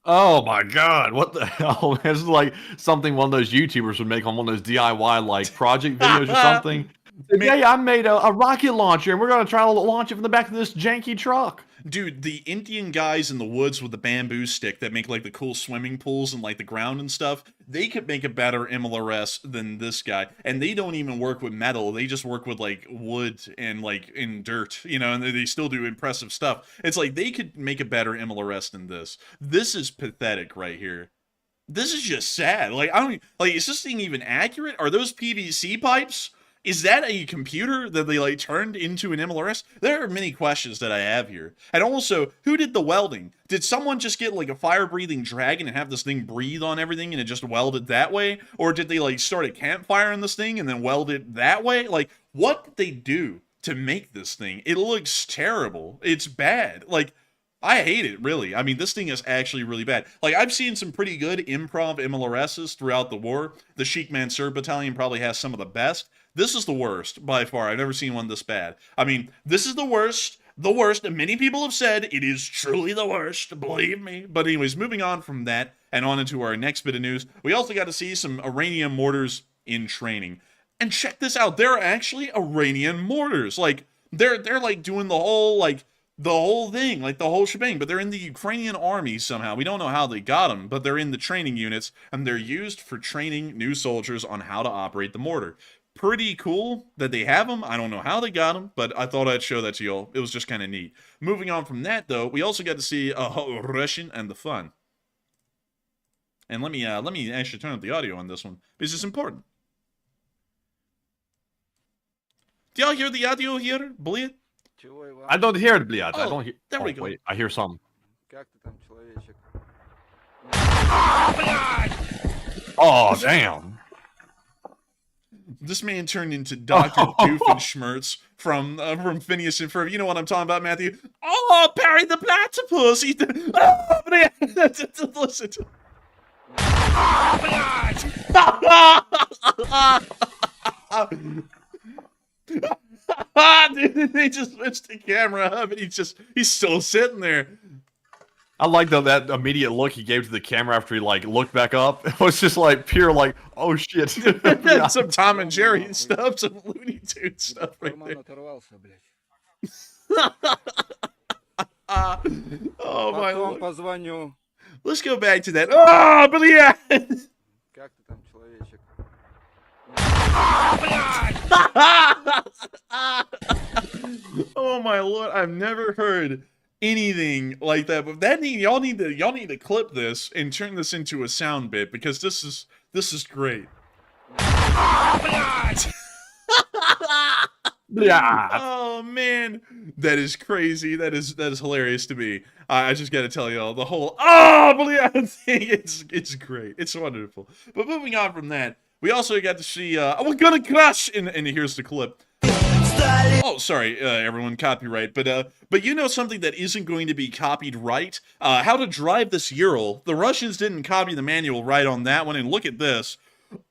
Oh my god, what the hell? This is like something one of those YouTubers would make on one of those DIY like project videos or something. Hey, I made a rocket launcher and we're going to try to launch it from the back of this janky truck. Dude, the Indian guys in the woods with the bamboo stick that make like the cool swimming pools and like the ground and stuff, they could make a better MLRS than this guy. And they don't even work with metal. They just work with like wood and like in dirt, you know, and they still do impressive stuff. It's like they could make a better MLRS than this. This is pathetic right here. This is just sad. Like, I don't like, is this thing even accurate? Are those PVC pipes? Is that a computer that they like turned into an MLRS? There are many questions that I have here. And also, who did the welding? Did someone just get like a fire-breathing dragon and have this thing breathe on everything and it just welded that way? Or did they like start a campfire in this thing and then weld it that way? Like, what did they do to make this thing? It looks terrible. It's bad. Like, I hate it, really. I mean, this thing is actually really bad. Like, I've seen some pretty good improv MLRSs throughout the war. The Sheik Mansour Battalion probably has some of the best. This is the worst, by far. I've never seen one this bad. I mean, this is the worst, and many people have said it is truly the worst, believe me. But anyways, moving on from that, and on into our next bit of news, we also got to see some Iranian mortars in training. And check this out, they're actually Iranian mortars. Like, they're like doing the whole thing, like the whole shebang, but they're in the Ukrainian army somehow. We don't know how they got them, but they're in the training units, and they're used for training new soldiers on how to operate the mortar. Pretty cool that they have them. I don't know how they got them, but I thought I'd show that to y'all. It was just kind of neat. Moving on from that, though, we also got to see Russian and the fun. And let me actually turn up the audio on this one because it's important. Do y'all hear the audio here, Bleed? I don't hear it, Bliat. I Oh, don't hear. there we go. Wait, I hear something. Oh, damn. This man turned into Dr. Doofenshmirtz from Phineas and Ferb. You know what I'm talking about, Matthew? Oh, Perry the Platypus! Listen to... Dude, they just switched the camera up and he's still sitting there. I like that immediate look he gave to the camera after he like looked back up. It was just like pure like, oh shit. Some Tom and Jerry stuff, some Looney Tunes stuff right there. Oh my Lord. Let's go back to that. Oh, but yeah. Oh my Lord, I've never heard anything like that. But y'all need to clip this and turn this into a sound bit because this is great. Oh man, that is crazy. That is hilarious to me. I just got to tell y'all the whole thing. It's great. It's wonderful. But moving on from that, we also got to see we're gonna crash, and here's the clip. Oh, sorry, everyone, copyright. But you know something that isn't going to be copied right? How to drive this Ural. The Russians didn't copy the manual right on that one, and look at this.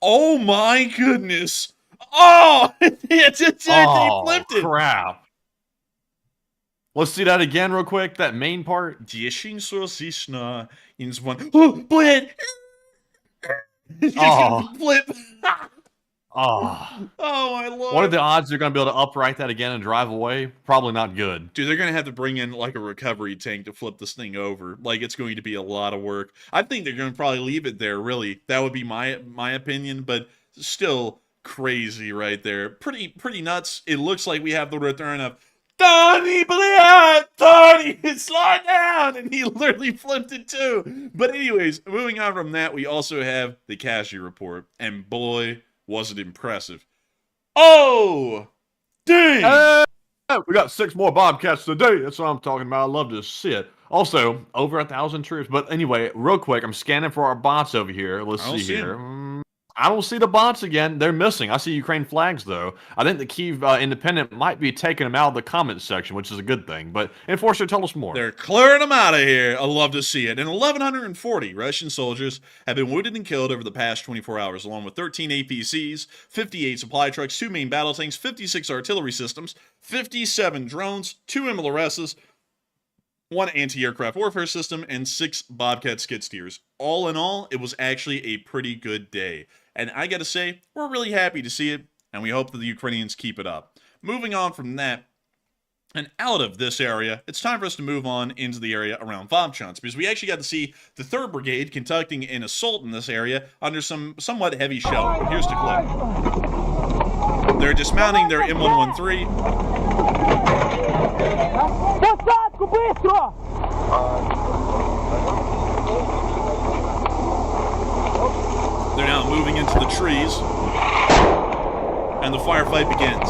Oh my goodness. Oh, they flipped it. Crap. Let's see that again real quick, that main part. Oh, boy. Oh. Flip. Oh. Oh my Lord. What are the odds they're going to be able to upright that again and drive away? Probably not good. Dude, they're going to have to bring in like a recovery tank to flip this thing over. Like, it's going to be a lot of work. I think they're going to probably leave it there, really. That would be my opinion, but still crazy right there. Pretty nuts. It looks like we have the return of Tony, slow down, and he literally flipped it too. But anyways, moving on from that, we also have the Cashew report, and boy, was it impressive. Oh, dang! We got 6 more Bobcats today. That's what I'm talking about. I love to see it. Also, over 1,000 troops. But anyway, real quick, I'm scanning for our bots over here. Let's see here. I don't see the bots again. They're missing. I see Ukraine flags, though. I think the Kyiv Independent might be taking them out of the comments section, which is a good thing. But, Enforcer, tell us more. They're clearing them out of here. I love to see it. And 1,140 Russian soldiers have been wounded and killed over the past 24 hours, along with 13 APCs, 58 supply trucks, 2 main battle tanks, 56 artillery systems, 57 drones, 2 MLRSs, 1 anti-aircraft warfare system, and 6 Bobcat skid steers. All in all, it was actually a pretty good day. And I gotta say, we're really happy to see it, and we hope that the Ukrainians keep it up. Moving on from that, and out of this area, it's time for us to move on into the area around Vovchansk, because we actually got to see the 3rd Brigade conducting an assault in this area under some somewhat heavy shell. Here's the clip. They're dismounting their M113. They're now moving into the trees, and the firefight begins.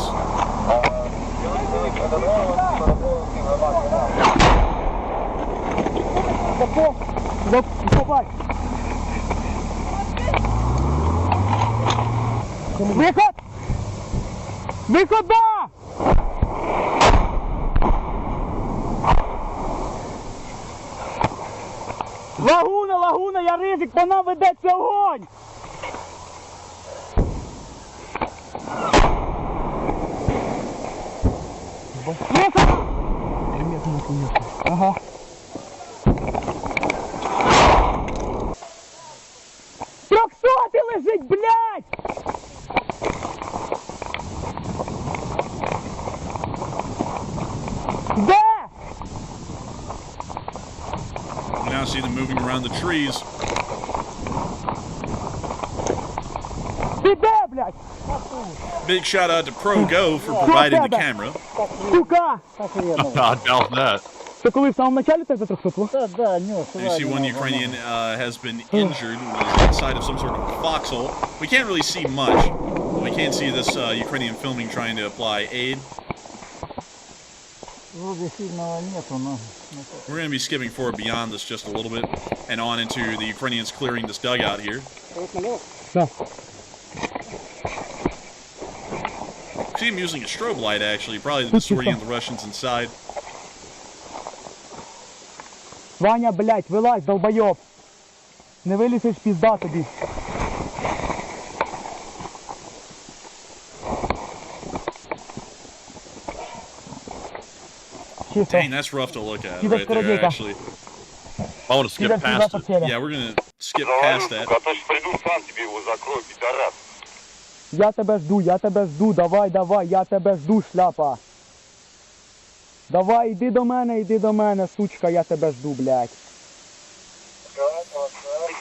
Лагуна, я ризик, по нам ведеться огонь! Ага. Трьохсотий лежить, блядь! Де? You now see them moving around the trees. Ти де, блядь? Big shout out to Pro Go for providing the camera. Сука! I doubt that. Ти коли в самому началі це за 300? Да, нес. And you see one Ukrainian has been injured inside of some sort of foxhole. We can't really see much. We can't see this Ukrainian filming trying to apply aid. Вроде сильного нету, но... We're going to be skipping forward beyond this just a little bit and on into the Ukrainians clearing this dugout here. Так. See him using a strobe light, actually, probably to disorient the Russians inside. Ваня, блядь, вилазь, долбойоб. Не вилізеш, пізда тобі. Чисто. Dang, that's rough to look at Keep right it there, correct, actually. I want to skip Сюди, past сюди, it. потеря. Yeah, we're going to skip past that. А то ж приду сам тебе его закрою, пидорас. Я тебе жду, давай, я тебе жду, шляпа. Давай, іди до мене, сучка, я тебе жду, блядь.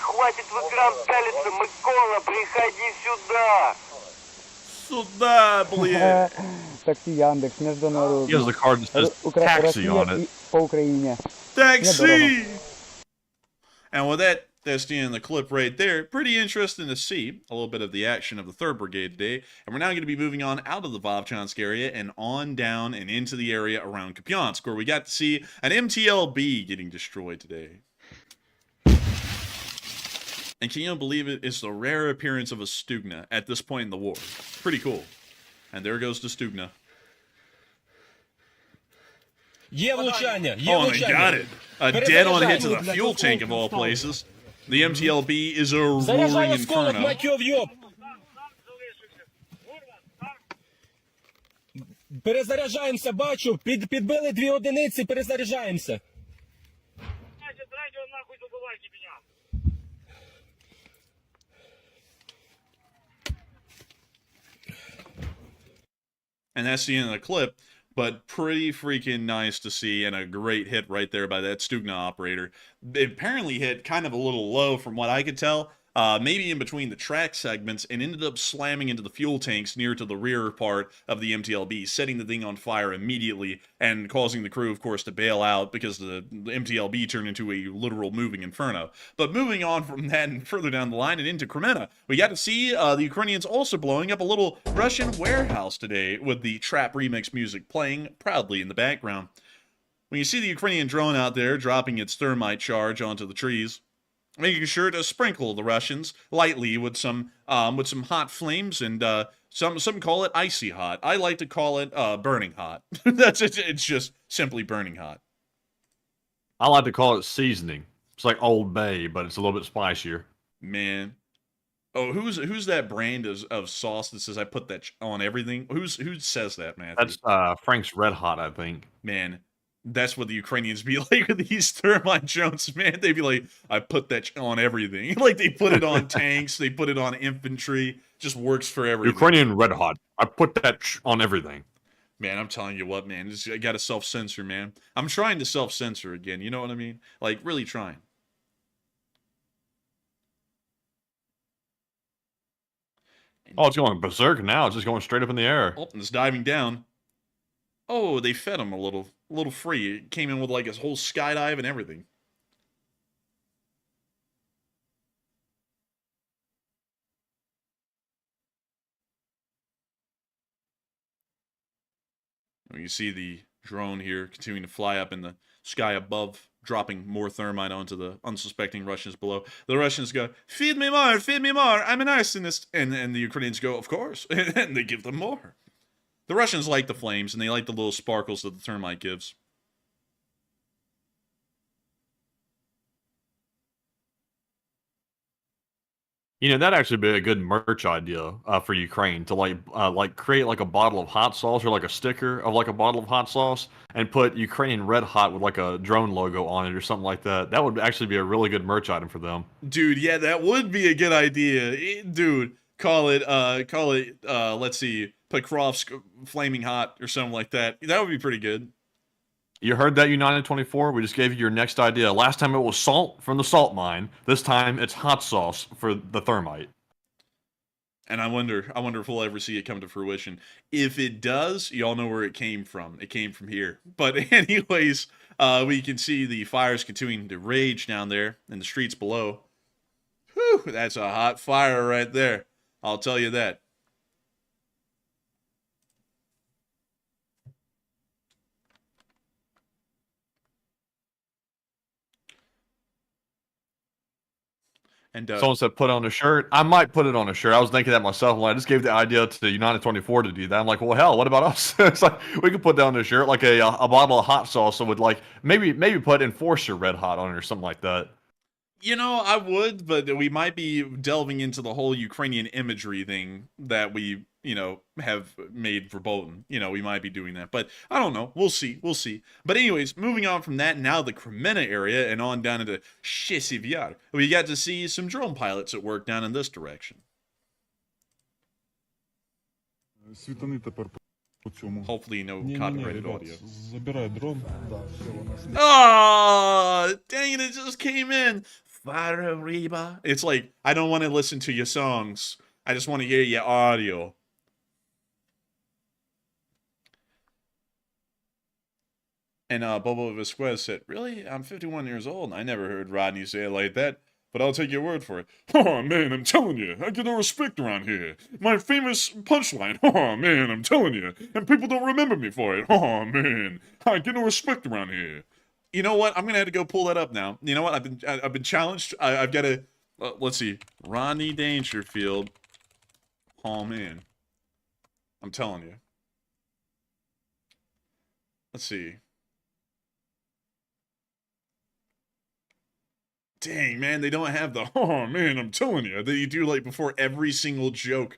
Хватит в экран пялиться, Микола, приходи сюда. Сюда, блин. Таксі Яндекс, He has міжнародний. the card that says taxi Росія on it. і по Україні. Taxi! And with that, that's the end of the clip right there. Pretty interesting to see a little bit of the action of the 3rd Brigade today. And we're now going to be moving on out of the Vovchansk area and on down and into the area around Kupiansk, where we got to see an MTLB getting destroyed today. And can you believe it? It's the rare appearance of a Stugna at this point in the war. Pretty cool. And there goes the Stugna. Є влучання, є Oh, and they влучання. got it. A dead-on hit to the fuel tank of all places. The MTLB is a roaring Заряджай осколок, inferno. мать його, в'єб. Перезаряджаємося, бачу. Підбили 2 одиниці, перезаряджаємося. And that's the end of the clip. But pretty freaking nice to see, and a great hit right there by that Stugna operator. It apparently hit kind of a little low from what I could tell, maybe in between the track segments, and ended up slamming into the fuel tanks near to the rear part of the MTLB, setting the thing on fire immediately, and causing the crew, of course, to bail out because the MTLB turned into a literal moving inferno. But moving on from that and further down the line and into Kremenna, we got to see the Ukrainians also blowing up a little Russian warehouse today with the trap remix music playing proudly in the background. When you see the Ukrainian drone out there dropping its thermite charge onto the trees, making sure to sprinkle the Russians lightly with some hot flames, and some call it icy hot. I like to call it burning hot. That's it. It's just simply burning hot. I like to call it seasoning. It's like Old Bay, but it's a little bit spicier. Man. Oh, who's that brand of sauce that says I put that on everything? Who says that, man? That's Frank's Red Hot, I think. Man, that's what the Ukrainians be like with these thermite drones, man. They'd be like, I put that on everything. Like, they put it on tanks, they put it on infantry. Just works for everything. Ukrainian Red Hot. I put that on everything. Man, I'm telling you what, man. I got to self-censor, man. I'm trying to self-censor again. You know what I mean? Like, really trying. Oh, it's going berserk now. It's just going straight up in the air. Oh, and it's diving down. Oh, they fed him a little free. It came in with like his whole skydive and everything. You see the drone here continuing to fly up in the sky above, dropping more thermite onto the unsuspecting Russians below. The Russians go, feed me more, I'm an arsonist. And the Ukrainians go, of course. And they give them more. The Russians like the flames, and they like the little sparkles that the thermite gives. You know, that'd actually be a good merch idea for Ukraine to like create like a bottle of hot sauce or like a sticker of like a bottle of hot sauce and put Ukrainian Red Hot with like a drone logo on it or something like that. That would actually be a really good merch item for them. Dude, yeah, that would be a good idea. Dude, call it, let's see, Pokrovsk Flaming Hot or something like that. That would be pretty good. You heard that, United 24? We just gave you your next idea. Last time it was salt from the salt mine. This time it's hot sauce for the thermite. And I wonder if we'll ever see it come to fruition. If it does, y'all know where it came from. It came from here. But anyways, we can see the fires continuing to rage down there in the streets below. Whew, that's a hot fire right there. I'll tell you that. And someone said put on a shirt. I might put it on a shirt. I was thinking that myself. I just gave the idea to United 24 to do that. I'm like, well, hell, what about us? It's like we could put that on a shirt, like a bottle of hot sauce. So would like maybe put Enforcer Red Hot on it or something like that. You know, I would, but we might be delving into the whole Ukrainian imagery thing that we, have made verboten. We might be doing that, but I don't know. We'll see. But anyways, moving on from that, now the Kremena area and on down into Shesivyar. We got to see some drone pilots at work down in this direction. Hopefully no copyrighted audio. Oh, dang it just came in. It's like, I don't want to listen to your songs. I just want to hear your audio. And Bobo Vasquez said, really? I'm 51 years old, and I never heard Rodney say it like that. But I'll take your word for it. Oh, man, I'm telling you, I get no respect around here. My famous punchline, oh, man, I'm telling you. And people don't remember me for it. Oh, man, I get no respect around here. You know what? I'm going to have to go pull that up now. You know what? I've been challenged. I've got to, let's see. Rodney Dangerfield. Oh, man. I'm telling you. Let's see. Dang, man, they don't have the, oh, man, I'm telling you, that you do, like, before every single joke.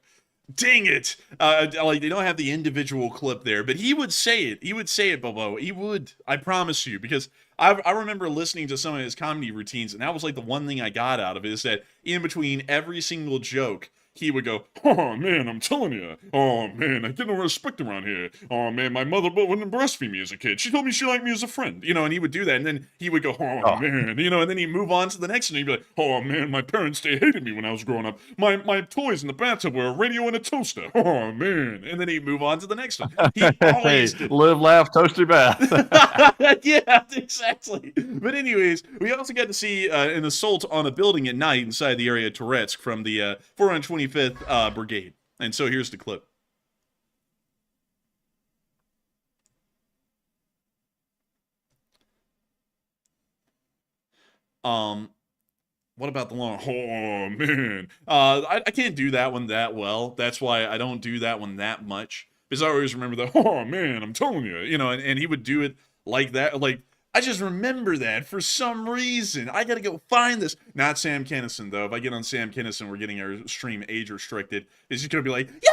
Dang it! Like, they don't have the individual clip there, but he would say it. He would say it, Bobo. He would. I promise you, because I remember listening to some of his comedy routines, and that was, like, the one thing I got out of it, is that in between every single joke, he would go, oh, man, I'm telling you. Oh, man, I get no respect around here. Oh, man, my mother wouldn't breastfeed me as a kid. She told me she liked me as a friend. And he would do that, and then he would go, oh, man. And then he'd move on to the next one, and he'd be like, oh, man, my parents, they hated me when I was growing up. My toys in the bathtub were a radio and a toaster. Oh, man. And then he'd move on to the next one. He always did. Live, laugh, toaster, bath. Yeah, exactly. But anyways, we also got to see an assault on a building at night inside the area of Touretsk from the 425th Brigade. And so here's the clip. What about the long? Oh, man. I can't do that one that well. That's why I don't do that one that much. Because I always remember the, oh, man, I'm telling you. And he would do it like that. Like, I just remember that for some reason. I gotta go find this. Not Sam Kinison, though. If I get on Sam Kinison, we're getting our stream age restricted. It's just gonna be like, yeah,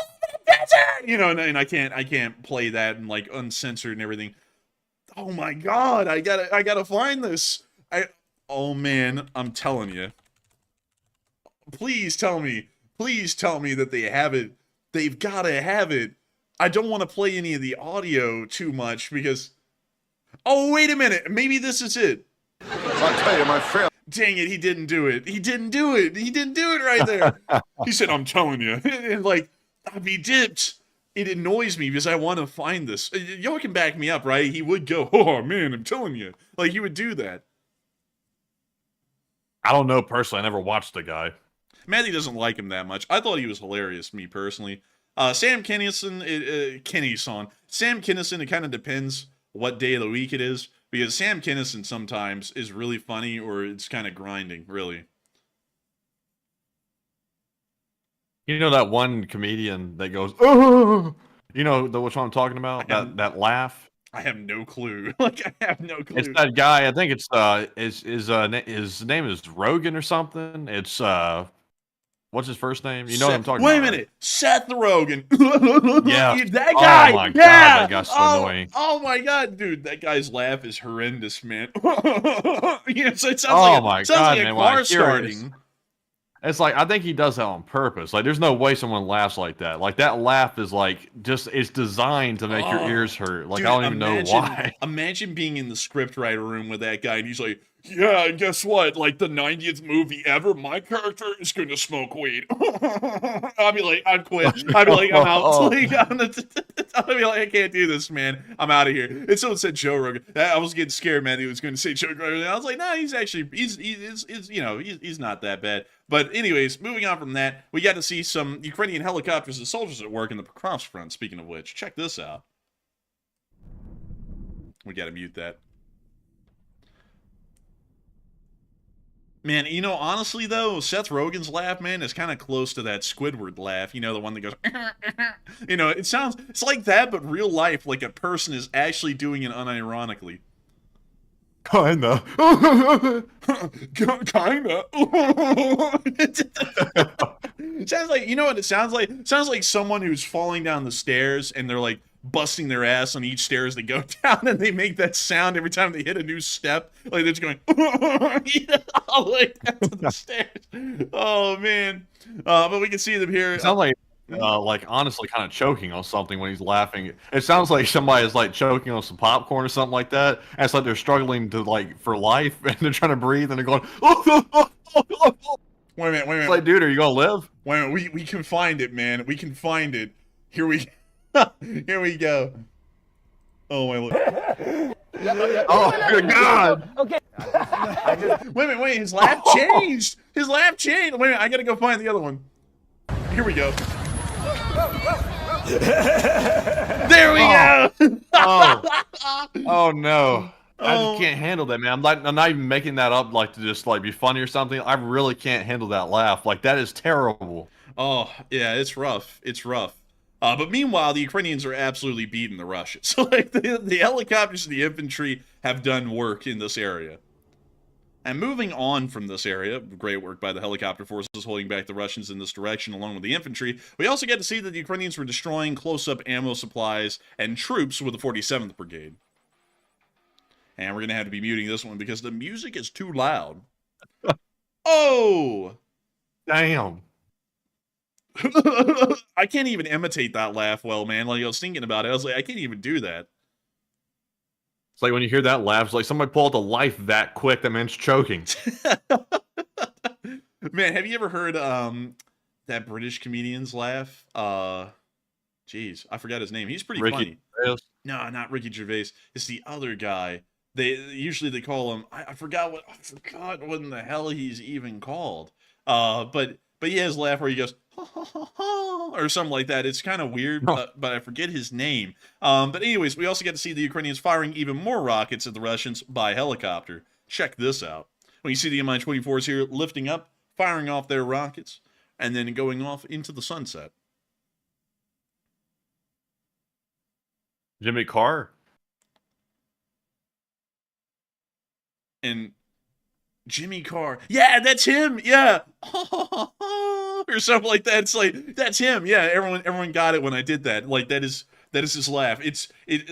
that's it! And I can't play that and like uncensored and everything. Oh my god, I gotta find this. Oh man, I'm telling you. Please tell me that they have it. They've gotta have it. I don't want to play any of the audio too much because. Oh, wait a minute. Maybe this is it. I tell you, my friend. Dang it, he didn't do it. He didn't do it right there. He said, I'm telling you. And like, I'd be dipped. It annoys me because I want to find this. Y'all can back me up, right? He would go, oh, man, I'm telling you. Like, he would do that. I don't know personally. I never watched the guy. Matty doesn't like him that much. I thought he was hilarious, me personally. Sam Kinison, Sam Kinison, it kind of depends what day of the week it is, because Sam Kinison sometimes is really funny or it's kind of grinding, really. You know that one comedian that goes, oh, which one I'm talking about? That laugh? I have no clue. Like, I have no clue. It's that guy, I think it's, his name is Rogan or something. It's, what's his first name? You know what I'm talking about. Wait a minute. Seth Rogen. Yeah. That guy. Oh my God. Yeah. That guy's so annoying. Oh my God, dude. That guy's laugh is horrendous, man. So it sounds like a car starting. It's like, I think he does that on purpose. Like, there's no way someone laughs like that. Like, that laugh is like, it's designed to make your ears hurt. Like, dude, I don't even know why. Imagine being in the scriptwriter room with that guy and he's like, Yeah, and guess what? Like the 90th movie ever, my character is gonna smoke weed. I'll be like, I quit. I'll be like, I'm out. Like, I'll be like, I can't do this, man. I'm out of here. And someone said Joe Rogan. I was getting scared, man. He was going to say Joe Rogan. I was like, nah, he's actually, he's not that bad. But anyways, moving on from that, we got to see some Ukrainian helicopters and soldiers at work in the Pokrovsk front. Speaking of which, check this out. We got to mute that. Man, you know, honestly, though, Seth Rogen's laugh, man, is kind of close to that Squidward laugh. You know, the one that goes, you know, it's like that, but real life, like a person is actually doing it unironically. Kinda. Kinda. It sounds like, you know what it sounds like? It sounds like someone who's falling down the stairs and they're like, busting their ass on each stairs they go down, and they make that sound every time they hit a new step. Like they're just going, like down to the stairs. Oh man! But we can see them here. It sounds like honestly kind of choking on something when he's laughing. It sounds like somebody is like choking on some popcorn or something like that. And it's like they're struggling to like for life, and they're trying to breathe, and they're going. Wait a minute! It's like, dude, are you gonna live? Wait a minute! We can find it, man. We can find it. Here we go. Oh my Lord. Oh good God. Okay. Wait, his laugh changed. His laugh changed. Wait a minute, I gotta go find the other one. Here we go. There we go. Oh no. I just can't handle that, man. I'm not even making that up like to just like be funny or something. I really can't handle that laugh. Like that is terrible. Oh, yeah, it's rough. It's rough. But meanwhile, the Ukrainians are absolutely beating the Russians. So, like, the helicopters and the infantry have done work in this area. And moving on from this area, great work by the helicopter forces holding back the Russians in this direction along with the infantry, we also get to see that the Ukrainians were destroying close-up ammo supplies and troops with the 47th Brigade. And we're going to have to be muting this one because the music is too loud. Oh! Damn. I can't even imitate that laugh well, man. Like, I was thinking about it. I was like, I can't even do that. It's like when you hear that laugh, it's like somebody pull out the life that quick. That man's choking. Man, have you ever heard that British comedian's laugh? Jeez, I forgot his name. He's pretty funny. Gervais. No, not Ricky Gervais. It's the other guy. They call him. I forgot what in the hell he's even called. But he has a laugh where he goes ha, ha, ha, ha, or something like that. It's kind of weird, but I forget his name. But anyways, we also get to see the Ukrainians firing even more rockets at the Russians by helicopter. Check this out. When you see the Mi-24s here lifting up, firing off their rockets, and then going off into the sunset. Jimmy Carr. And Jimmy Carr. Yeah, that's him. Yeah. Or something like that. It's like, that's him. Yeah, everyone got it when I did that. Like, that is his laugh.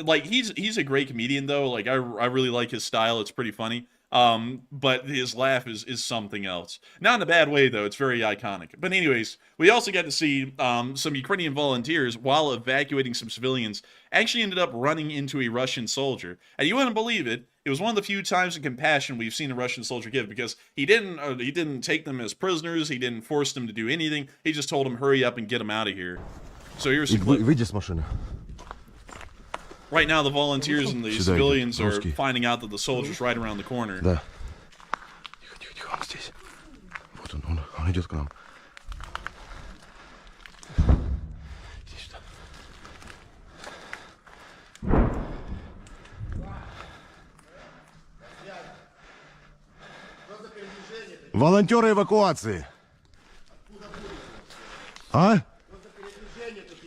Like, he's a great comedian though. Like, I really like his style. It's pretty funny. But his laugh is something else. Not in a bad way though. It's very iconic. But anyways, we also got to see some Ukrainian volunteers, while evacuating some civilians, actually ended up running into a Russian soldier. And you wouldn't believe it. It was one of the few times of compassion we've seen a Russian soldier give, because he didn't take them as prisoners. He didn't force them to do anything. He just told them, hurry up and get them out of here. So here's a clip. Right now, the volunteers and the civilians are finding out that the soldier's right around the corner. Да. Тихо, он здесь. Вот он идет к нам. Иди сюда. Волонтеры эвакуации. А?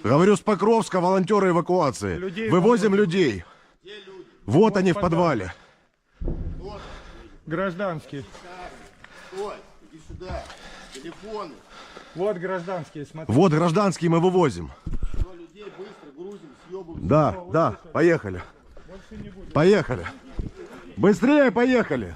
Говорю, с Покровска волонтеры эвакуации. Вывозим людей. Вот они в подвале. Гражданские. Ой, иди сюда. Телефоны. Вот гражданские, смотри. Вот гражданские мы вывозим. Людей быстро грузим, съебываем. Да, поехали. Поехали. Быстрее, поехали.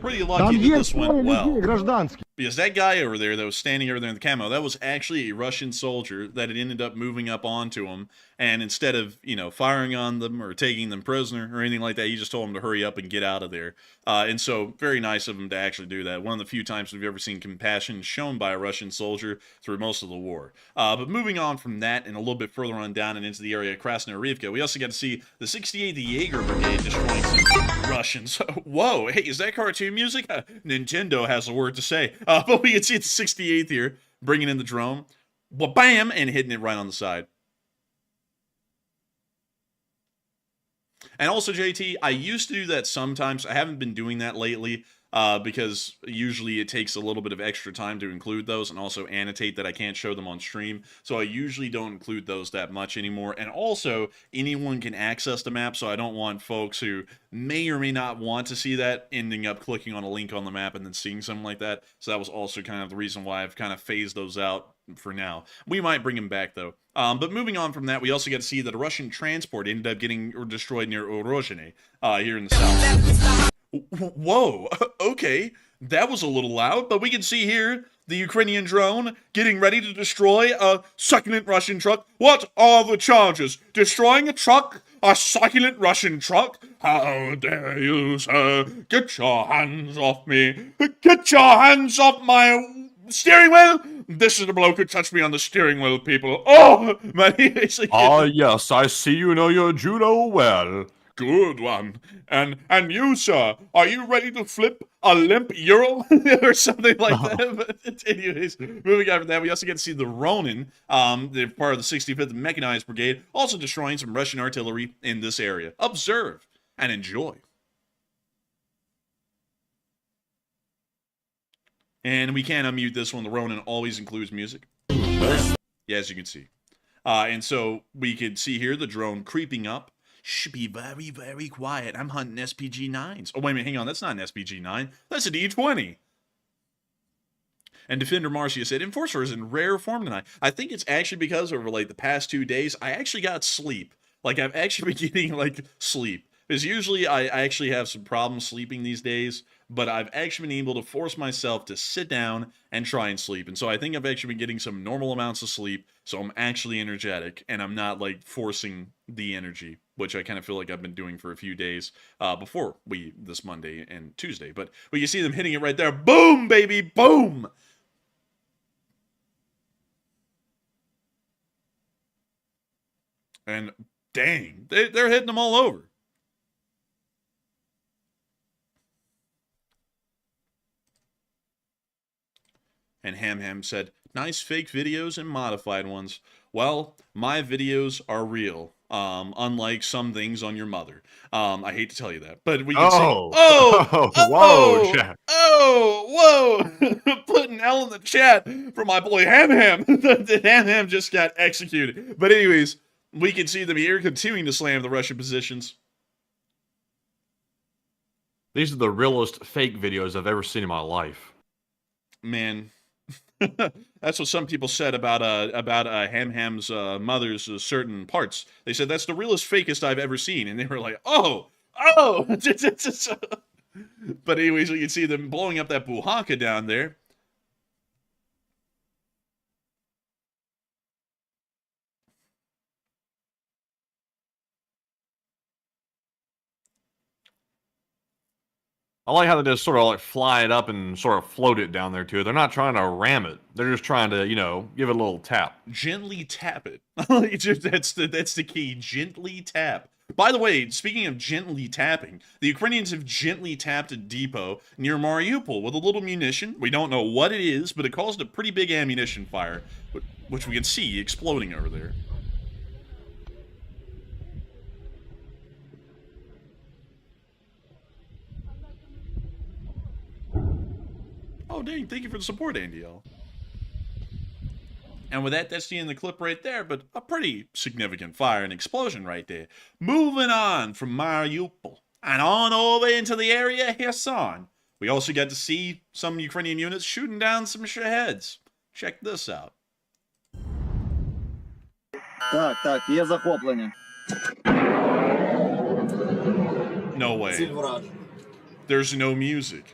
Pretty Там lucky that есть this went well. гражданские. Because that guy over there that was standing over there in the camo, that was actually a Russian soldier that had ended up moving up onto him. And instead of, firing on them or taking them prisoner or anything like that, he just told them to hurry up and get out of there. And so, very nice of him to actually do that. One of the few times we've ever seen compassion shown by a Russian soldier through most of the war. But moving on from that and a little bit further on down and into the area of Krasnoyarivka, we also got to see the 68th Jaeger Brigade destroying some Russians. Whoa, hey, is that cartoon music? Nintendo has a word to say. But we can see it's 68th here, bringing in the drone, bam, and hitting it right on the side. And also, JT, I used to do that sometimes. I haven't been doing that lately because usually it takes a little bit of extra time to include those and also annotate that I can't show them on stream. So I usually don't include those that much anymore. And also, anyone can access the map, so I don't want folks who may or may not want to see that ending up clicking on a link on the map and then seeing something like that. So that was also kind of the reason why I've kind of phased those out for now. We might bring them back, though. But moving on from that, we also get to see that a Russian transport ended up getting destroyed near Orozhene here in the south. Whoa, okay, that was a little loud, but we can see here the Ukrainian drone getting ready to destroy a succulent Russian truck. What are the charges? Destroying a truck? A succulent Russian truck? How dare you, sir? Get your hands off me. Get your hands off my steering wheel. This is the bloke who touched me on the steering wheel, people. Oh, man, he basically... Yes, I see you know your judo well. Good one. And you, sir, are you ready to flip a limp Ural or something like that? But anyways, moving on from that, we also get to see the Ronin, they're part of the 65th Mechanized Brigade, also destroying some Russian artillery in this area. Observe and enjoy. And we can't unmute this one. The Ronin always includes music. Yeah, as you can see. And so we can see here the drone creeping up. Should be very, very quiet. I'm hunting SPG-9s. Oh, wait a minute. Hang on. That's not an SPG-9. That's an E-20. And Defender Marcia said, Enforcer is in rare form tonight. I think it's actually because over, like, the past 2 days, I actually got sleep. Like, I've actually been getting, like, sleep. Because usually I actually have some problems sleeping these days, but I've actually been able to force myself to sit down and try and sleep. And so I think I've actually been getting some normal amounts of sleep, so I'm actually energetic, and I'm not, like, forcing the energy, which I kind of feel like I've been doing for a few days before this Monday and Tuesday. But you see them hitting it right there. Boom, baby, boom! And dang, they're hitting them all over. And Ham said, nice fake videos and modified ones. Well, my videos are real. Unlike some things on your mother. I hate to tell you that, but we can say, whoa, chat. Whoa, put an L in the chat for my boy Ham. The Ham just got executed. But anyways, we can see them here continuing to slam the Russian positions. These are the realest fake videos I've ever seen in my life. Man. That's what some people said about Ham's mother's certain parts. They said that's the realest, fakest I've ever seen, and they were like, oh. But anyways, we can see them blowing up that Buhaka down there. I like how they just sort of like fly it up and sort of float it down there too. They're not trying to ram it. They're just trying to, give it a little tap. Gently tap it. That's the key. Gently tap. By the way, speaking of gently tapping, the Ukrainians have gently tapped a depot near Mariupol with a little munition. We don't know what it is, but it caused a pretty big ammunition fire, which we can see exploding over there. Oh, dang, thank you for the support, Andy L. And with that, that's the end of the clip right there, but a pretty significant fire and explosion right there. Moving on from Mariupol and on over into the area Kherson. We also got to see some Ukrainian units shooting down some Shaheds. Check this out. Так, є захоплення. No way. There's no music.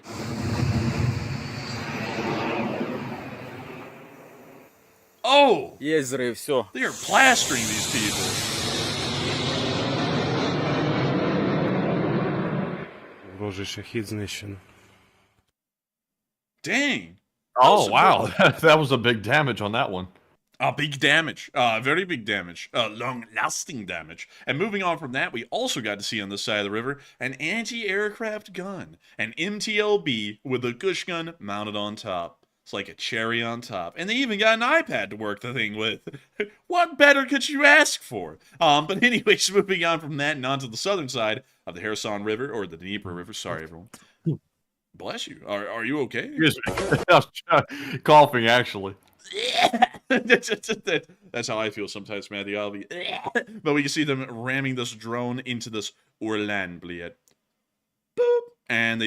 Oh, Є зрив, все. they are plastering these people. Ворожий шахід знищено. Dang. Oh, wow. That was a big damage on that one. Big damage. Very big damage. Long-lasting damage. And moving on from that, we also got to see on this side of the river an anti-aircraft gun. An MTLB with a Gush gun mounted on top. It's like a cherry on top. And they even got an iPad to work the thing with. What better could you ask for? But anyways, moving on from that and onto the southern side of the Kherson River, or the Dnieper River. Sorry, everyone. Bless you. Are you okay? Excuse me. I was coughing, actually. That's how I feel sometimes, Matthew. I'll be, but we can see them ramming this drone into this Orlan bled. Boop. And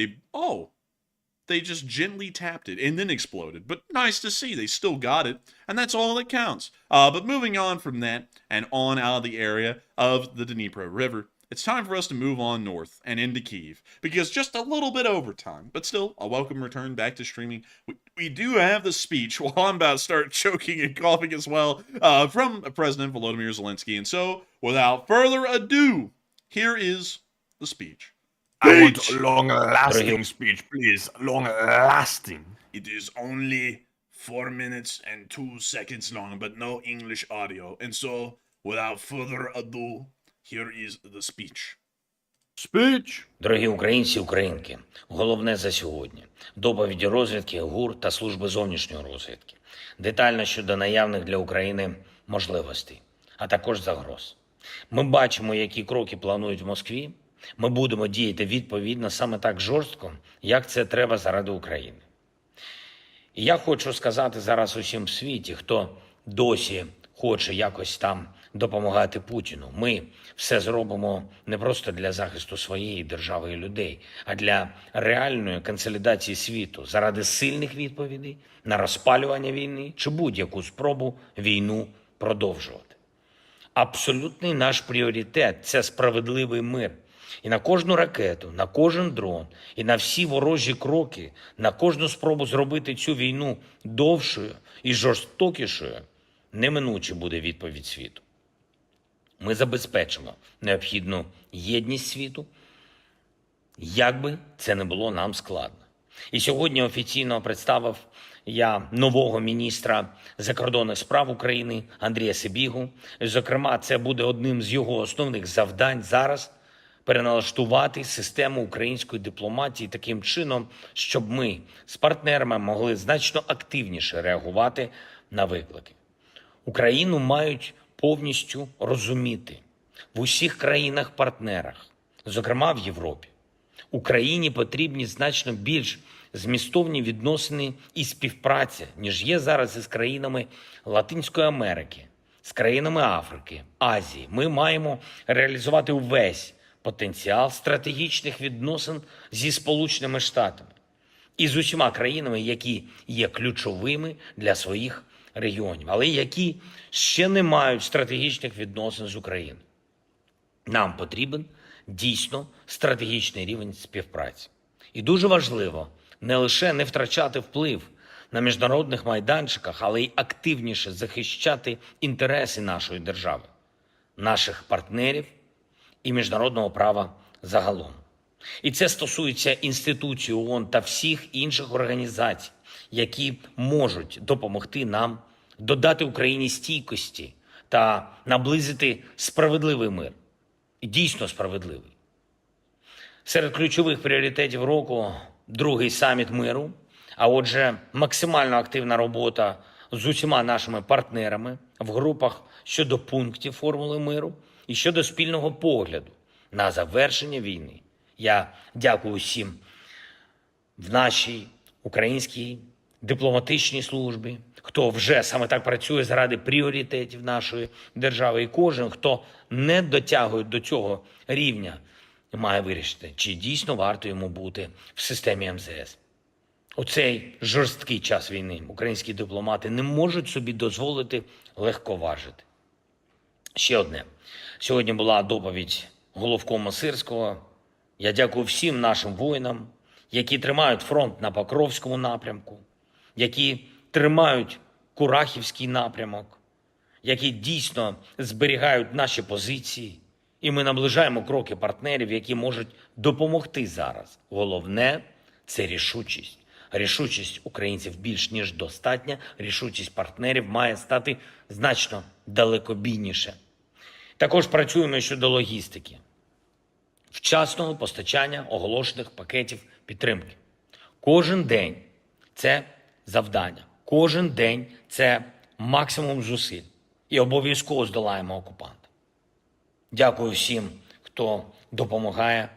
they just gently tapped it and then exploded. But nice to see, they still got it, and that's all that counts. But moving on from that and on out of the area of the Dnieper River, it's time for us to move on north and into Kyiv, because just a little bit overtime, but still a welcome return back to streaming. We do have the speech, while I'm about to start choking and coughing as well, from President Volodymyr Zelenskyy. And so, without further ado, here is the speech. I want a long-lasting speech, please. Long-lasting. It is only 4 minutes and 2 seconds long, but no English audio. And so, without further ado, here is the speech. Speech. Дорогі українці, українки, головне за сьогодні – доповіді розвідки, ГУР та Служби зовнішньої розвідки. Детально щодо наявних для України можливостей, а також загроз. Ми бачимо, які кроки планують в Москві. Ми будемо діяти відповідно саме так жорстко, як це треба заради України. І я хочу сказати зараз усім в світі, хто досі хоче якось там допомагати Путіну. Ми все зробимо не просто для захисту своєї держави і людей, а для реальної консолідації світу, заради сильних відповідей на розпалювання війни чи будь-яку спробу війну продовжувати. Абсолютний наш пріоритет – це справедливий мир. І на кожну ракету, на кожен дрон, і на всі ворожі кроки, на кожну спробу зробити цю війну довшою і жорстокішою, неминуче буде відповідь світу. Ми забезпечимо необхідну єдність світу, як би це не було нам складно. І сьогодні офіційно представив я нового міністра закордонних справ України Андрія Сибігу. Зокрема, це буде одним з його основних завдань зараз – переналаштувати систему української дипломатії таким чином, щоб ми з партнерами могли значно активніше реагувати на виклики. Україну мають повністю розуміти в усіх країнах-партнерах, зокрема в Європі. Україні потрібні значно більш змістовні відносини і співпраця, ніж є зараз із країнами Латинської Америки, з країнами Африки, Азії. Ми маємо реалізувати увесь потенціал стратегічних відносин зі Сполученими Штатами і з усіма країнами, які є ключовими для своїх регіонів, але які ще не мають стратегічних відносин з Україною. Нам потрібен дійсно стратегічний рівень співпраці. І дуже важливо не лише не втрачати вплив на міжнародних майданчиках, але й активніше захищати інтереси нашої держави, наших партнерів і міжнародного права загалом. І це стосується інституцій ООН та всіх інших організацій, які можуть допомогти нам додати Україні стійкості та наблизити справедливий мир. І дійсно справедливий. Серед ключових пріоритетів року – другий саміт миру, а отже, максимально активна робота з усіма нашими партнерами в групах щодо пунктів формули миру і щодо спільного погляду на завершення війни. Я дякую всім в нашій українській дипломатичній службі, хто вже саме так працює заради пріоритетів нашої держави. І кожен, хто не дотягує до цього рівня, має вирішити, чи дійсно варто йому бути в системі МЗС. У цей жорсткий час війни українські дипломати не можуть собі дозволити легковажити. Ще одне. Сьогодні була доповідь головкома Сирського. Я дякую всім нашим воїнам, які тримають фронт на Покровському напрямку, які тримають Курахівський напрямок, які дійсно зберігають наші позиції, і ми наближаємо кроки партнерів, які можуть допомогти зараз. Головне – це рішучість. Рішучість українців більш ніж достатня, рішучість партнерів має стати значно далекобійніше. Також працюємо щодо логістики, вчасного постачання оголошених пакетів підтримки. Кожен день – це завдання, кожен день – це максимум зусиль. І обов'язково здолаємо окупанта. Дякую всім, хто допомагає.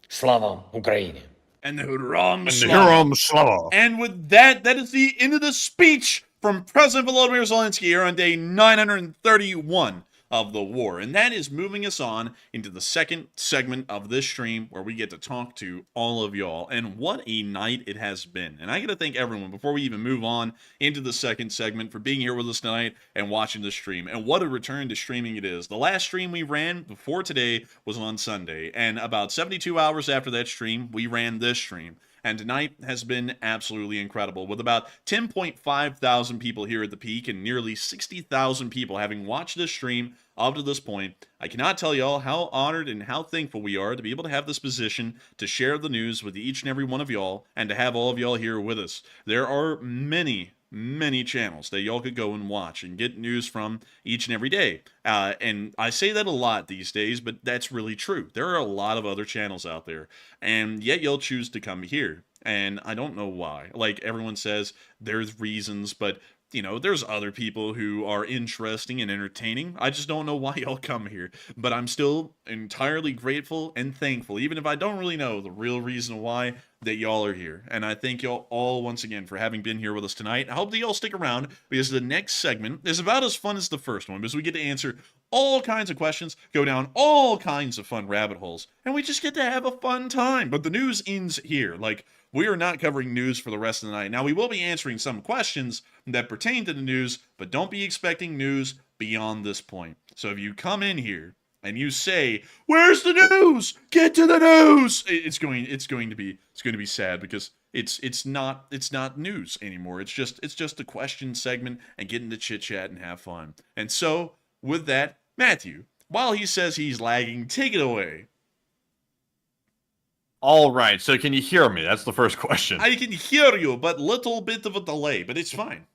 Слава Україні! And Huram Hiram Slava. And with that, that is the end of the speech from President Volodymyr Zelenskyy here on day 931 of the war. And that is moving us on into the second segment of this stream where we get to talk to all of y'all. And what a night it has been. And I got to thank everyone before we even move on into the second segment for being here with us tonight and watching the stream. And what a return to streaming it is. The last stream we ran before today was on Sunday. And about 72 hours after that stream, we ran this stream. And tonight has been absolutely incredible, with about 10.5 thousand people here at the peak and nearly 60,000 people having watched this stream up to this point. I cannot tell y'all how honored and how thankful we are to be able to have this position to share the news with each and every one of y'all and to have all of y'all here with us. There are many channels that y'all could go and watch and get news from each and every day. And I say that a lot these days, but that's really true. There are a lot of other channels out there, and yet y'all choose to come here. And I don't know why. Like everyone says, there's reasons, but you know, there's other people who are interesting and entertaining. I just don't know why y'all come here. But I'm still entirely grateful and thankful, even if I don't really know the real reason why, that y'all are here. And I thank y'all all once again for having been here with us tonight. I hope that y'all stick around, because the next segment is about as fun as the first one, because we get to answer all kinds of questions, go down all kinds of fun rabbit holes, and we just get to have a fun time. But the news ends here. Like, we are not covering news for the rest of the night. Now, we will be answering some questions that pertain to the news, but don't be expecting news beyond this point. So if you come in here and you say, "Where's the news? Get to the news!" It's going to be sad, because it's not news anymore. It's just a question segment and getting to chit chat and have fun. And so with that, Matthew, while he says he's lagging, take it away. All right, so can you hear me? That's the first question. I can hear you, but little bit of a delay, but it's fine.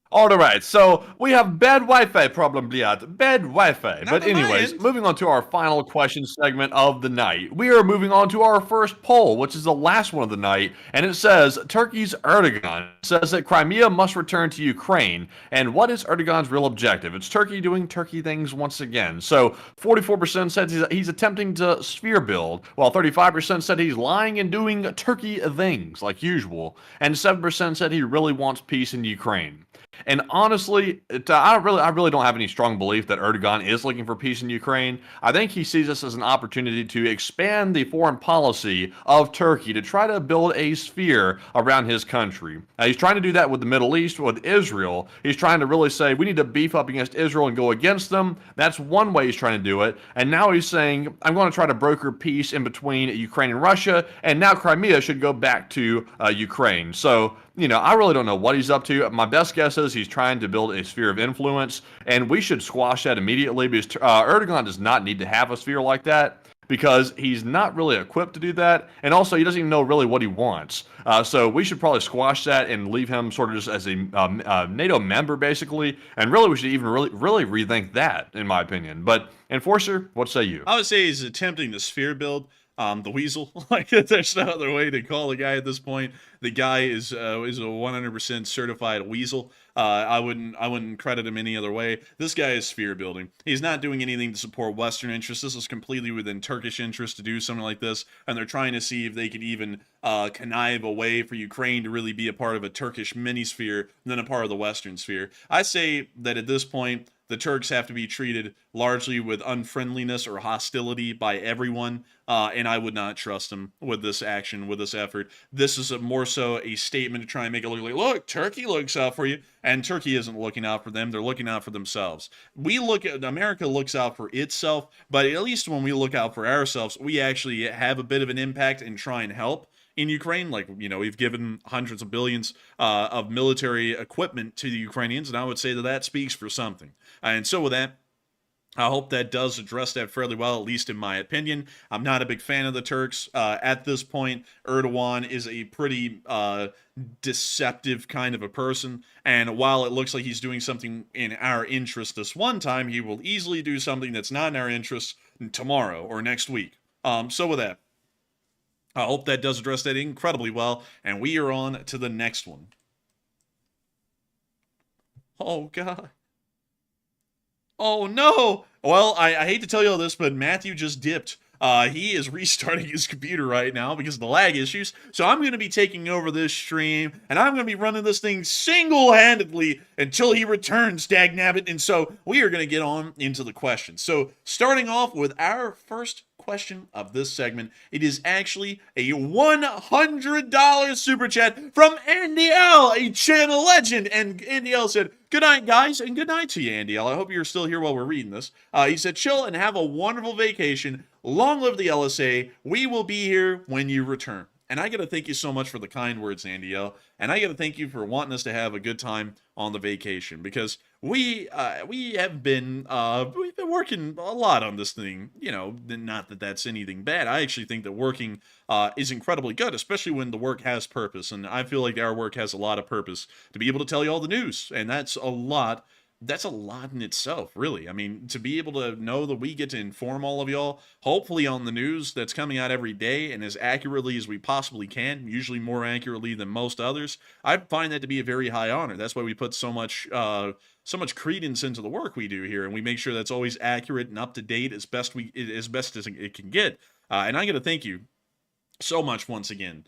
All right, so we have bad Wi-Fi problem, Bliat. Bad Wi-Fi. Not But on my anyways, end. moving on to our final question segment of the night. We are moving on to our first poll, which is the last one of the night, and it says, Turkey's Erdogan says that Crimea must return to Ukraine. And what is Erdogan's real objective? It's Turkey doing Turkey things once again. So 44% said he's attempting to sphere build, while 35% said he's lying and doing Turkey things like usual, and 7% said he really wants peace in Ukraine. And honestly, I really don't have any strong belief that Erdogan is looking for peace in Ukraine. I think he sees this as an opportunity to expand the foreign policy of Turkey to try to build a sphere around his country. He's trying to do that with the Middle East, with Israel. He's trying to really say, we need to beef up against Israel and go against them. That's one way he's trying to do it. And now he's saying, I'm going to try to broker peace in between Ukraine and Russia, and now Crimea should go back to Ukraine. So, you know, I really don't know what he's up to. My best guess is he's trying to build a sphere of influence, and we should squash that immediately, because Erdogan does not need to have a sphere like that, because he's not really equipped to do that, and also he doesn't even know really what he wants. So we should probably squash that and leave him sort of just as a NATO member, basically, and really we should even really rethink that, in my opinion. But, Enforcer, what say you? I would say he's attempting the sphere build. The weasel, like, there's no other way to call the guy at this point. The guy is a 100% certified weasel. I wouldn't credit him any other way. This guy is sphere building. He's not doing anything to support Western interests. This is completely within Turkish interests to do something like this, and they're trying to see if they could even connive a way for Ukraine to really be a part of a Turkish mini-sphere than a part of the Western sphere. I say that at this point, the Turks have to be treated largely with unfriendliness or hostility by everyone, and I would not trust them with this action, with this effort. This is more so a statement to try and make it look like, look, Turkey looks out for you, and Turkey isn't looking out for them. They're looking out for themselves. America looks out for itself, but at least when we look out for ourselves, we actually have a bit of an impact and try and help. in Ukraine. Like, you know, we've given hundreds of billions of military equipment to the Ukrainians, and I would say that that speaks for something. And so with that, I hope that does address that fairly well, at least in my opinion. I'm not a big fan of the Turks. At this point, Erdogan is a pretty deceptive kind of a person, and while it looks like he's doing something in our interest this one time, he will easily do something that's not in our interest tomorrow or next week. So with that, I hope that does address that incredibly well, and we are on to the next one. Oh, God. Oh, no! Well, I hate to tell you all this, but Matthew just dipped. He is restarting his computer right now because of the lag issues, so I'm going to be taking over this stream, and I'm going to be running this thing single-handedly until he returns, dagnabbit, and so we are going to get on into the questions. So, starting off with our first question of this segment, it is actually a $100 super chat from Andy L, a channel legend, and Andy L said, "Good night, guys, and good night to you, Andy L. I hope you're still here while we're reading this." He said, "Chill and have a wonderful vacation. Long live the LSA. We will be here when you return." And I got to thank you so much for the kind words, Andy L. And I got to thank you for wanting us to have a good time on the vacation, because we've been working a lot on this thing. You know, not that that's anything bad. I actually think that working is incredibly good, especially when the work has purpose. And I feel like our work has a lot of purpose to be able to tell you all the news, and that's a lot. That's a lot in itself, really. I mean, to be able to know that we get to inform all of y'all, hopefully on the news that's coming out every day and as accurately as we possibly can, usually more accurately than most others, I find that to be a very high honor. That's why we put so much credence into the work we do here, and we make sure that's always accurate and up to date as best as it can get. And I got to thank you so much once again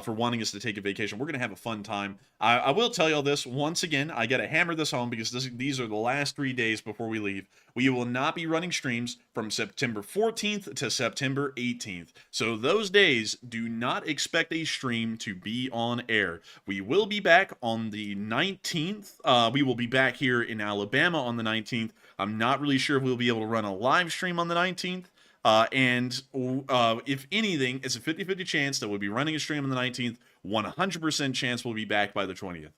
for wanting us to take a vacation. We're going to have a fun time. I will tell you all this once again. I got to hammer this home because these are the last 3 days before we leave. We will not be running streams from September 14th to September 18th. So those days, do not expect a stream to be on air. We will be back on the 19th. We will be back here in Alabama on the 19th. I'm not really sure if we'll be able to run a live stream on the 19th. If anything, it's a 50-50 chance that we'll be running a stream on the 19th. 100% chance we'll be back by the 20th.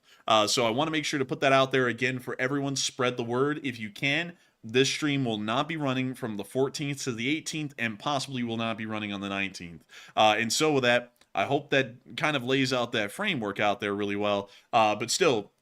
So I want to make sure to put that out there again for everyone. Spread the word if you can. This stream will not be running from the 14th to the 18th, and possibly will not be running on the 19th. And so with that, I hope that kind of lays out that framework out there really well. But still,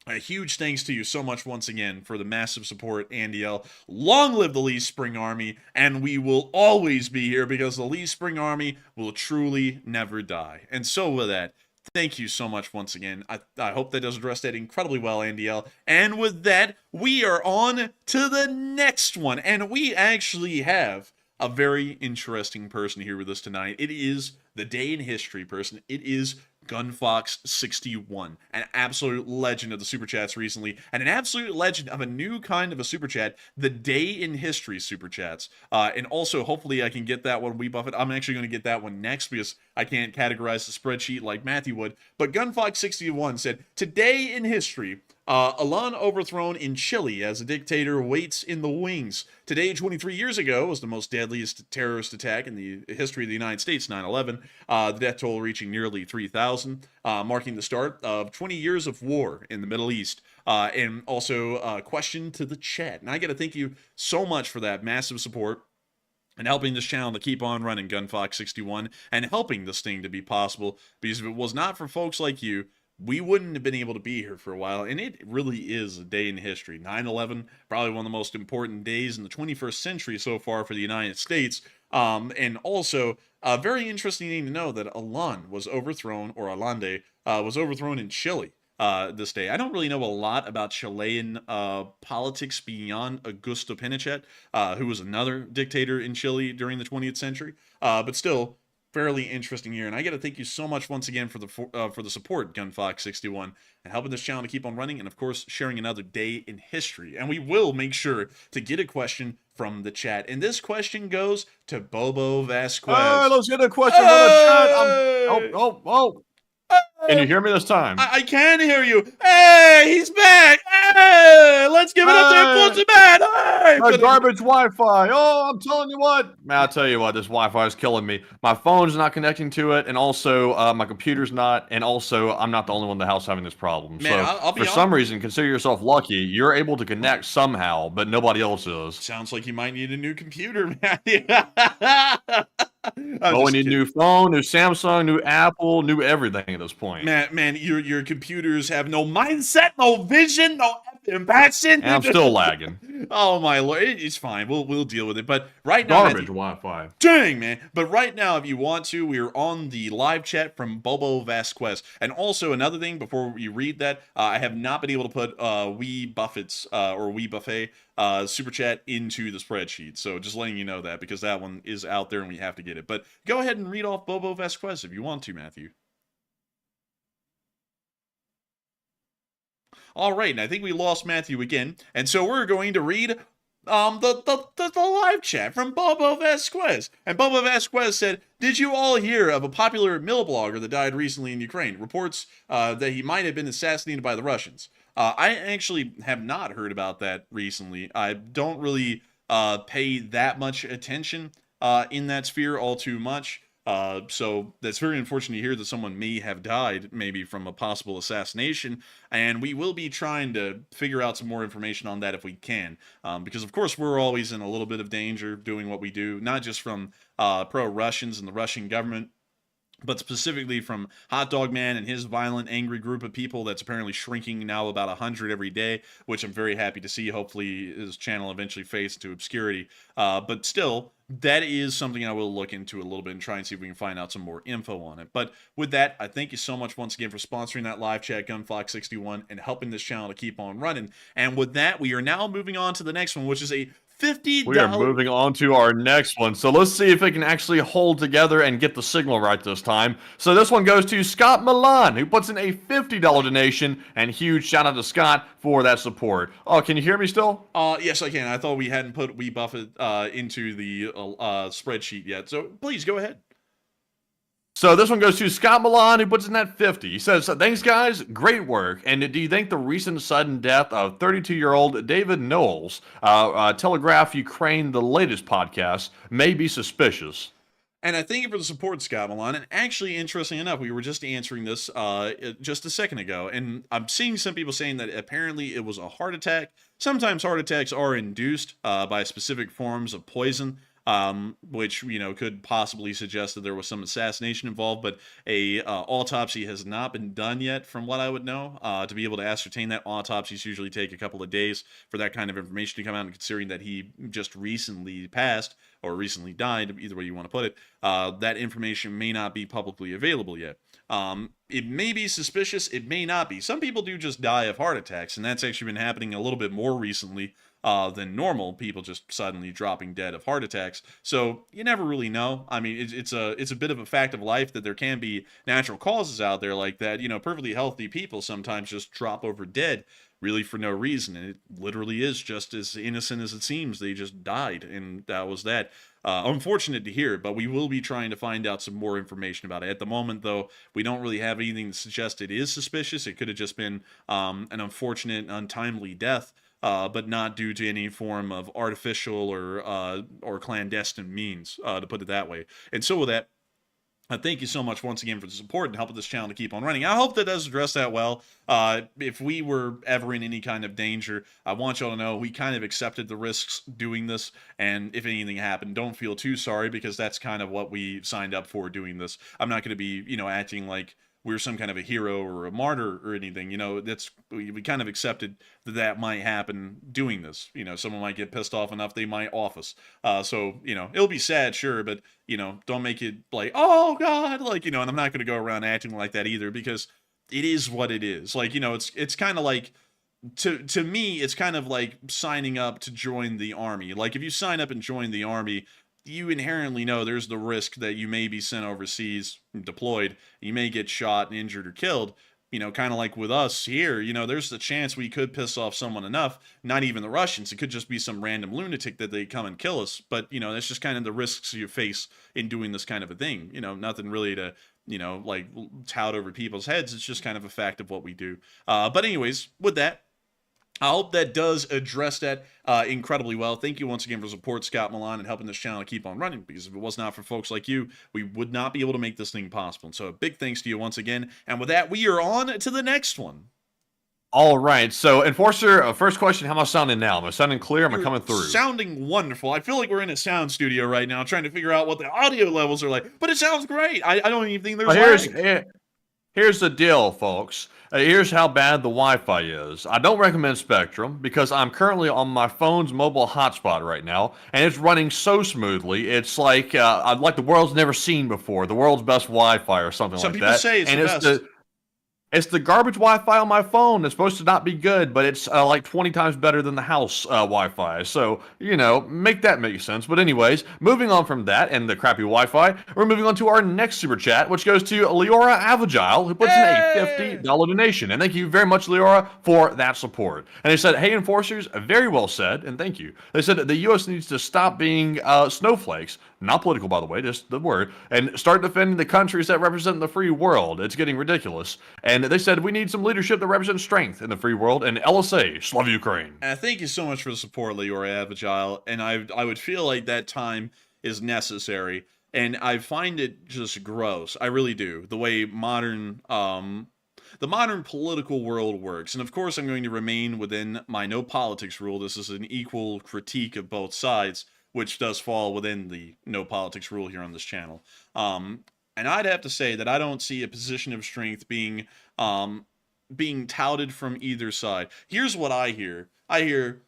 a huge thanks to you so much once again for the massive support, Andy L. Long live the Lee Spring Army, and we will always be here because the Lee Spring Army will truly never die. And so with that, thank you so much once again. I hope that does address that incredibly well, Andy L. And with that, we are on to the next one, and we actually have a very interesting person here with us tonight. It is the day in history person. It is GunFox61, an absolute legend of the Super Chats recently, and an absolute legend of a new kind of a Super Chat, the Day in History Super Chats. And also, hopefully I can get that one, WeBuffet. I'm actually going to get that one next because I can't categorize the spreadsheet like Matthew would. But GunFox61 said, "Today in history, Alan overthrown in Chile as a dictator waits in the wings. Today, 23 years ago, was the most deadliest terrorist attack in the history of the United States, 9/11. The death toll reaching nearly 3,000, marking the start of 20 years of war in the Middle East." And also, question to the chat. And I got to thank you so much for that massive support and helping this channel to keep on running, GunFox61, and helping this thing to be possible. Because if it was not for folks like you, we wouldn't have been able to be here for a while, and it really is a day in history. 9/11, probably one of the most important days in the 21st century so far for the United States. And also, a very interesting thing to know that Allende was overthrown in Chile this day. I don't really know a lot about Chilean politics beyond Augusto Pinochet, who was another dictator in Chile during the 20th century. But still, fairly interesting here, and I got to thank you so much once again for the support, GunFox61, and helping this channel to keep on running, and of course sharing another day in history. And we will make sure to get a question from the chat, and this question goes to Bobo Vasquez. Let's get a question from the chat. Can you hear me this time? I can hear you. Hey, he's back. Hey, let's give it up to Impulsive Man. Hey, The garbage Wi-Fi. Oh, I'm telling you what. Man, I'll tell you what, this Wi-Fi is killing me. My phone's not connecting to it, and also my computer's not, and also I'm not the only one in the house having this problem. Man, So I'll be for some reason, consider yourself lucky. You're able to connect somehow, but nobody else is. Sounds like you might need a new computer, man. Oh, we need a new phone, new Samsung, new Apple, new everything at this point. Man, your computers have no mindset, no vision, no passion. And I'm still lagging. Oh my lord, it's fine. We'll deal with it. But right now, Garbage Wi-Fi. dang man. But right now, if you want to, we're on the live chat from Bobo Vasquez. And also another thing, before you read that, I have not been able to put Wee Buffett's or Wee Buffet super chat into the spreadsheet. So just letting you know that, because that one is out there and we have to get it. But go ahead and read off Bobo Vasquez if you want to, Matthew. All right, and I think we lost Matthew again, and so we're going to read the live chat from Bobo Vasquez. And Bobo Vasquez said, "Did you all hear of a popular mill blogger that died recently in Ukraine? Reports that he might have been assassinated by the Russians." I actually have not heard about that recently. I don't really pay that much attention in that sphere all too much. So that's very unfortunate to hear that someone may have died, maybe from a possible assassination, and we will be trying to figure out some more information on that if we can, because of course we're always in a little bit of danger doing what we do, not just from pro-Russians and the Russian government, but specifically from Hot Dog Man and his violent, angry group of people that's apparently shrinking now about 100 every day, which I'm very happy to see. Hopefully his channel eventually fades into obscurity. But still, that is something I will look into a little bit and try and see if we can find out some more info on it. But with that, I thank you so much once again for sponsoring that live chat, Gunfox61, and helping this channel to keep on running. And with that, we are now moving on to the next one, which is a $50. We are moving on to our next one. So let's see if it can actually hold together and get the signal right this time. So this one goes to Scott Milan, who puts in a $50 donation, and huge shout out to Scott for that support. Oh, can you hear me still? Yes, I can. I thought we hadn't put Wee Buffett into the spreadsheet yet. So please go ahead. So this one goes to Scott Milan, who puts in that 50. He says, "Thanks, guys. Great work. And do you think the recent sudden death of 32-year-old David Knowles, Telegraph Ukraine, the latest podcast, may be suspicious?" And I thank you for the support, Scott Milan. And actually, interesting enough, we were just answering this just a second ago. And I'm seeing some people saying that apparently it was a heart attack. Sometimes heart attacks are induced by specific forms of poison, which, you know, could possibly suggest that there was some assassination involved, but a autopsy has not been done yet, from what I would know. To be able to ascertain that, autopsies usually take a couple of days for that kind of information to come out, and considering that he just recently passed, or recently died, either way you want to put it, that information may not be publicly available yet. It may be suspicious, it may not be. Some people do just die of heart attacks, and that's actually been happening a little bit more recently than normal. People just suddenly dropping dead of heart attacks. So you never really know. I mean, it's a bit of a fact of life that there can be natural causes out there like that. You know, perfectly healthy people sometimes just drop over dead, really for no reason, and it literally is just as innocent as it seems. They just died, and that was that. Unfortunate to hear, but we will be trying to find out some more information about it. At the moment, though, we don't really have anything to suggest it is suspicious. It could have just been an unfortunate, untimely death, but not due to any form of artificial or clandestine means, to put it that way. And so with that, thank you so much once again for the support and helping this channel to keep on running. I hope that does address that well. If we were ever in any kind of danger, I want y'all to know we kind of accepted the risks doing this, and if anything happened, don't feel too sorry, because that's kind of what we signed up for doing this. I'm not going to be, you know, acting like we're some kind of a hero or a martyr or anything. You know, that's we kind of accepted that that might happen doing this. You know, someone might get pissed off enough, they might off us. So, you know, it'll be sad, sure, but, you know, don't make it like, oh God, like, you know, and I'm not going to go around acting like that either, because it is what it is. Like, you know, it's kind of like, to me, it's kind of like signing up to join the army. Like, if you sign up and join the army, you inherently know there's the risk that you may be sent overseas, deployed, you may get shot, injured, or killed. kind of like with us here, there's the chance we could piss off someone enough, not even the Russians. It could just be some random lunatic that they come and kill us. But, that's just kind of the risks you face in doing this kind of a thing. Nothing really to, like tout over people's heads. It's just kind of a fact of what we do. But anyways, with that, I hope that does address that incredibly well. Thank you once again for support, Scott Milan, and helping this channel to keep on running, because if it was not for folks like you, we would not be able to make this thing possible. And so a big thanks to you once again. And with that, we are on to the next one. All right. So, Enforcer, first question, how am I sounding now? Am I sounding clear? Am I coming through? Sounding wonderful. I feel like we're in a sound studio right now trying to figure out what the audio levels are like. But it sounds great. I don't even think there's lag. Here's the deal, folks. Here's how bad the Wi-Fi is. I don't recommend Spectrum because I'm currently on my phone's mobile hotspot right now, and it's running so smoothly. It's like the world's never seen before. The world's best Wi-Fi or something like that. Some people say it's the best. It's the garbage Wi-Fi on my phone. It's supposed to not be good, but it's like 20 times better than the house Wi-Fi. So, make that make sense. But anyways, moving on from that and the crappy Wi-Fi, we're moving on to our next super chat, which goes to Leora Avagile, who puts in a $50 donation. And thank you very much, Leora, for that support. And they said, hey, Enforcers, very well said, and thank you. They said the U.S. needs to stop being snowflakes, not political, by the way, just the word, and start defending the countries that represent the free world. It's getting ridiculous. And they said we need some leadership that represents strength in the free world. And LSA, Slava Ukraine. Thank you so much for the support, Leora Avagile. And I would feel like that time is necessary. And I find it just gross. I really do. The way the modern political world works. And of course, I'm going to remain within my no politics rule. This is an equal critique of both sides, which does fall within the no politics rule here on this channel. And I'd have to say that I don't see a position of strength being touted from either side. Here's what I hear. I hear,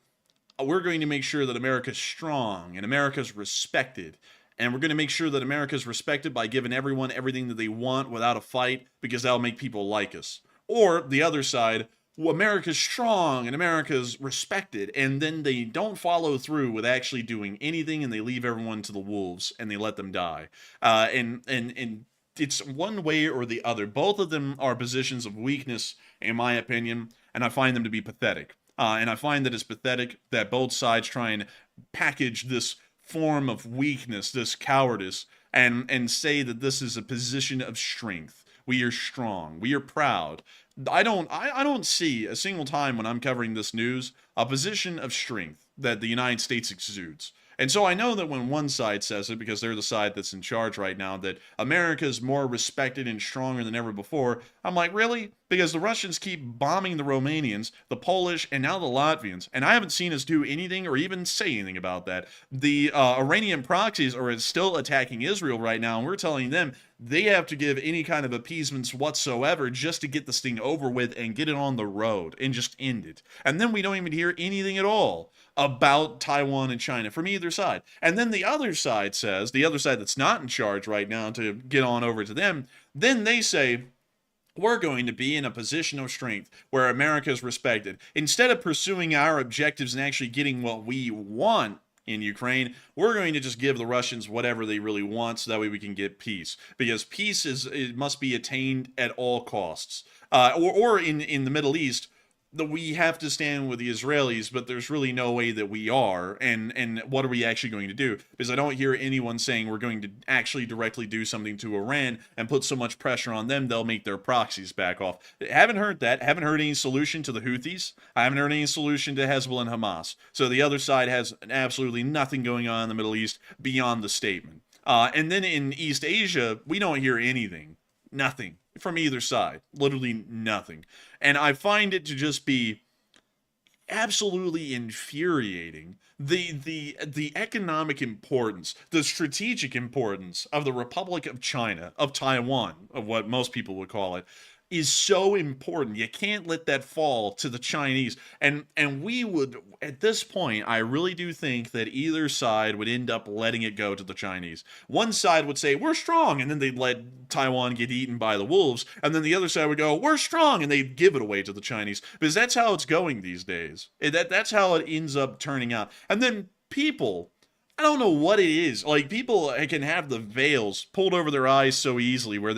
we're going to make sure that America's strong and America's respected. And we're going to make sure that America's respected by giving everyone everything that they want without a fight, because that'll make people like us. Or the other side, America's strong and America's respected, and then they don't follow through with actually doing anything, and they leave everyone to the wolves and they let them die. And it's one way or the other. Both of them are positions of weakness, in my opinion, and I find them to be pathetic. And I find that it's pathetic that both sides try and package this form of weakness, this cowardice, and say that this is a position of strength. We are strong. We are proud. I don't see a single time when I'm covering this news a position of strength that the United States exudes. And so I know that when one side says it, because they're the side that's in charge right now, that America is more respected and stronger than ever before, I'm like, really? Because the Russians keep bombing the Romanians, the Polish, and now the Latvians, and I haven't seen us do anything or even say anything about that. The Iranian proxies are still attacking Israel right now, and we're telling them they have to give any kind of appeasements whatsoever just to get this thing over with and get it on the road and just end it. And then we don't even hear anything at all about Taiwan and China from either side. And then the other side says, the other side that's not in charge right now, to get on over to them, then they say, we're going to be in a position of strength where America is respected. Instead of pursuing our objectives and actually getting what we want in Ukraine, we're going to just give the Russians whatever they really want so that way we can get peace. Because peace it must be attained at all costs. Or in the Middle East, we have to stand with the Israelis, but there's really no way that we are. And what are we actually going to do? Because I don't hear anyone saying we're going to actually directly do something to Iran and put so much pressure on them they'll make their proxies back off. Haven't heard that. Haven't heard any solution to the Houthis. I haven't heard any solution to Hezbollah and Hamas. So the other side has absolutely nothing going on in the Middle East beyond the statement. And then in East Asia, we don't hear anything. Nothing from either side. Literally nothing. And I find it to just be absolutely infuriating. The economic importance, the strategic importance of the Republic of China, of Taiwan, of what most people would call it, is so important. You can't let that fall to the Chinese. And we would, at this point, I really do think that either side would end up letting it go to the Chinese. One side would say, we're strong, and then they'd let Taiwan get eaten by the wolves. And then the other side would go, we're strong, and they'd give it away to the Chinese. Because that's how it's going these days. That's how it ends up turning out. And then people, I don't know what it is. Like, people can have the veils pulled over their eyes so easily where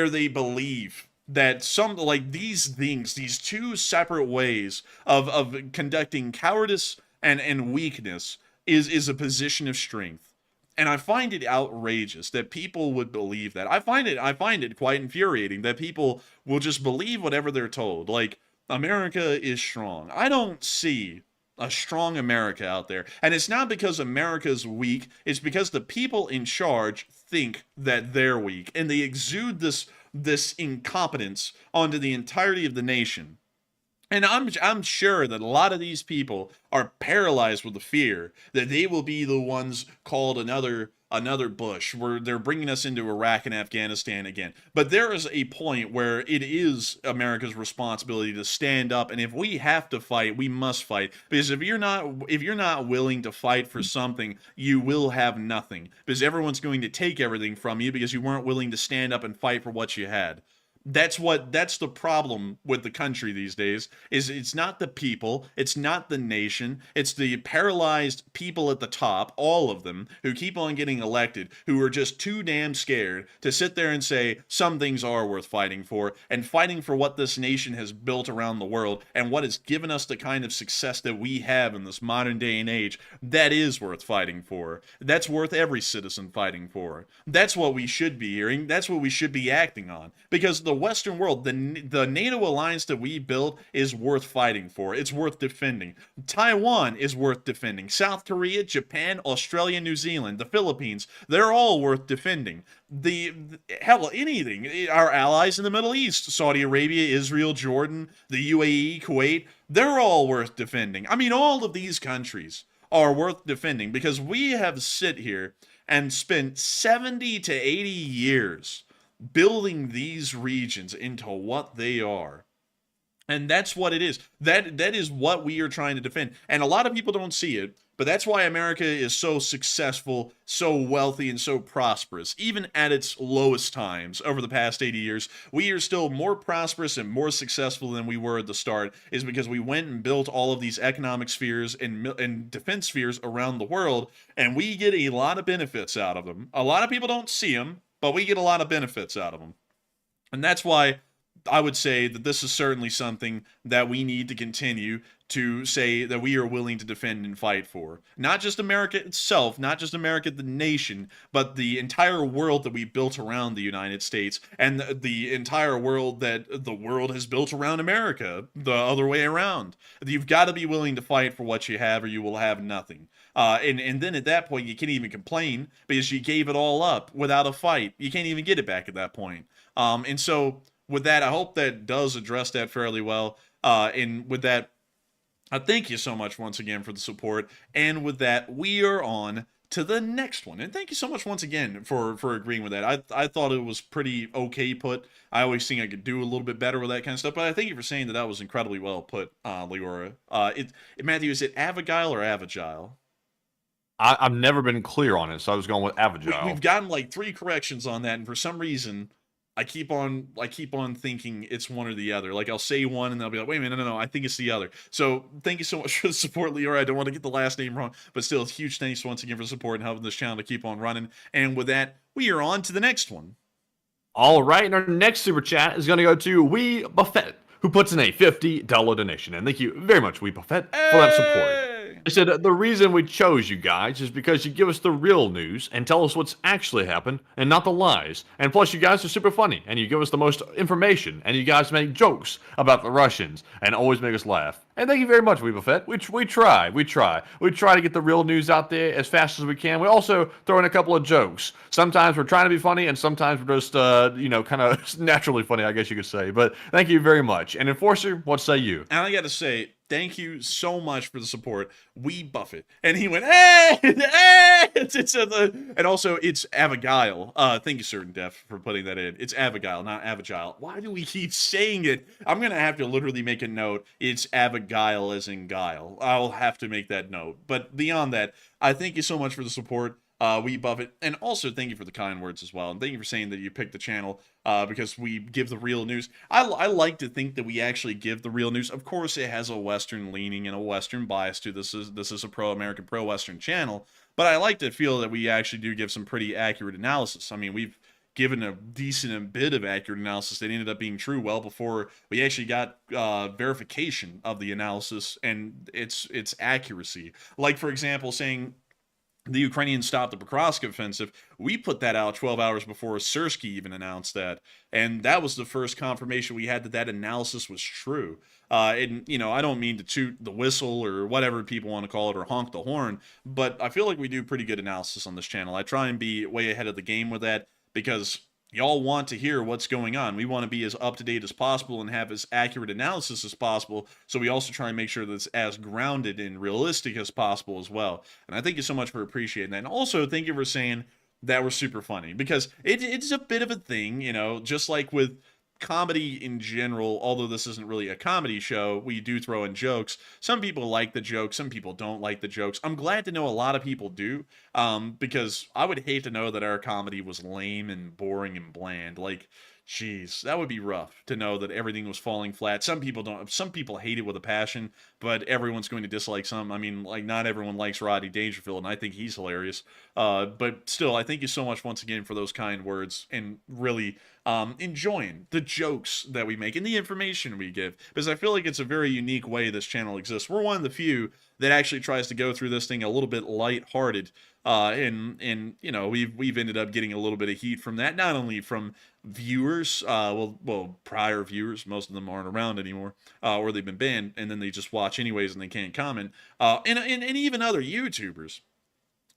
they believe that some, like, these things, these two separate ways of conducting cowardice and weakness is a position of strength. And I find it outrageous that people would believe that. I find it quite infuriating that people will just believe whatever they're told. Like, America is strong. I don't see a strong America out there. And it's not because America's weak, it's because the people in charge think that they're weak, and they exude this incompetence onto the entirety of the nation. And I'm sure that a lot of these people are paralyzed with the fear that they will be the ones called another Bush, where they're bringing us into Iraq and Afghanistan again. But there is a point where it is America's responsibility to stand up, and if we have to fight, we must fight. Because if you're not willing to fight for something, you will have nothing. Because everyone's going to take everything from you because you weren't willing to stand up and fight for what you had. That's the problem with the country these days, is it's not the people, it's not the nation, it's the paralyzed people at the top, all of them, who keep on getting elected, who are just too damn scared to sit there and say some things are worth fighting for, and fighting for what this nation has built around the world, and what has given us the kind of success that we have in this modern day and age. That is worth fighting for. That's worth every citizen fighting for. That's what we should be hearing. That's what we should be acting on. Because the Western world, the NATO alliance that we built is worth fighting for. It's worth defending. Taiwan is worth defending. South Korea, Japan, Australia, New Zealand, the Philippines, they're all worth defending. Hell, anything. Our allies in the Middle East, Saudi Arabia, Israel, Jordan, the UAE, Kuwait, they're all worth defending. I mean, all of these countries are worth defending because we have sit here and spent 70 to 80 years building these regions into what they are. And that's what it is. That is what we are trying to defend. And a lot of people don't see it, but that's why America is so successful, so wealthy, and so prosperous. Even at its lowest times over the past 80 years, we are still more prosperous and more successful than we were at the start, is because we went and built all of these economic spheres and defense spheres around the world, and we get a lot of benefits out of them. A lot of people don't see them, but we get a lot of benefits out of them. And that's why I would say that this is certainly something that we need to continue to say that we are willing to defend and fight for. Not just America itself, not just America the nation, but the entire world that we built around the United States, and the entire world that the world has built around America, the other way around. You've got to be willing to fight for what you have, or you will have nothing. And then at that point, you can't even complain because you gave it all up without a fight. You can't even get it back at that point. And so with that, I hope that does address that fairly well. And with that, I thank you so much once again for the support. And with that, we are on to the next one. And thank you so much once again for agreeing with that. I thought it was pretty okay put. I always think I could do a little bit better with that kind of stuff. But I thank you for saying that was incredibly well put, Leora. Matthew, is it Avigile or Avigile? I've never been clear on it, so I was going with Avigile. We've gotten like 3 corrections on that, and for some reason, I keep on thinking it's one or the other. Like, I'll say one, and they'll be like, wait a minute, no, I think it's the other. So thank you so much for the support, Leora. I don't want to get the last name wrong, but still, it's huge thanks once again for the support and helping this channel to keep on running. And with that, we are on to the next one. All right, and our next super chat is going to go to We Buffett, who puts in a $50 donation. And thank you very much, We Buffett, for that support. I said, the reason we chose you guys is because you give us the real news and tell us what's actually happened and not the lies. And plus, you guys are super funny and you give us the most information and you guys make jokes about the Russians and always make us laugh. And thank you very much, Weeble Fett. We try to get the real news out there as fast as we can. We also throw in a couple of jokes. Sometimes we're trying to be funny, and sometimes we're just, kind of naturally funny, I guess you could say. But thank you very much. And Enforcer, what say you? And I got to say, thank you so much for the support. We Buffett. And he went, hey! And also, it's Avigile. Thank you, Certain Def, for putting that in. It's Avigile, not Avigile. Why do we keep saying it? I'm going to have to literally make a note. It's Avigile as in guile. I'll have to make that note. But beyond that, I thank you so much for the support. We Buffett, and also thank you for the kind words as well, and thank you for saying that you picked the channel because we give the real news. I like to think that we actually give the real news. Of course, it has a Western leaning and a Western bias to this. This is a pro-American, pro-Western channel, but I like to feel that we actually do give some pretty accurate analysis. I mean, we've given a decent bit of accurate analysis that ended up being true well before we actually got verification of the analysis and its accuracy. Like, for example, saying the Ukrainians stopped the Pokrovsk offensive. We put that out 12 hours before Zelenskyy even announced that. And that was the first confirmation we had that that analysis was true. And, you know, I don't mean to toot the whistle or whatever people want to call it or honk the horn, but I feel like we do pretty good analysis on this channel. I try and be way ahead of the game with that because y'all want to hear what's going on. We want to be as up-to-date as possible and have as accurate analysis as possible, so we also try and make sure that it's as grounded and realistic as possible as well. And I thank you so much for appreciating that. And also, thank you for saying that was super funny, because it's a bit of a thing, you know, just like with comedy in general, although this isn't really a comedy show, we do throw in jokes. Some people like the jokes, some people don't like the jokes. I'm glad to know a lot of people do, because I would hate to know that our comedy was lame and boring and bland. Like, jeez, that would be rough to know that everything was falling flat. Some people don't. Some people hate it with a passion, but everyone's going to dislike some. I mean, like, not everyone likes Rodney Dangerfield, and I think he's hilarious. But still, I thank you so much once again for those kind words and really enjoying the jokes that we make and the information we give, because I feel like it's a very unique way this channel exists. We're one of the few that actually tries to go through this thing a little bit lighthearted. And you know, we've ended up getting a little bit of heat from that, not only from viewers, well, prior viewers, most of them aren't around anymore, or they've been banned, and then they just watch anyways and they can't comment, and even other YouTubers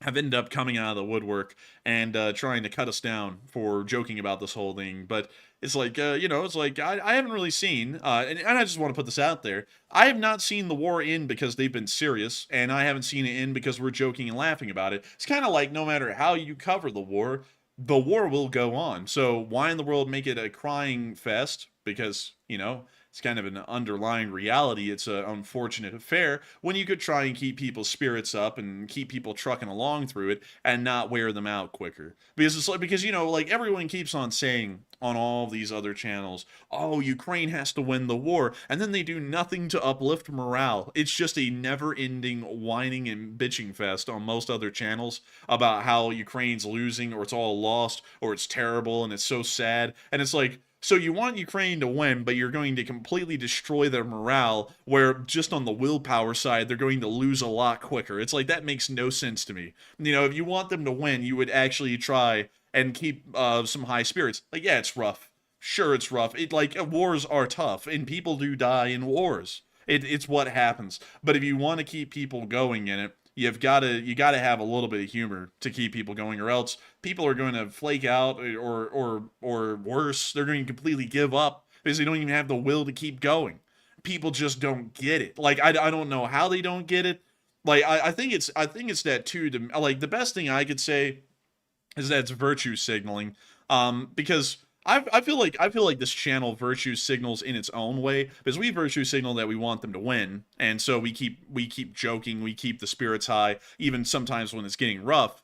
have ended up coming out of the woodwork and trying to cut us down for joking about this whole thing. But it's like, you know, it's like, I haven't really seen, and I just want to put this out there, I have not seen the war end because they've been serious, and I haven't seen it end because we're joking and laughing about it. It's kind of like, no matter how you cover the war will go on. So why in the world make it a crying fest? Because, you know, it's kind of an underlying reality. It's an unfortunate affair when you could try and keep people's spirits up and keep people trucking along through it and not wear them out quicker. Because it's like, because, you know, like, everyone keeps on saying on all these other channels, oh, Ukraine has to win the war, and then they do nothing to uplift morale. It's just a never-ending whining and bitching fest on most other channels about how Ukraine's losing, or it's all lost, or it's terrible and it's so sad. And it's like, so you want Ukraine to win, but you're going to completely destroy their morale, where just on the willpower side, they're going to lose a lot quicker. It's like, that makes no sense to me. You know, if you want them to win, you would actually try and keep some high spirits. Like, yeah, it's rough. Sure, it's rough. Wars are tough, and people do die in wars. It's what happens. But if you want to keep people going in it, you gotta have a little bit of humor to keep people going, or else people are going to flake out, or worse, they're going to completely give up because they don't even have the will to keep going. People just don't get it. Like, I don't know how they don't get it. Like, I think it's that too. Like, the best thing I could say is that it's virtue signaling, because I feel like this channel virtue signals in its own way, because we virtue signal that we want them to win, and so we keep joking, we keep the spirits high, even sometimes when it's getting rough,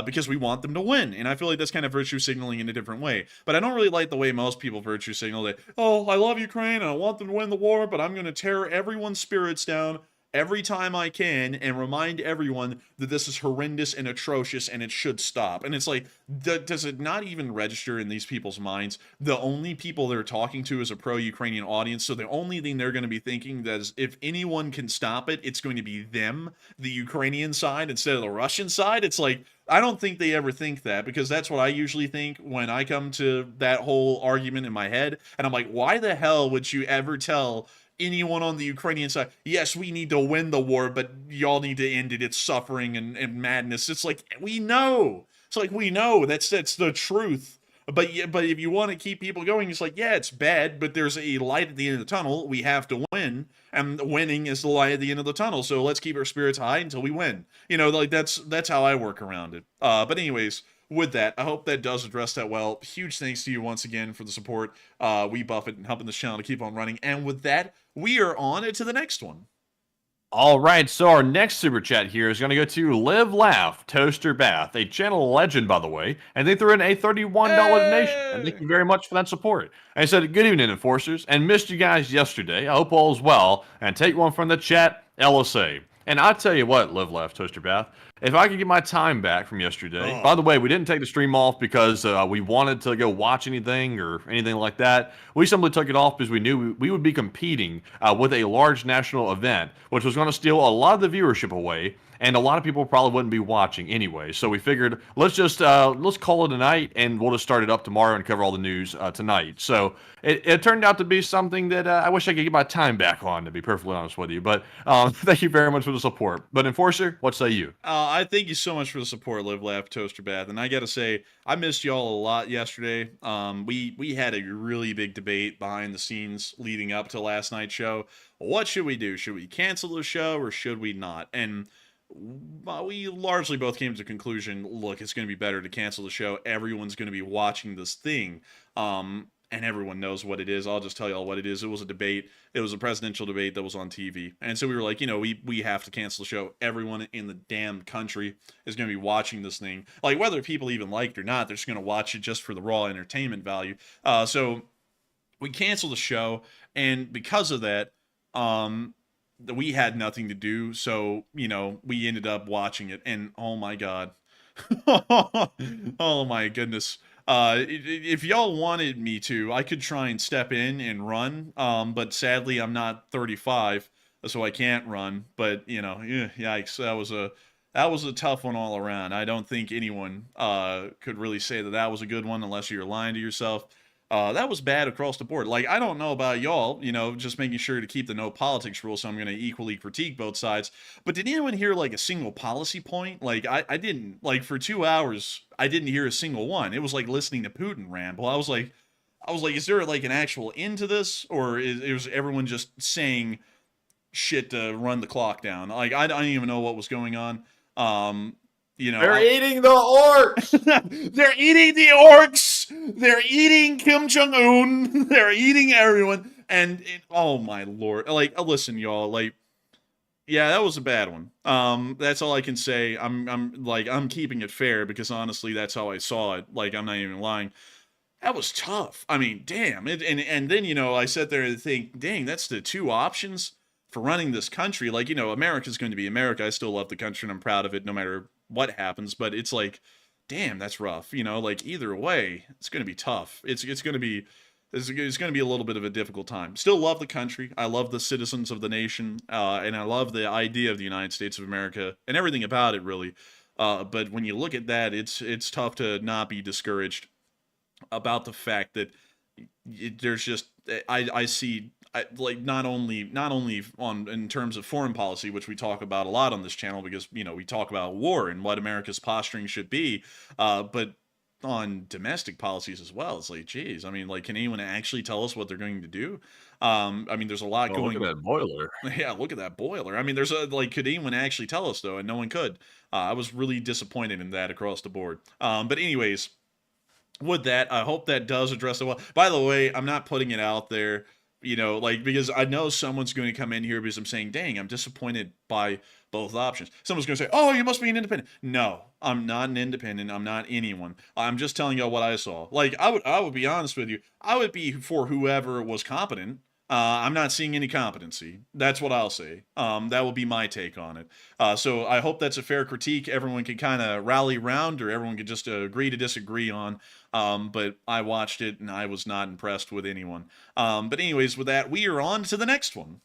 because we want them to win. And I feel like that's kind of virtue signaling in a different way. But I don't really like the way most people virtue signal that, oh, I love Ukraine and I want them to win the war, but I'm going to tear everyone's spirits down every time I can and remind everyone that this is horrendous and atrocious and it should stop. And it's like, does it not even register in these people's minds? The only people they're talking to is a pro-Ukrainian audience, so the only thing they're going to be thinking that is, if anyone can stop it, it's going to be them, the Ukrainian side, instead of the Russian side. It's like, I don't think they ever think that, because that's what I usually think when I come to that whole argument in my head. And I'm like, why the hell would you ever tell anyone on the Ukrainian side, yes, we need to win the war, but y'all need to end it, it's suffering and madness? It's like, we know. It's like, we know that's the truth. But if you want to keep people going, it's like, yeah, it's bad, but there's a light at the end of the tunnel. We have to win, and winning is the light at the end of the tunnel. So let's keep our spirits high until we win. You know, like, that's how I work around it. But anyways, with that, I hope that does address that well. Huge thanks to you once again for the support. We Buffett and helping this channel to keep on running. And with that, we are on to the next one. All right, so our next super chat here is going to go to Live Laugh Toaster Bath, a channel legend, by the way, and they threw in a $31 donation. And thank you very much for that support. And I said, good evening, enforcers, and missed you guys yesterday. I hope all is well, and take one from the chat, LSA. And I tell you what, Live Laugh Toaster Bath, If I could get my time back from yesterday. By the way, we didn't take the stream off because we wanted to go watch anything or anything like that. We simply took it off because we knew we would be competing with a large national event, which was going to steal a lot of the viewership away. And a lot of people probably wouldn't be watching anyway. So we figured let's call it a night, and we'll just start it up tomorrow and cover all the news tonight. So it turned out to be something that I wish I could get my time back on, to be perfectly honest with you. But thank you very much for the support. But Enforcer, what say you? I thank you so much for the support, Live, Laugh, Toaster Bath. And I got to say, I missed y'all a lot yesterday. We had a really big debate behind the scenes leading up to last night's show. What should we do? Should we cancel the show or should we not? And we largely both came to the conclusion, look, it's going to be better to cancel the show. Everyone's going to be watching this thing. And everyone knows what it is. I'll just tell you all what it is. It was a debate. It was a presidential debate that was on TV. And so we were like, we have to cancel the show. Everyone in the damn country is going to be watching this thing. Like, whether people even like it or not, they're just going to watch it just for the raw entertainment value. So we canceled the show. And because of that, we had nothing to do, so we ended up watching it, and oh my god, oh my goodness. If y'all wanted me to, I could try and step in and run, but sadly I'm not 35, so I can't run. But yikes, that was a tough one all around. I don't think anyone could really say that was a good one unless you're lying to yourself. That was bad across the board. Like, I don't know about y'all, just making sure to keep the no politics rule, so I'm going to equally critique both sides. But did anyone hear, like, a single policy point? Like, I didn't. Like, for 2 hours, I didn't hear a single one. It was like listening to Putin ramble. I was like, is there, like, an actual end to this? Or is everyone just saying shit to run the clock down? Like, I don't even know what was going on. They're eating the orcs. They're eating the orcs. They're eating Kim Jong-un. They're eating everyone. And oh my lord. Like, listen, y'all. Like, yeah, that was a bad one. That's all I can say. I'm keeping it fair because honestly, that's how I saw it. Like, I'm not even lying. That was tough. I mean, damn. And then I sat there and think, dang, that's the two options for running this country. Like, America's going to be America. I still love the country and I'm proud of it no matter what happens, but it's like, damn, that's rough. Like, either way, it's going to be tough. It's going to be a little bit of a difficult time. Still love the country. I love the citizens of the nation, and I love the idea of the United States of America and everything about it, really. But when you look at that, it's tough to not be discouraged about the fact that there's just I see. Like, not only in terms of foreign policy, which we talk about a lot on this channel because we talk about war and what America's posturing should be, but on domestic policies as well. It's like, geez, I mean, like, can anyone actually tell us what they're going to do? I mean, there's a lot going. Look at that boiler. Yeah, look at that boiler. I mean, could anyone actually tell us though? And no one could. I was really disappointed in that across the board. But anyways, with that, I hope that does address it well. By the way, I'm not putting it out there. Because I know someone's going to come in here because I'm saying, dang, I'm disappointed by both options. Someone's going to say, oh, you must be an independent. No, I'm not an independent. I'm not anyone. I'm just telling y'all what I saw. Like, I would be honest with you. I would be for whoever was competent. I'm not seeing any competency. That's what I'll say. That will be my take on it. So I hope that's a fair critique. Everyone can kind of rally around, or everyone can just agree to disagree on. But I watched it and I was not impressed with anyone. But anyways, with that, we are on to the next one.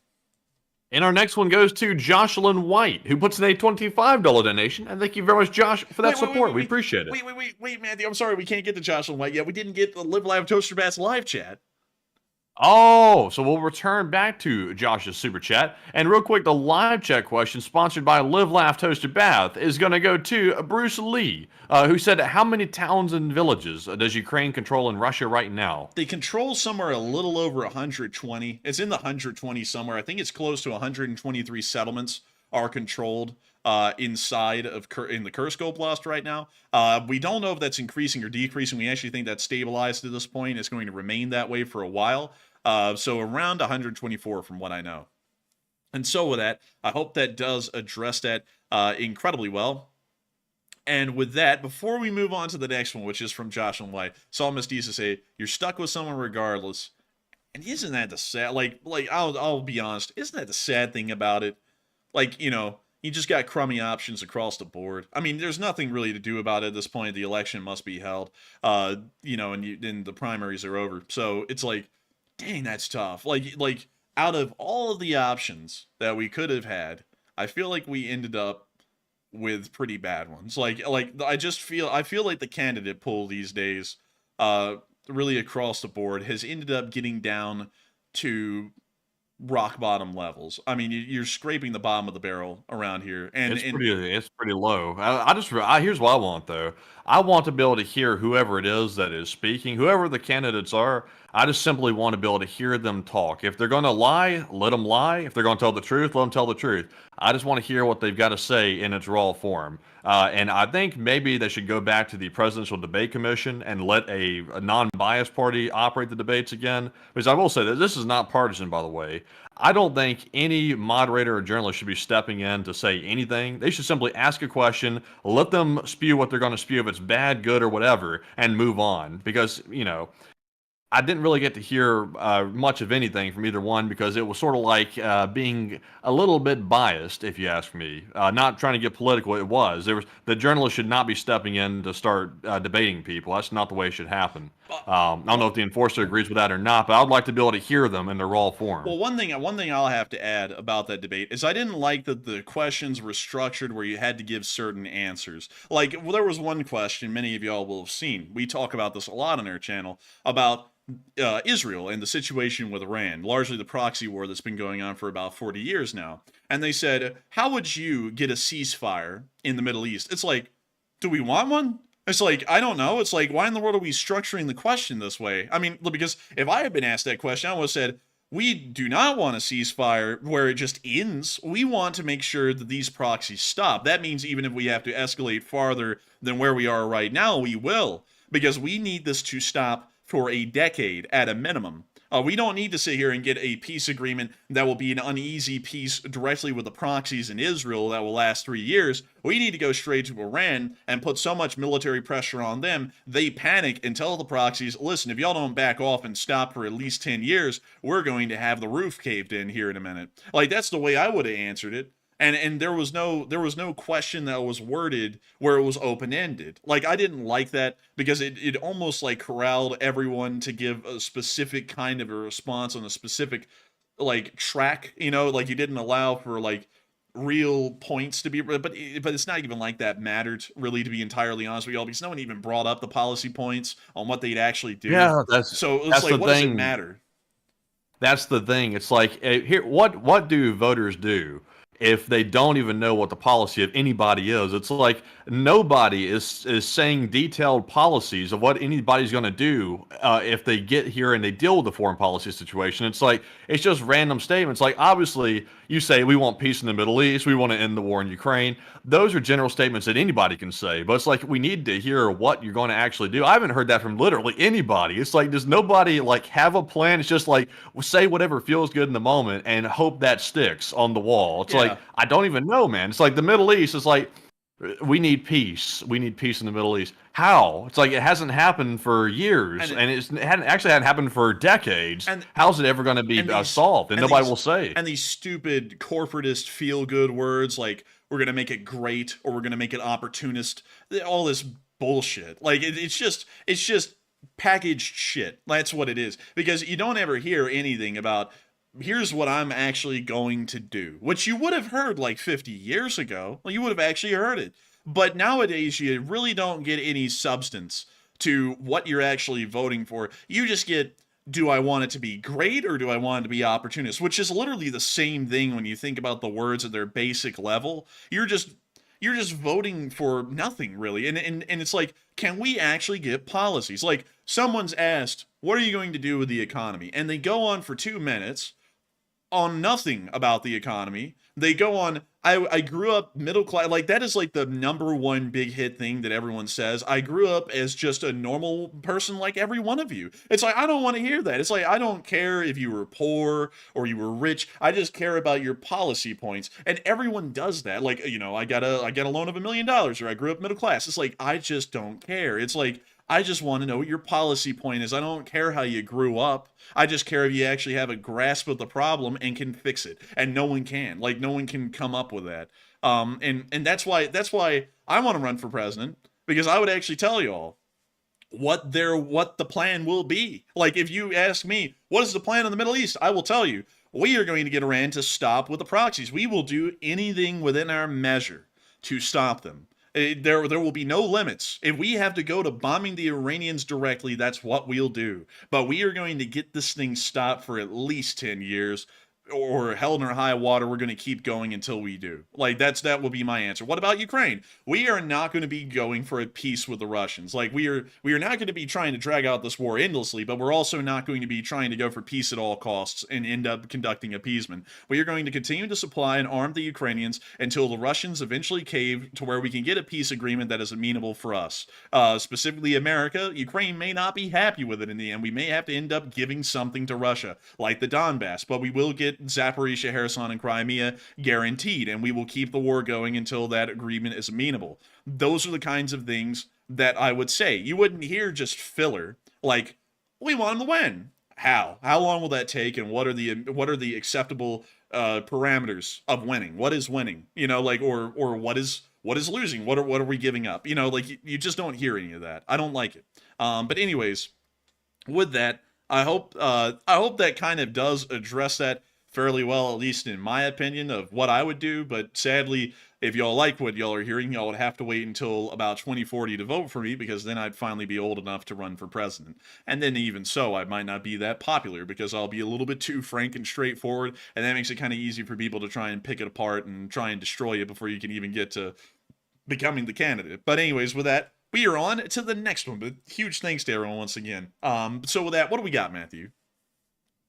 And our next one goes to Jocelyn White, who puts in a $25 donation. And thank you very much, Josh, for that support. We appreciate it. Wait, Matthew. I'm sorry we can't get to Jocelyn White yet. We didn't get the Live Live Toaster Bass live chat. Oh, so we'll return back to Josh's super chat. And real quick, the live chat question sponsored by Live Laugh Toaster Bath is going to go to Bruce Lee, who said, how many towns and villages does Ukraine control in Russia right now? They control somewhere a little over 120. It's in the 120 somewhere. I think it's close to 123 settlements are controlled inside of in the Kursk Oblast right now. We don't know if that's increasing or decreasing. We actually think that's stabilized to this point. It's going to remain that way for a while. So around 124 from what I know. And so with that, I hope that does address that incredibly well. And with that, before we move on to the next one, which is from Josh and White, saw Miss Disa say, you're stuck with someone regardless. And isn't that the sad, like I'll be honest, isn't that the sad thing about it? Like, you just got crummy options across the board. I mean, there's nothing really to do about it at this point. The election must be held, you know, and the primaries are over. So it's like, dang, that's tough. Like out of all of the options that we could have had, I feel like we ended up with pretty bad ones. Like I feel like the candidate pool these days, really across the board, has ended up getting down to rock bottom levels. I mean, you're scraping the bottom of the barrel around here, and It's pretty low. Here's what I want though. I want to be able to hear whoever it is that is speaking, whoever the candidates are. I just simply want to be able to hear them talk. If they're going to lie, let them lie. If they're going to tell the truth, let them tell the truth. I just want to hear what they've got to say in its raw form. And I think maybe they should go back to the Presidential Debate Commission and let a non-biased party operate the debates again. Because I will say that this is not partisan, by the way. I don't think any moderator or journalist should be stepping in to say anything. They should simply ask a question, let them spew what they're going to spew, if it's bad, good, or whatever, and move on. Because, you know, I didn't really get to hear much of anything from either one because it was sort of like being a little bit biased, if you ask me. Not trying to get political, it was. The journalist should not be stepping in to start debating people. That's not the way it should happen. I don't know if the enforcer agrees with that or not, but I would like to be able to hear them in their raw form. Well, one thing I'll have to add about that debate is I didn't like that the questions were structured where you had to give certain answers. Like, well, there was one question many of y'all will have seen. We talk about this a lot on our channel about Israel and the situation with Iran, largely the proxy war that's been going on for about 40 years now. And they said, how would you get a ceasefire in the Middle East? It's like, do we want one? It's like, I don't know. It's like, why in the world are we structuring the question this way? I mean, because if I had been asked that question, I would have said, we do not want a ceasefire where it just ends. We want to make sure that these proxies stop. That means even if we have to escalate farther than where we are right now, we will. Because we need this to stop for a decade at a minimum. We don't need to sit here and get a peace agreement that will be an uneasy peace directly with the proxies in Israel that will last 3 years. We need to go straight to Iran and put so much military pressure on them, they panic and tell the proxies, listen, if y'all don't back off and stop for at least 10 years, we're going to have the roof caved in here in a minute. Like, that's the way I would have answered it. And there was no question that was worded where it was open-ended. Like, I didn't like that because it almost like corralled everyone to give a specific kind of a response on a specific like track, you know, like you didn't allow for like real points to be, but it's not even like that mattered really, to be entirely honest with y'all, because no one even brought up the policy points on what they'd actually do. Yeah, so it's like, what does it matter? That's the thing. It's like, here, what do voters do if they don't even know what the policy of anybody is? It's like nobody is saying detailed policies of what anybody's going to do if they get here and they deal with the foreign policy situation. It's like, it's just random statements. Like, obviously, you say we want peace in the Middle East, we want to end the war in Ukraine. Those are general statements that anybody can say, but it's like, we need to hear what you're going to actually do. I haven't heard that from literally anybody. It's like, does nobody like have a plan? It's just like, say whatever feels good in the moment and hope that sticks on the wall. It's like, I don't even know, man. It's like the Middle East is like, we need peace. We need peace in the Middle East. How? It's like it hasn't happened for years, and it hadn't happened for decades. And how's it ever going to be solved? And nobody will say. And these stupid corporatist feel-good words like, we're going to make it great, or we're going to make it opportunist. All this bullshit. Like, it's just packaged shit. That's what it is. Because you don't ever hear anything about, here's what I'm actually going to do, which you would have heard like 50 years ago. Well, you would have actually heard it. But nowadays, you really don't get any substance to what you're actually voting for. You just get, do I want it to be great or do I want it to be opportunist? Which is literally the same thing when you think about the words at their basic level. You're just voting for nothing, really. And it's like, can we actually get policies? Like, someone's asked, what are you going to do with the economy? And they go on for 2 minutes on nothing about the economy. They go on, I grew up middle class. Like, that is like the #1 big hit thing that everyone says. I grew up as just a normal person like every one of you. It's like, I don't want to hear that. It's like, I don't care if you were poor or you were rich. I just care about your policy points. And everyone does that. Like, you know, I got a loan of $1 million, or I grew up middle class. It's like, I just don't care. It's like, I just want to know what your policy point is. I don't care how you grew up. I just care if you actually have a grasp of the problem and can fix it. And no one can. Like, no one can come up with that. And that's why I want to run for president, because I would actually tell you all what the plan will be. Like, if you ask me, what is the plan in the Middle East? I will tell you, we are going to get Iran to stop with the proxies. We will do anything within our measure to stop them. There will be no limits. If we have to go to bombing the Iranians directly, that's what we'll do. But we are going to get this thing stopped for at least 10 years. Or hell or high water, we're going to keep going until we do. Like, that will be my answer. What about Ukraine? We are not going to be going for a peace with the Russians. Like, we are not going to be trying to drag out this war endlessly, but we're also not going to be trying to go for peace at all costs and end up conducting appeasement. We are going to continue to supply and arm the Ukrainians until the Russians eventually cave to where we can get a peace agreement that is amenable for us. Specifically America. Ukraine may not be happy with it in the end. We may have to end up giving something to Russia, like the Donbass, but we will get Zaporizhia, Kherson, and Crimea guaranteed, and we will keep the war going until that agreement is amenable. Those are the kinds of things that I would say. You wouldn't hear just filler like, we want them to win. How long will that take, and what are the acceptable parameters of winning? What is winning? You know, like, or what is losing? What are we giving up? You know, like, you just don't hear any of that. I don't like it. But anyways, with that, I hope that kind of does address that fairly well, at least in my opinion, of what I would do. But sadly, if y'all like what y'all are hearing, y'all would have to wait until about 2040 to vote for me, because then I'd finally be old enough to run for president. And then even so, I might not be that popular, because I'll be a little bit too frank and straightforward, and that makes it kind of easy for people to try and pick it apart and try and destroy it before you can even get to becoming the candidate. But anyways, with that, we are on to the next one. But huge thanks to everyone once again. So with that, what do we got, Matthew?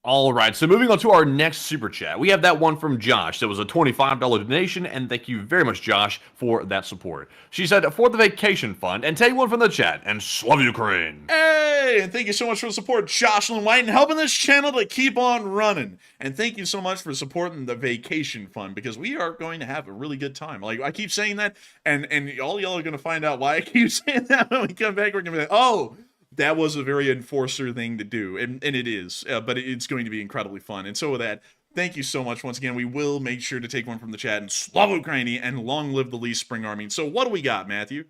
All right, so moving on to our next super chat. We have that one from Josh. That was a $25 donation, and thank you very much, Josh, for that support. She said, for the vacation fund, and take one from the chat, and Slava Ukraine. Hey, and thank you so much for the support, Jocelyn White, and helping this channel to keep on running. And thank you so much for supporting the vacation fund, because we are going to have a really good time. Like, I keep saying that, and all y'all are going to find out why I keep saying that when we come back. We're going to be like, oh, that was a very enforcer thing to do, and it is, but it's going to be incredibly fun. And so with that, thank you so much once again. We will make sure to take one from the chat, and Slava Ukraine, and long live the Lee Spring Army. So what do we got, Matthew?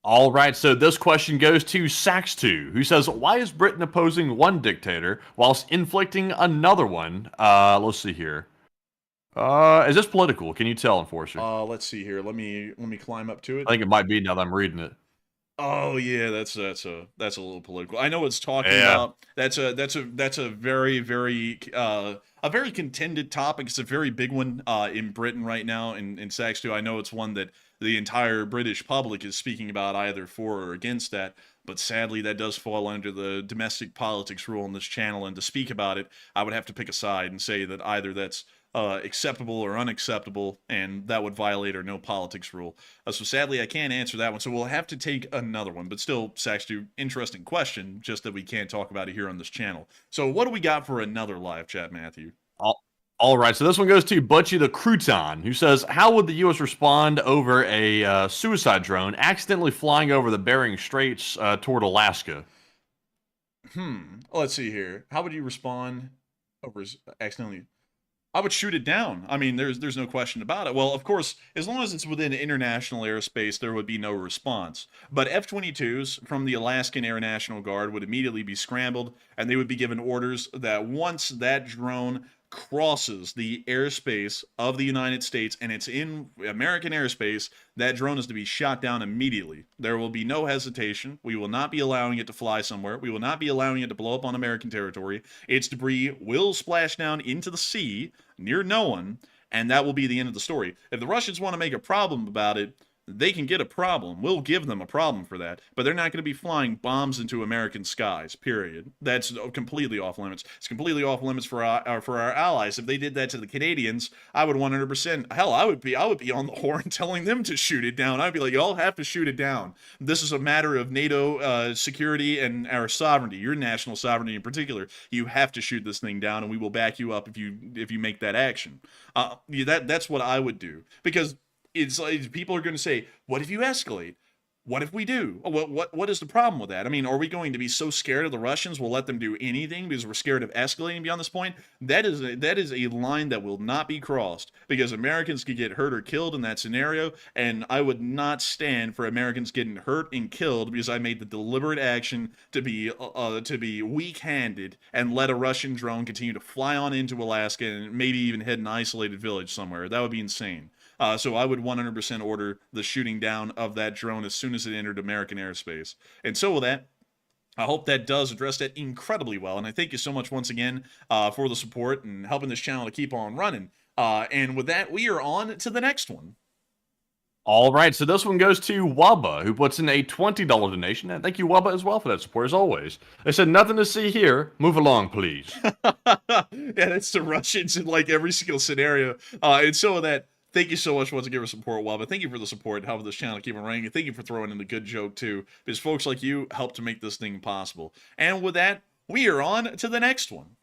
All right, so this question goes to Sax2, who says, why is Britain opposing one dictator whilst inflicting another one? Let's see here. Is this political? Can you tell, Enforcer? Let's see here. Let me climb up to it. I think it might be now that I'm reading it. Oh yeah, that's a little political. I know it's talking about. That's a very a very contended topic. It's a very big one in Britain right now. In Sax too, I know it's one that the entire British public is speaking about, either for or against that. But sadly, that does fall under the domestic politics rule on this channel. And to speak about it, I would have to pick a side and say that either that's acceptable or unacceptable, and that would violate our no politics rule. So sadly, I can't answer that one, so we'll have to take another one. But still, Saxtu, interesting question, just that we can't talk about it here on this channel. So what do we got for another live chat, Matthew? All right, so this one goes to Butchie the Crouton, who says, how would the U.S. respond over a suicide drone accidentally flying over the Bering Straits toward Alaska? Let's see here. How would you respond over accidentally? I would shoot it down. I mean, there's no question about it. Well, of course, as long as it's within international airspace, there would be no response. But F-22s from the Alaskan Air National Guard would immediately be scrambled, and they would be given orders that once that drone crosses the airspace of the United States and it's in American airspace, that drone is to be shot down immediately. There will be no hesitation. We will not be allowing it to fly somewhere. We will not be allowing it to blow up on American territory. Its debris will splash down into the sea near no one, and that will be the end of the story. If the Russians want to make a problem about it, they can get a problem. We'll give them a problem for that, but they're not going to be flying bombs into American skies, period. That's completely off limits. It's completely off limits for our allies. If they did that to the Canadians, I would 100%, hell, I would be on the horn telling them to shoot it down. I'd be like, y'all have to shoot it down. This is a matter of NATO security and our sovereignty, your national sovereignty in particular. You have to shoot this thing down, and we will back you up if you make that action. That's what I would do, because it's like people are going to say, what if you escalate? What if we do? What is the problem with that? I mean, are we going to be so scared of the Russians we'll let them do anything because we're scared of escalating beyond this point? That is a line that will not be crossed, because Americans could get hurt or killed in that scenario, and I would not stand for Americans getting hurt and killed because I made the deliberate action to be weak-handed and let a Russian drone continue to fly on into Alaska and maybe even hit an isolated village somewhere. That would be insane. So I would 100% order the shooting down of that drone as soon as it entered American airspace. And so with that, I hope that does address that incredibly well. And I thank you so much once again for the support and helping this channel to keep on running. And with that, we are on to the next one. All right, so this one goes to Wubba, who puts in a $20 donation. And thank you, Wubba, as well for that support, as always. They said, nothing to see here. Move along, please. Yeah, that's the Russians in like every single scenario. And so with that, thank you so much once again for support, Wubba. Thank you for the support, helping this channel keep on running, and thank you for throwing in a good joke too, because folks like you help to make this thing possible. And with that, we are on to the next one.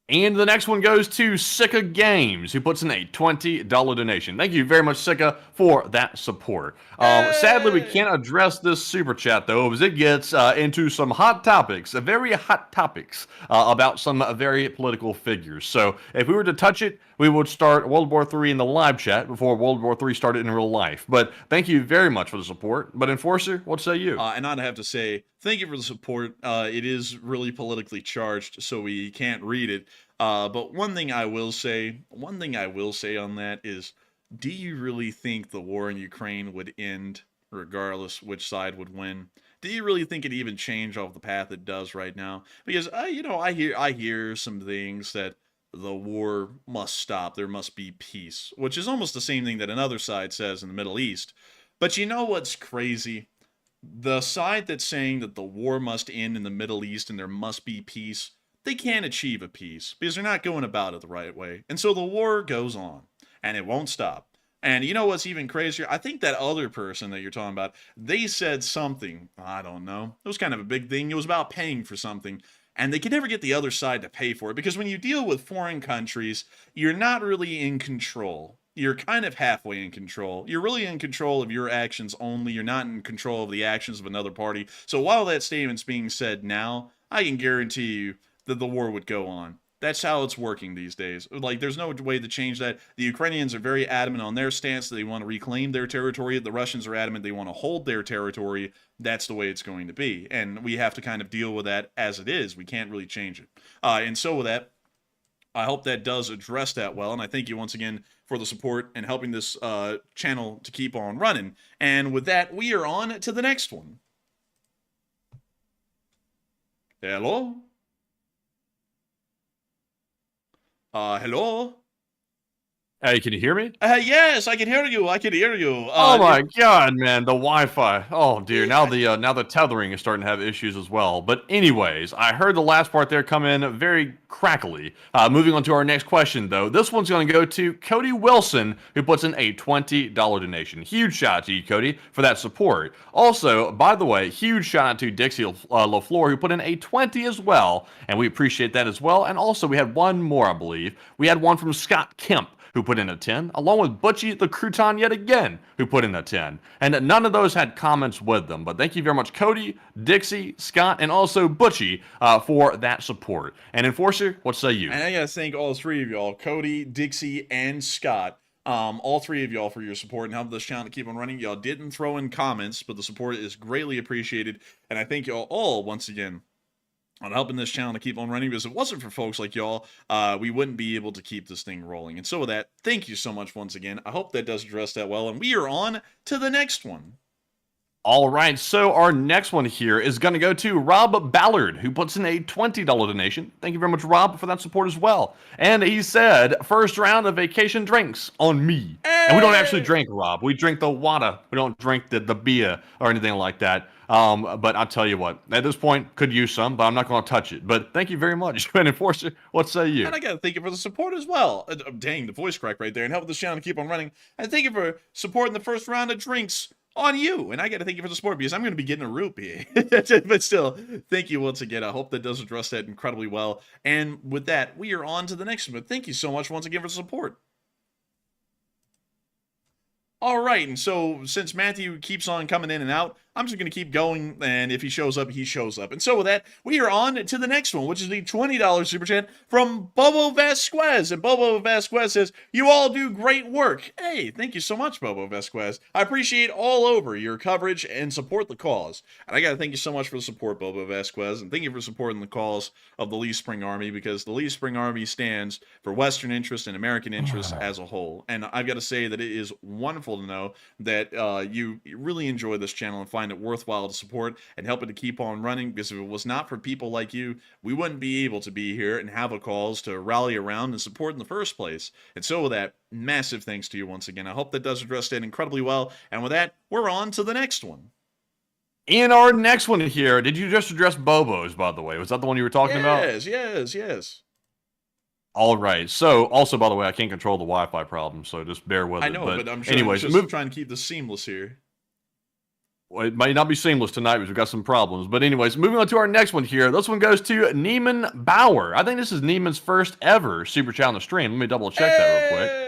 And the next one goes to Sika Games, who puts in a $20 donation. Thank you very much, Sika, for that support. Sadly, we can't address this super chat, though, as it gets into some hot topics, very hot topics, about some very political figures. So if we were to touch it, we would start World War III in the live chat before World War III started in real life. But thank you very much for the support. But Enforcer, what say you? And I'd have to say, thank you for the support. It is really politically charged, so we can't read it. But one thing I will say on that is, do you really think the war in Ukraine would end regardless which side would win? Do you really think it even change off the path it does right now? Because I hear some things that the war must stop. There must be peace, which is almost the same thing that another side says in the Middle East. But you know what's crazy? The side that's saying that the war must end in the Middle East and there must be peace, they can't achieve a peace because they're not going about it the right way. And so the war goes on, and it won't stop. And you know what's even crazier? I think that other person that you're talking about, they said something, I don't know. It was kind of a big thing. It was about paying for something. And they can never get the other side to pay for it, because when you deal with foreign countries, you're not really in control. You're kind of halfway in control. You're really in control of your actions only. You're not in control of the actions of another party. So while that statement's being said now, I can guarantee you that the war would go on. That's how it's working these days. Like, there's no way to change that. The Ukrainians are very adamant on their stance that they want to reclaim their territory. The Russians are adamant they want to hold their territory. That's the way it's going to be. And we have to kind of deal with that as it is. We can't really change it. And so with that, I hope that does address that well. And I thank you once again for the support and helping this channel to keep on running. And with that, we are on to the next one. Hello? Hello? Hey, can you hear me? Yes, I can hear you. I can hear you. Oh my God, man, the Wi-Fi. Oh dear, now the tethering is starting to have issues as well. But anyways, I heard the last part there come in very crackly. Moving on to our next question, though. This one's going to go to Cody Wilson, who puts in a $20 donation. Huge shout out to you, Cody, for that support. Also, by the way, huge shout out to Dixie LaFleur, who put in a 20 as well, and we appreciate that as well. And also, we had one more, I believe. We had one from Scott Kemp, who put in a 10, along with Butchie the Crouton yet again, who put in a 10. And none of those had comments with them. But thank you very much, Cody, Dixie, Scott, and also Butchie for that support. And Enforcer, what say you? And I gotta thank all three of y'all, Cody, Dixie, and Scott. All three of y'all for your support and helping this channel to keep on running. Y'all didn't throw in comments, but the support is greatly appreciated. And I thank y'all all once again on helping this channel to keep on running, because if it wasn't for folks like y'all, we wouldn't be able to keep this thing rolling. And so with that, thank you so much once again. I hope that does address that well, and we are on to the next one. All right, so our next one here is going to go to Rob Ballard, who puts in a $20 donation. Thank you very much, Rob, for that support as well. And he said, first round of vacation drinks on me. Hey! And we don't actually drink, Rob. We drink the water. We don't drink the beer or anything like that. But I'll tell you what, at this point, could use some, but I'm not going to touch it. But thank you very much. And Enforcer, what say you? And I got to thank you for the support as well. Dang, the voice crack right there. And helping this channel to keep on running. And thank you for supporting the first round of drinks on you. And I got to thank you for the support, because I'm going to be getting a rupee. But still, thank you once again. I hope that does address that incredibly well. And with that, we are on to the next one. But thank you so much once again for the support. All right, and so since Matthew keeps on coming in and out, I'm just going to keep going, and if he shows up, he shows up. And so with that, we are on to the next one, which is the $20 Super Chat from Bobo Vasquez. And Bobo Vasquez says, you all do great work. Hey, thank you so much, Bobo Vasquez. I appreciate all over your coverage and support the cause. And I got to thank you so much for the support, Bobo Vasquez, and thank you for supporting the cause of the Lee Spring Army, because the Lee Spring Army stands for Western interest and American interest as a whole. And I've got to say that it is wonderful to know that you really enjoy this channel and find it worthwhile to support and help it to keep on running, because if it was not for people like you, we wouldn't be able to be here and have a cause to rally around and support in the first place. And so with that, massive thanks to you once again. I hope that does address that incredibly well. And with that, we're on to the next one. In our next one here, did you just address Bobo's, by the way? Was that the one you were talking about? Yes. All right. So, also, by the way, I can't control the Wi-Fi problem, so just bear with it. I know, but I'm sure anyways, just trying to keep this seamless here. Well, it might not be seamless tonight because we've got some problems. But anyways, moving on to our next one here. This one goes to Neiman Bauer. I think this is Neiman's first ever Super Chat on the stream. Let me double check that real quick.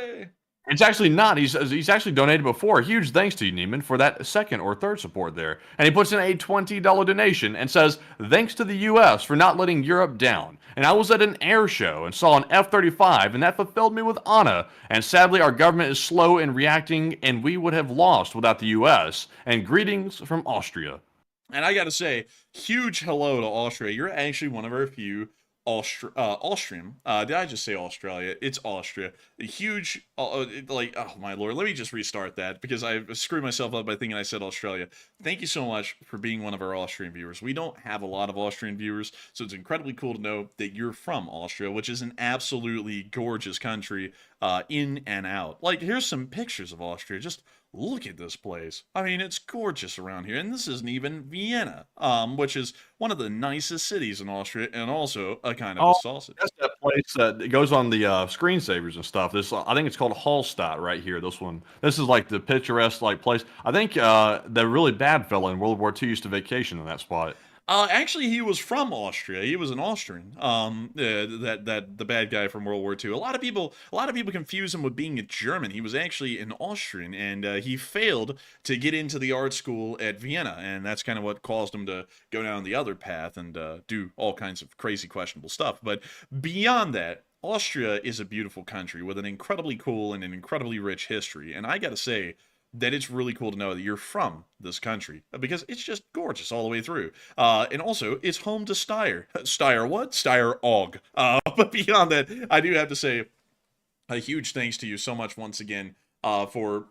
It's actually not. He's actually donated before. Huge thanks to you, Neiman, for that second or third support there. And he puts in a $20 donation and says, thanks to the U.S. for not letting Europe down. And I was at an air show and saw an F-35, and that fulfilled me with honor. And sadly, our government is slow in reacting, and we would have lost without the U.S. And greetings from Austria. And I got to say, huge hello to Austria. You're actually one of our few Austrian. Did I just say Australia? It's Austria. A huge, oh my lord. Let me just restart that because I screwed myself up by thinking I said Australia. Thank you so much for being one of our Austrian viewers. We don't have a lot of Austrian viewers, so it's incredibly cool to know that you're from Austria, which is an absolutely gorgeous country, in and out. Like, here's some pictures of Austria. Just look at this place. I mean, it's gorgeous around here. And this isn't even Vienna, which is one of the nicest cities in Austria and also a kind of a sausage. That's that place that goes on the screensavers and stuff. This, I think it's called Hallstatt right here. This one. This is like the picturesque like place. I think the really bad fella in World War II used to vacation in that spot. Actually, he was from Austria. He was an Austrian. The bad guy from World War II. A lot of people confuse him with being a German. He was actually an Austrian, and he failed to get into the art school at Vienna, and that's kind of what caused him to go down the other path and do all kinds of crazy, questionable stuff. But beyond that, Austria is a beautiful country with an incredibly cool and an incredibly rich history, and I gotta say that it's really cool to know that you're from this country because it's just gorgeous all the way through. And also, it's home to Steyr. Steyr what? Steyr Og. But beyond that, I do have to say a huge thanks to you so much once again for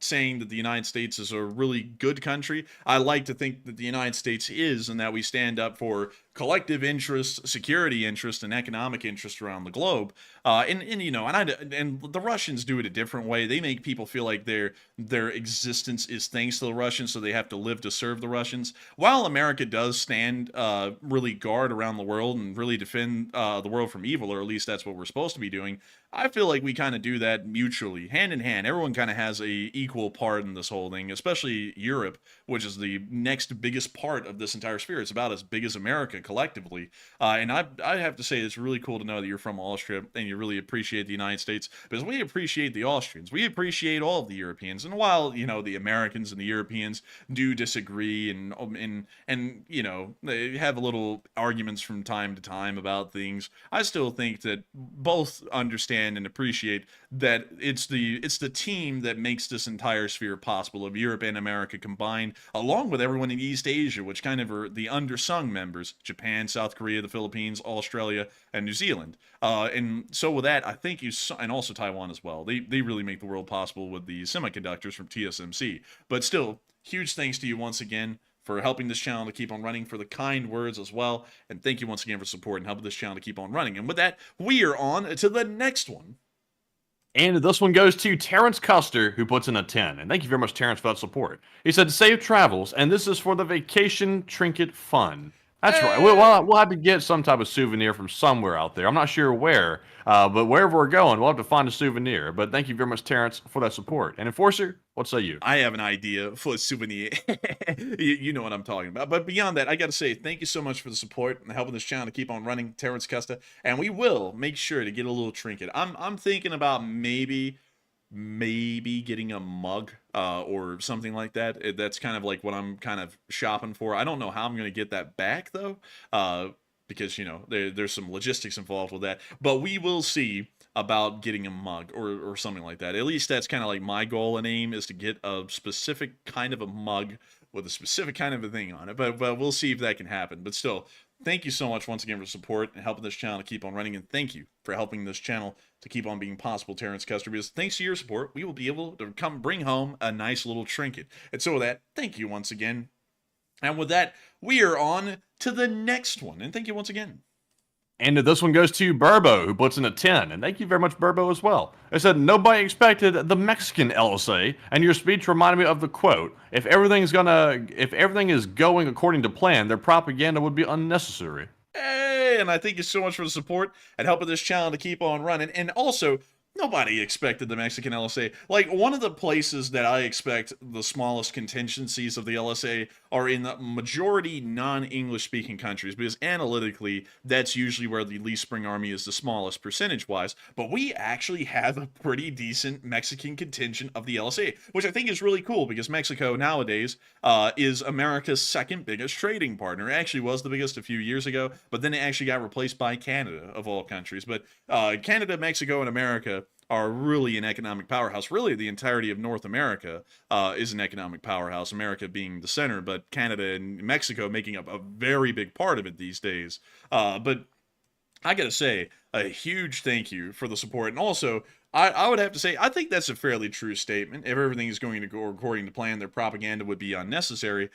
saying that the United States is a really good country. I like to think that the United States is, and that we stand up for collective interest, security interest, and economic interest around the globe. And the Russians do it a different way. They make people feel like their existence is thanks to the Russians, so they have to live to serve the Russians. While America does stand really guard around the world and really defend the world from evil, or at least that's what we're supposed to be doing, I feel like we kind of do that mutually, hand in hand. Everyone kind of has a equal part in this whole thing, especially Europe, which is the next biggest part of this entire sphere. It's about as big as America collectively. And I have to say, it's really cool to know that you're from Austria and you really appreciate the United States, because we appreciate the Austrians. We appreciate all of the Europeans. And while, the Americans and the Europeans do disagree and they have little arguments from time to time about things, I still think that both understand and appreciate that it's the team that makes this entire sphere possible of Europe and America combined, along with everyone in East Asia, which kind of are the undersung members: Japan, South Korea, the Philippines, Australia, and New Zealand. And so with that, I think and also Taiwan as well. They really make the world possible with the semiconductors from TSMC. But still, huge thanks to you once again for helping this channel to keep on running, for the kind words as well. And thank you once again for support and helping this channel to keep on running. And with that, we are on to the next one. And this one goes to Terrence Custer, who puts in a 10. And thank you very much, Terrence, for that support. He said, safe travels, and this is for the vacation trinket fun. That's right. We'll have to get some type of souvenir from somewhere out there. I'm not sure where, but wherever we're going, we'll have to find a souvenir. But thank you very much, Terrence, for that support. And Enforcer, what say you? I have an idea for a souvenir. you know what I'm talking about. But beyond that, I got to say thank you so much for the support and helping this channel to keep on running, Terrence Custa. And we will make sure to get a little trinket. I'm thinking about maybe maybe getting a mug or something like that. That's kind of like what I'm kind of shopping for. I don't know how I'm going to get that back though, because you know there's some logistics involved with that. But we will see about getting a mug or something like that. At least that's kind of like my goal and aim, is to get a specific kind of a mug with a specific kind of a thing on it. But we'll see if that can happen. But still, thank you so much once again for support and helping this channel to keep on running. And thank you for helping this channel to keep on being possible, Terrence Custer, because thanks to your support, we will be able to come bring home a nice little trinket. And so with that, thank you once again. And with that, we are on to the next one. And thank you once again. And this one goes to Burbo, who puts in a 10. And thank you very much, Burbo, as well. It said, nobody expected the Mexican LSA, and your speech reminded me of the quote, if everything is going according to plan, their propaganda would be unnecessary. Hey, and I thank you so much for the support and helping this channel to keep on running. And also, nobody expected the Mexican LSA. Like, one of the places that I expect the smallest contingencies of the LSA are in the majority non-English speaking countries, because analytically, that's usually where the least spring army is the smallest percentage-wise. But we actually have a pretty decent Mexican contingent of the LSA, which I think is really cool, because Mexico nowadays is America's second biggest trading partner. It actually was the biggest a few years ago, but then it actually got replaced by Canada, of all countries. But Canada, Mexico, and America are really an economic powerhouse. Really, the entirety of North America is an economic powerhouse, America being the center, but Canada and Mexico making up a very big part of it these days. But I gotta say, a huge thank you for the support. And also, I would have to say, I think that's a fairly true statement. If everything is going to go according to plan, their propaganda would be unnecessary,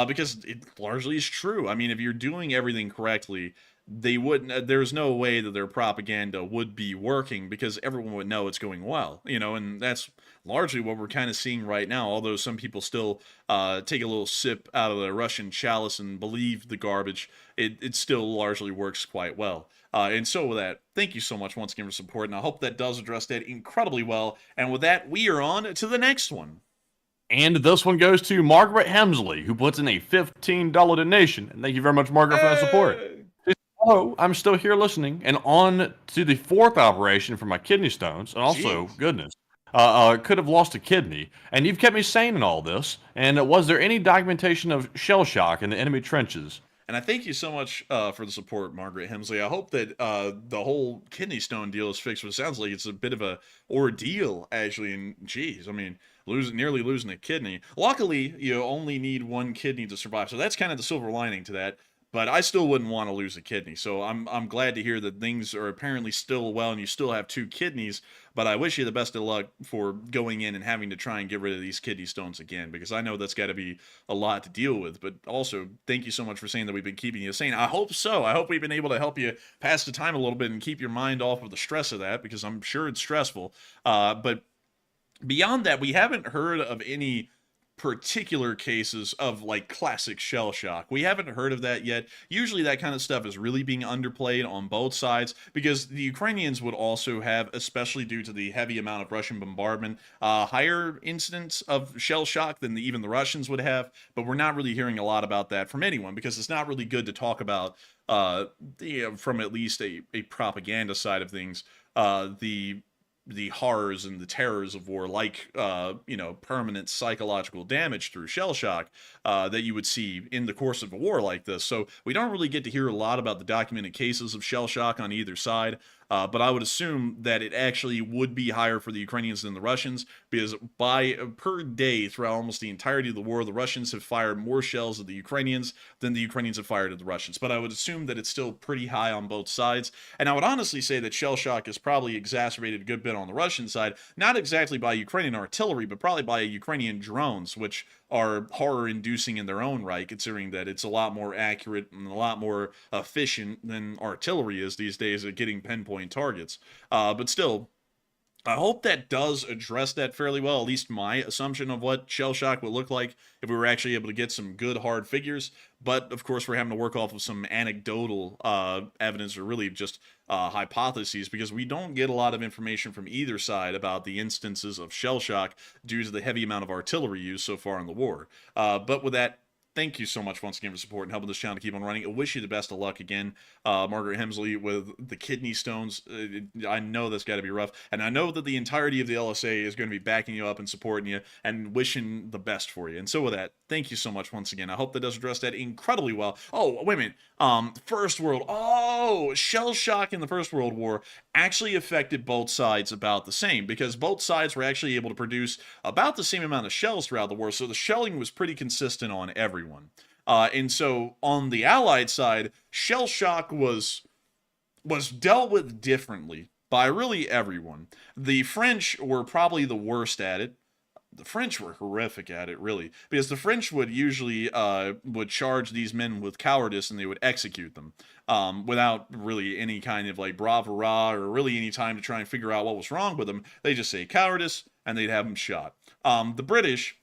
because it largely is true. I mean, if you're doing everything correctly, they wouldn't, there's no way that their propaganda would be working, because everyone would know it's going well, you know, and that's largely what we're kind of seeing right now. Although some people still take a little sip out of the Russian chalice and believe the garbage, it still largely works quite well. And so with that, thank you so much once again for support, and I hope that does address that incredibly well. And with that, we are on to the next one. And this one goes to Margaret Hemsley, who puts in a $15 donation. And thank you very much, Margaret, for that support. Hello, I'm still here listening, and on to the 4th operation for my kidney stones, and also, goodness, could have lost a kidney, and you've kept me sane in all this. And was there any documentation of shell shock in the enemy trenches? And I thank you so much for the support, Margaret Hemsley. I hope that the whole kidney stone deal is fixed. But it sounds like it's a bit of a ordeal, actually. And geez, I mean, nearly losing a kidney. Luckily, you only need one kidney to survive, so that's kind of the silver lining to that. But I still wouldn't want to lose a kidney, so I'm glad to hear that things are apparently still well and you still have 2 kidneys. But I wish you the best of luck for going in and having to try and get rid of these kidney stones again, because I know that's got to be a lot to deal with. But also, thank you so much for saying that we've been keeping you sane. I hope so. I hope we've been able to help you pass the time a little bit and keep your mind off of the stress of that, because I'm sure it's stressful. But beyond that, we haven't heard of any particular cases of like classic shell shock. We haven't heard of that yet. Usually that kind of stuff is really being underplayed on both sides, because the Ukrainians would also have, especially due to the heavy amount of Russian bombardment, higher incidents of shell shock than even the Russians would have. But we're not really hearing a lot about that from anyone, because it's not really good to talk about from at least a propaganda side of things, the horrors and the terrors of war, like, you know, permanent psychological damage through shell shock that you would see in the course of a war like this. So we don't really get to hear a lot about the documented cases of shell shock on either side. But I would assume that it actually would be higher for the Ukrainians than the Russians, because per day throughout almost the entirety of the war, the Russians have fired more shells at the Ukrainians than the Ukrainians have fired at the Russians. But I would assume that it's still pretty high on both sides. And I would honestly say that shell shock is probably exacerbated a good bit on the Russian side, not exactly by Ukrainian artillery, but probably by Ukrainian drones, which are horror-inducing in their own right, considering that it's a lot more accurate and a lot more efficient than artillery is these days at getting pinpoint targets. But still, I hope that does address that fairly well, at least my assumption of what shell shock would look like if we were actually able to get some good hard figures. But of course, we're having to work off of some anecdotal evidence, or really just hypotheses, because we don't get a lot of information from either side about the instances of shell shock due to the heavy amount of artillery used so far in the war. But with that, thank you so much once again for support and helping this channel to keep on running. I wish you the best of luck again, Margaret Hemsley, with the kidney stones. I know that's got to be rough, and I know that the entirety of the LSA is going to be backing you up and supporting you and wishing the best for you. And so with that, thank you so much once again. I hope that does address that incredibly well. Oh, wait a minute. First World. Oh, shell shock in the First World War actually affected both sides about the same, because both sides were actually able to produce about the same amount of shells throughout the war, so the shelling was pretty consistent on everyone. And so on the Allied side, shell shock was dealt with differently by really everyone. The French were probably the worst at it. The French were horrific at it, really, because the French would usually would charge these men with cowardice and they would execute them without really any kind of like bravura or really any time to try and figure out what was wrong with them. They just say cowardice and they'd have them shot. The British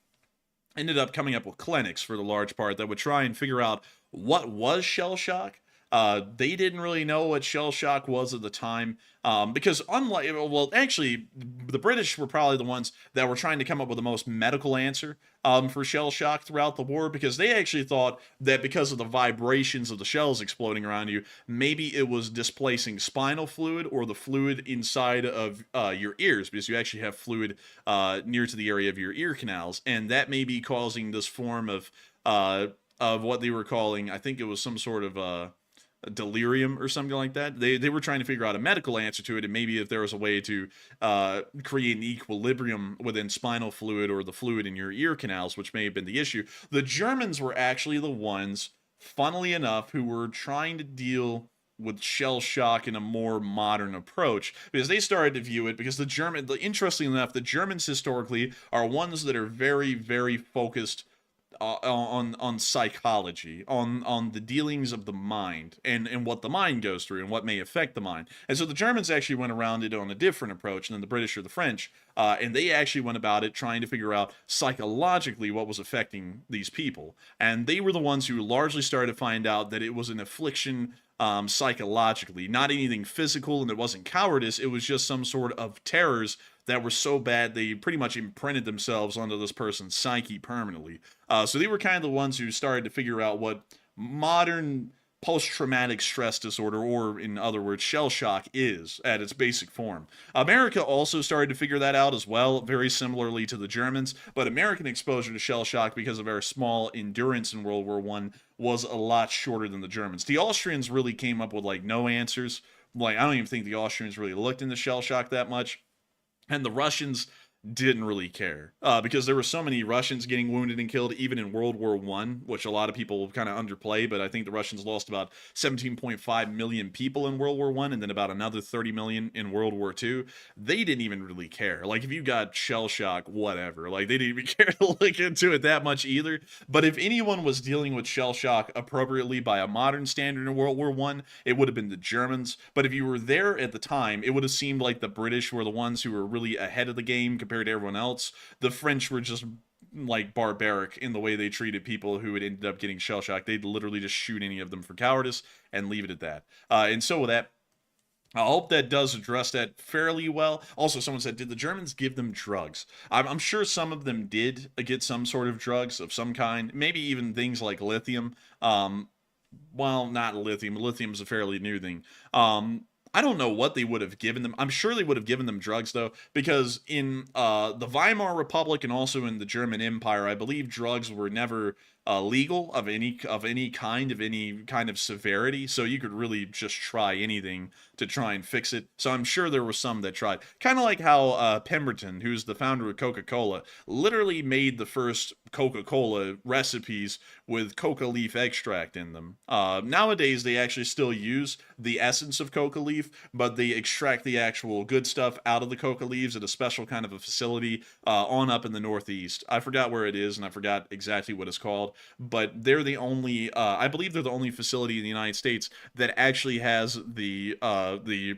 ended up coming up with clinics for the large part that would try and figure out what was shell shock. They didn't really know what shell shock was at the time, because actually, the British were probably the ones that were trying to come up with the most medical answer for shell shock throughout the war, because they actually thought that because of the vibrations of the shells exploding around you, maybe it was displacing spinal fluid or the fluid inside of your ears, because you actually have fluid near to the area of your ear canals, and that may be causing this form of what they were calling, I think it was some sort of delirium or something like that. They were trying to figure out a medical answer to it, and maybe if there was a way to create an equilibrium within spinal fluid or the fluid in your ear canals, which may have been the issue. The Germans were actually the ones, funnily enough, who were trying to deal with shell shock in a more modern approach, because they started to view it, because interestingly enough, the Germans historically are ones that are very, very focused on psychology, on the dealings of the mind, and what the mind goes through and what may affect the mind. And so the Germans actually went around it on a different approach than the British or the French, and they actually went about it trying to figure out psychologically what was affecting these people. And they were the ones who largely started to find out that it was an affliction psychologically, not anything physical, and it wasn't cowardice. It was just some sort of terrors that were so bad they pretty much imprinted themselves onto this person's psyche permanently. So they were kind of the ones who started to figure out what modern post-traumatic stress disorder, or in other words, shell shock, is at its basic form. America also started to figure that out as well, very similarly to the Germans, but American exposure to shell shock, because of our small endurance in World War I, was a lot shorter than the Germans. The Austrians really came up with like no answers. Like, I don't even think the Austrians really looked into shell shock that much. And the Russians didn't really care, because there were so many Russians getting wounded and killed even in World War I, which a lot of people kind of underplay, but I think the Russians lost about 17.5 million people in World War I, and then about another 30 million in World War II. They didn't even really care. Like, if you got shell shock, whatever. Like, they didn't even care to look into it that much either. But if anyone was dealing with shell shock appropriately by a modern standard in World War I, it would have been the Germans. But if you were there at the time, it would have seemed like the British were the ones who were really ahead of the game compared to everyone else. The French were just like barbaric in the way they treated people who had ended up getting shell shock. They'd literally just shoot any of them for cowardice and leave it at that. And so with that, I hope that does address that fairly well. Also, someone said, did the Germans give them drugs? I'm sure some of them did get some sort of drugs of some kind, maybe even things like lithium. Well, not lithium. Lithium is a fairly new thing. I don't know what they would have given them. I'm sure they would have given them drugs, though, because in the Weimar Republic and also in the German Empire, I believe drugs were never legal of any kind of severity. So you could really just try anything to try and fix it. So I'm sure there were some that tried. Kind of like how Pemberton, who's the founder of Coca-Cola, literally made the first Coca-Cola recipes with coca leaf extract in them. Nowadays, they actually still use the essence of coca leaf, but they extract the actual good stuff out of the coca leaves at a special kind of a facility on up in the Northeast. I forgot where it is, and I forgot exactly what it's called, but they're the only, I believe they're the only facility in the United States that actually has the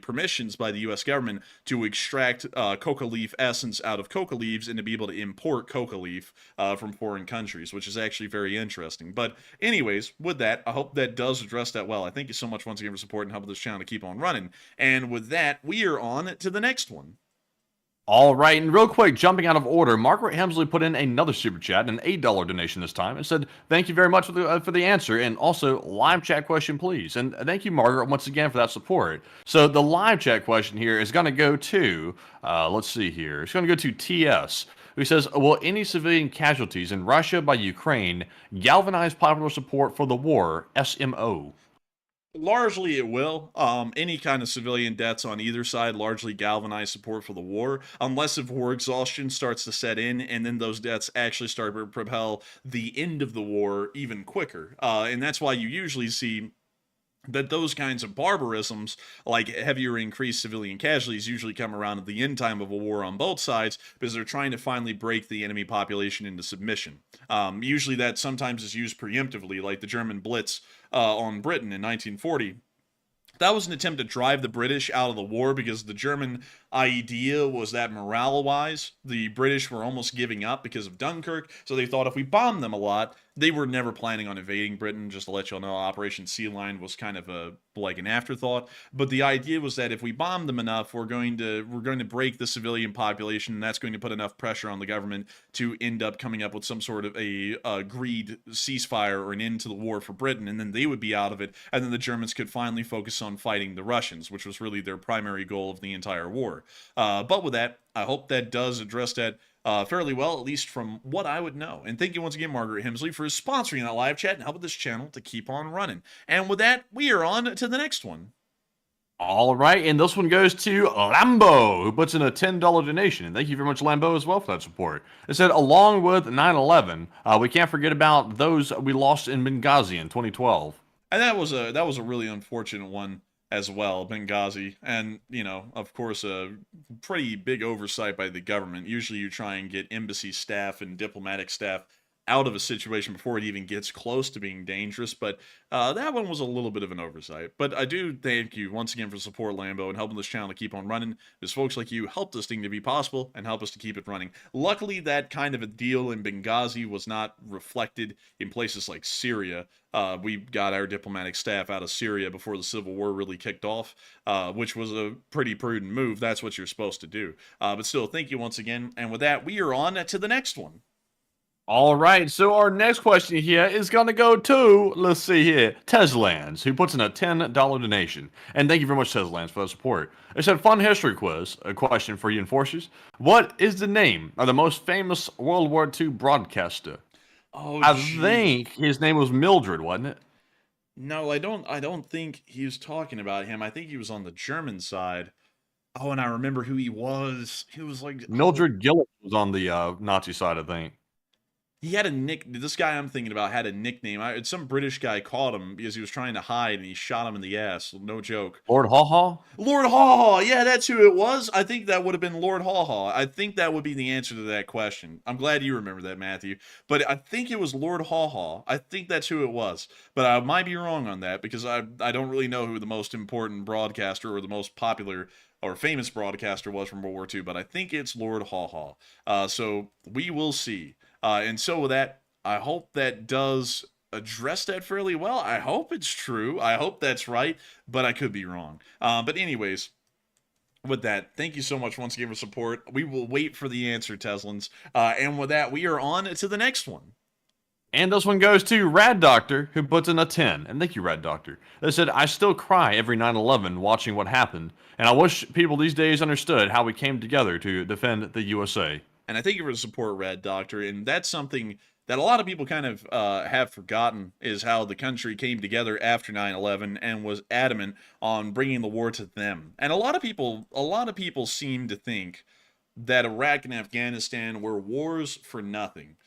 permissions by the U.S. government to extract coca leaf essence out of coca leaves and to be able to import coca leaf from foreign countries, which is actually very interesting. But anyways, with that, I hope that does address that well. I thank you so much once again for supporting and helping this channel to keep on running. And with that, we are on to the next one. All right, and real quick, jumping out of order, Margaret Hemsley put in another super chat, an $8 donation this time, and said, "Thank you very much for the answer, and also live chat question, please." And thank you, Margaret, once again for that support. So the live chat question here is going to go to, let's see here, it's going to go to TS, who says, "Will any civilian casualties in Russia by Ukraine galvanize popular support for the war?" SMO. Largely, it will. Any kind of civilian deaths on either side largely galvanize support for the war, unless if war exhaustion starts to set in, and then those deaths actually start to propel the end of the war even quicker. And that's why you usually see that those kinds of barbarisms, like heavier increased civilian casualties, usually come around at the end time of a war on both sides because they're trying to finally break the enemy population into submission. Usually that sometimes is used preemptively, like the German Blitz on Britain in 1940. That was an attempt to drive the British out of the war because the German idea was that morale-wise, the British were almost giving up because of Dunkirk, so they thought if we bombed them a lot, they were never planning on invading Britain. Just to let y'all know, Operation Sea Lion was kind of like an afterthought, but the idea was that if we bomb them enough, we're going to break the civilian population, and that's going to put enough pressure on the government to end up coming up with some sort of a agreed ceasefire or an end to the war for Britain, and then they would be out of it, and then the Germans could finally focus on fighting the Russians, which was really their primary goal of the entire war. But with that, I hope that does address that fairly well, at least from what I would know. And thank you once again, Margaret Hemsley, for sponsoring that live chat and helping this channel to keep on running. And with that, we are on to the next one. All right, and this one goes to Lambo, who puts in a $10 donation. And thank you very much, Lambo, as well, for that support. It said, along with 9/11, we can't forget about those we lost in Benghazi in 2012. And that was a really unfortunate one as well, Benghazi. And, you know, of course, a pretty big oversight by the government. Usually you try and get embassy staff and diplomatic staff out of a situation before it even gets close to being dangerous, but that one was a little bit of an oversight. But I do thank you once again for support, Lambo, and helping this channel to keep on running, because folks like you help this thing to be possible and help us to keep it running. Luckily, that kind of a deal in Benghazi was not reflected in places like Syria. We got our diplomatic staff out of Syria before the civil war really kicked off, which was a pretty prudent move. That's what you're supposed to do. But still, thank you once again. And with that, we are on to the next one. All right, so our next question here is going to go to, let's see here, Teslans, who puts in a $10 donation. And thank you very much, Teslans, for the support. It said, fun history quiz, a question for you enforcers. What is the name of the most famous World War II broadcaster? Oh, I think his name was Mildred, wasn't it? No, I don't think he was talking about him. I think he was on the German side. Oh, and I remember who he was. He was like... Mildred Gillett was on the Nazi side, I think. He had a this guy I'm thinking about had a nickname. Some British guy caught him because he was trying to hide, and he shot him in the ass. No joke. Lord Haw Haw? Lord Haw Haw. Yeah, that's who it was. I think that would have been Lord Haw Haw. I think that would be the answer to that question. I'm glad you remember that, Matthew. But I think it was Lord Haw Haw. I think that's who it was. But I might be wrong on that, because I don't really know who the most important broadcaster or the most popular or famous broadcaster was from World War II, but I think it's Lord Haw Haw. So we will see. And so with that, I hope that does address that fairly well. I hope it's true. I hope that's right, but I could be wrong. But anyways, with that, thank you so much once again for support. We will wait for the answer, Teslans. And with that, we are on to the next one. And this one goes to Rad Doctor, who puts in a 10. And thank you, Rad Doctor. They said, I still cry every 9/11 watching what happened. And I wish people these days understood how we came together to defend the USA. And I thank you for the support, Rad Doctor. And that's something that a lot of people kind of have forgotten, is how the country came together after 9/11 and was adamant on bringing the war to them. And a lot of people seem to think that Iraq and Afghanistan were wars for nothing.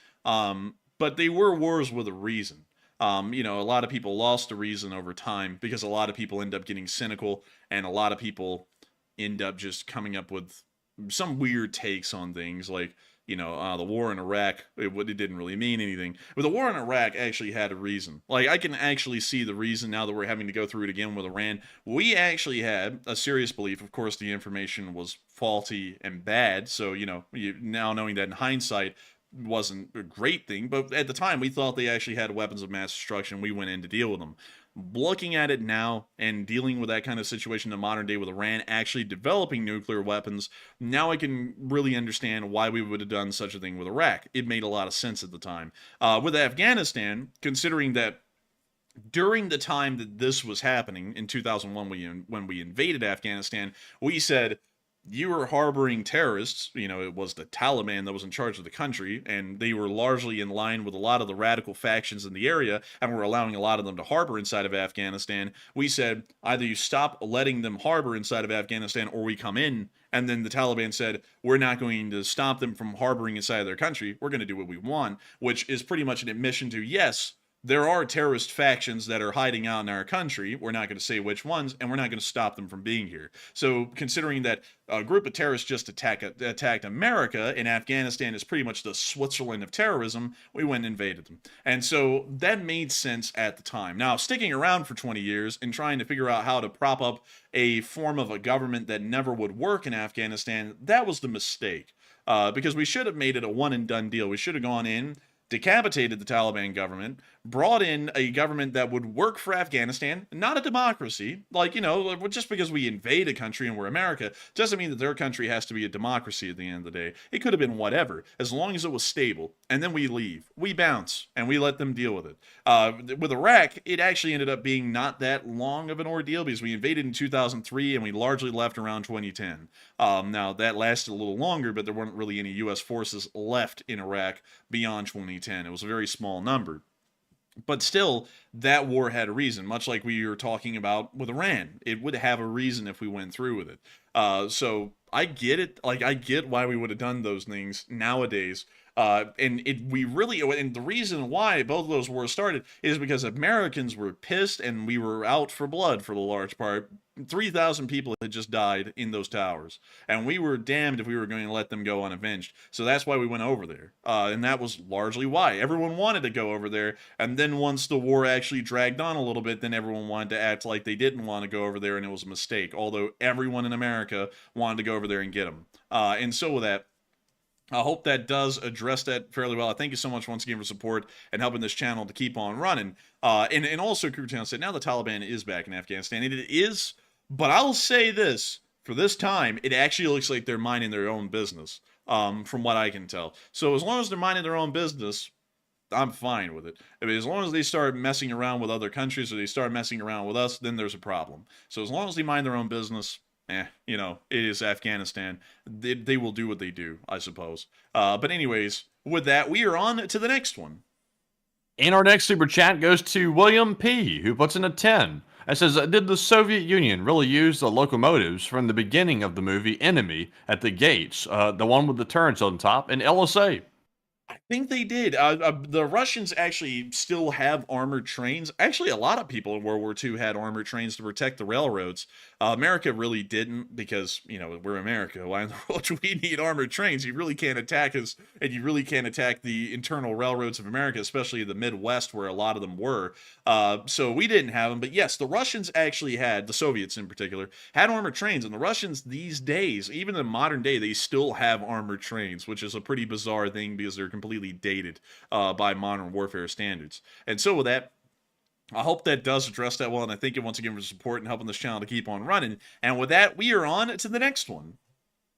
But they were wars with a reason. You know, a lot of people lost the reason over time, because a lot of people end up getting cynical, and a lot of people end up just coming up with some weird takes on things, like, you know, the war in Iraq, it didn't really mean anything. But the war in Iraq actually had a reason. Like, I can actually see the reason now that we're having to go through it again with Iran. We actually had a serious belief. Of course, the information was faulty and bad, so, you know, now knowing that in hindsight wasn't a great thing, but at the time we thought they actually had weapons of mass destruction. We went in to deal with them. looking at it now and dealing with that kind of situation in the modern day with Iran actually developing nuclear weapons, now I can really understand why we would have done such a thing with Iraq. It made a lot of sense at the time. With Afghanistan, considering that during the time that this was happening in 2001, when we invaded Afghanistan, we said, you were harboring terrorists. You know, it was the Taliban that was in charge of the country, and they were largely in line with a lot of the radical factions in the area, and were allowing a lot of them to harbor inside of Afghanistan. We said, either you stop letting them harbor inside of Afghanistan, or we come in. And then the Taliban said, we're not going to stop them from harboring inside of their country. We're going to do what we want, which is pretty much an admission to, yes, there are terrorist factions that are hiding out in our country. We're not going to say which ones, and we're not going to stop them from being here. So considering that a group of terrorists just attacked America, and Afghanistan is pretty much the Switzerland of terrorism, we went and invaded them. And so that made sense at the time. Now, sticking around for 20 years and trying to figure out how to prop up a form of a government that never would work in Afghanistan, that was the mistake. Because we should have made it a one-and-done deal. We should have gone in, decapitated the Taliban government, brought in a government that would work for Afghanistan, not a democracy. Like, you know, just because we invade a country and we're America doesn't mean that their country has to be a democracy at the end of the day. It could have been whatever, as long as it was stable. And then we leave. We bounce, and we let them deal with it. With Iraq, it actually ended up being not that long of an ordeal because we invaded in 2003 and we largely left around 2010. Now, that lasted a little longer, but there weren't really any U.S. forces left in Iraq beyond 2010. It was a very small number. But still, that war had a reason, much like we were talking about with Iran. It would have a reason if we went through with it. So I get it. Like, I get why we would have done those things nowadays. And the reason why both of those wars started is because Americans were pissed and we were out for blood for the large part. 3,000 people had just died in those towers, and we were damned if we were going to let them go unavenged. So that's why we went over there, and that was largely why everyone wanted to go over there. And then once the war actually dragged on a little bit, then everyone wanted to act like they didn't want to go over there, and it was a mistake. Although everyone in America wanted to go over there and get them, and so with that, I hope that does address that fairly well. Thank you so much once again for support and helping this channel to keep on running. And also, Crew Town said, now the Taliban is back in Afghanistan. And it is, but I'll say this, for this time, it actually looks like they're minding their own business, from what I can tell. So as long as they're minding their own business, I'm fine with it. I mean, as long as they start messing around with other countries or they start messing around with us, then there's a problem. So as long as they mind their own business, you know, it is Afghanistan. They will do what they do, I suppose. But anyways, with that, we are on to the next one. And our next super chat goes to William P., who puts in a 10. It says, did the Soviet Union really use the locomotives from the beginning of the movie Enemy at the gates, the one with the turrets on top, in LSA? I think they did. The Russians actually still have armored trains. Actually, a lot of people in World War II had armored trains to protect the railroads. America really didn't because, you know, we're America. Why in the world do we need armored trains? You really can't attack us, and you really can't attack the internal railroads of America, especially the Midwest where a lot of them were. So we didn't have them. But yes, the Russians actually had, the Soviets in particular, had armored trains. And the Russians these days, even in modern day, they still have armored trains, which is a pretty bizarre thing because they're completely dated by modern warfare standards. And so with that, I hope that does address that well, and I thank you once again for support and helping this channel to keep on running. And with that, we are on to the next one.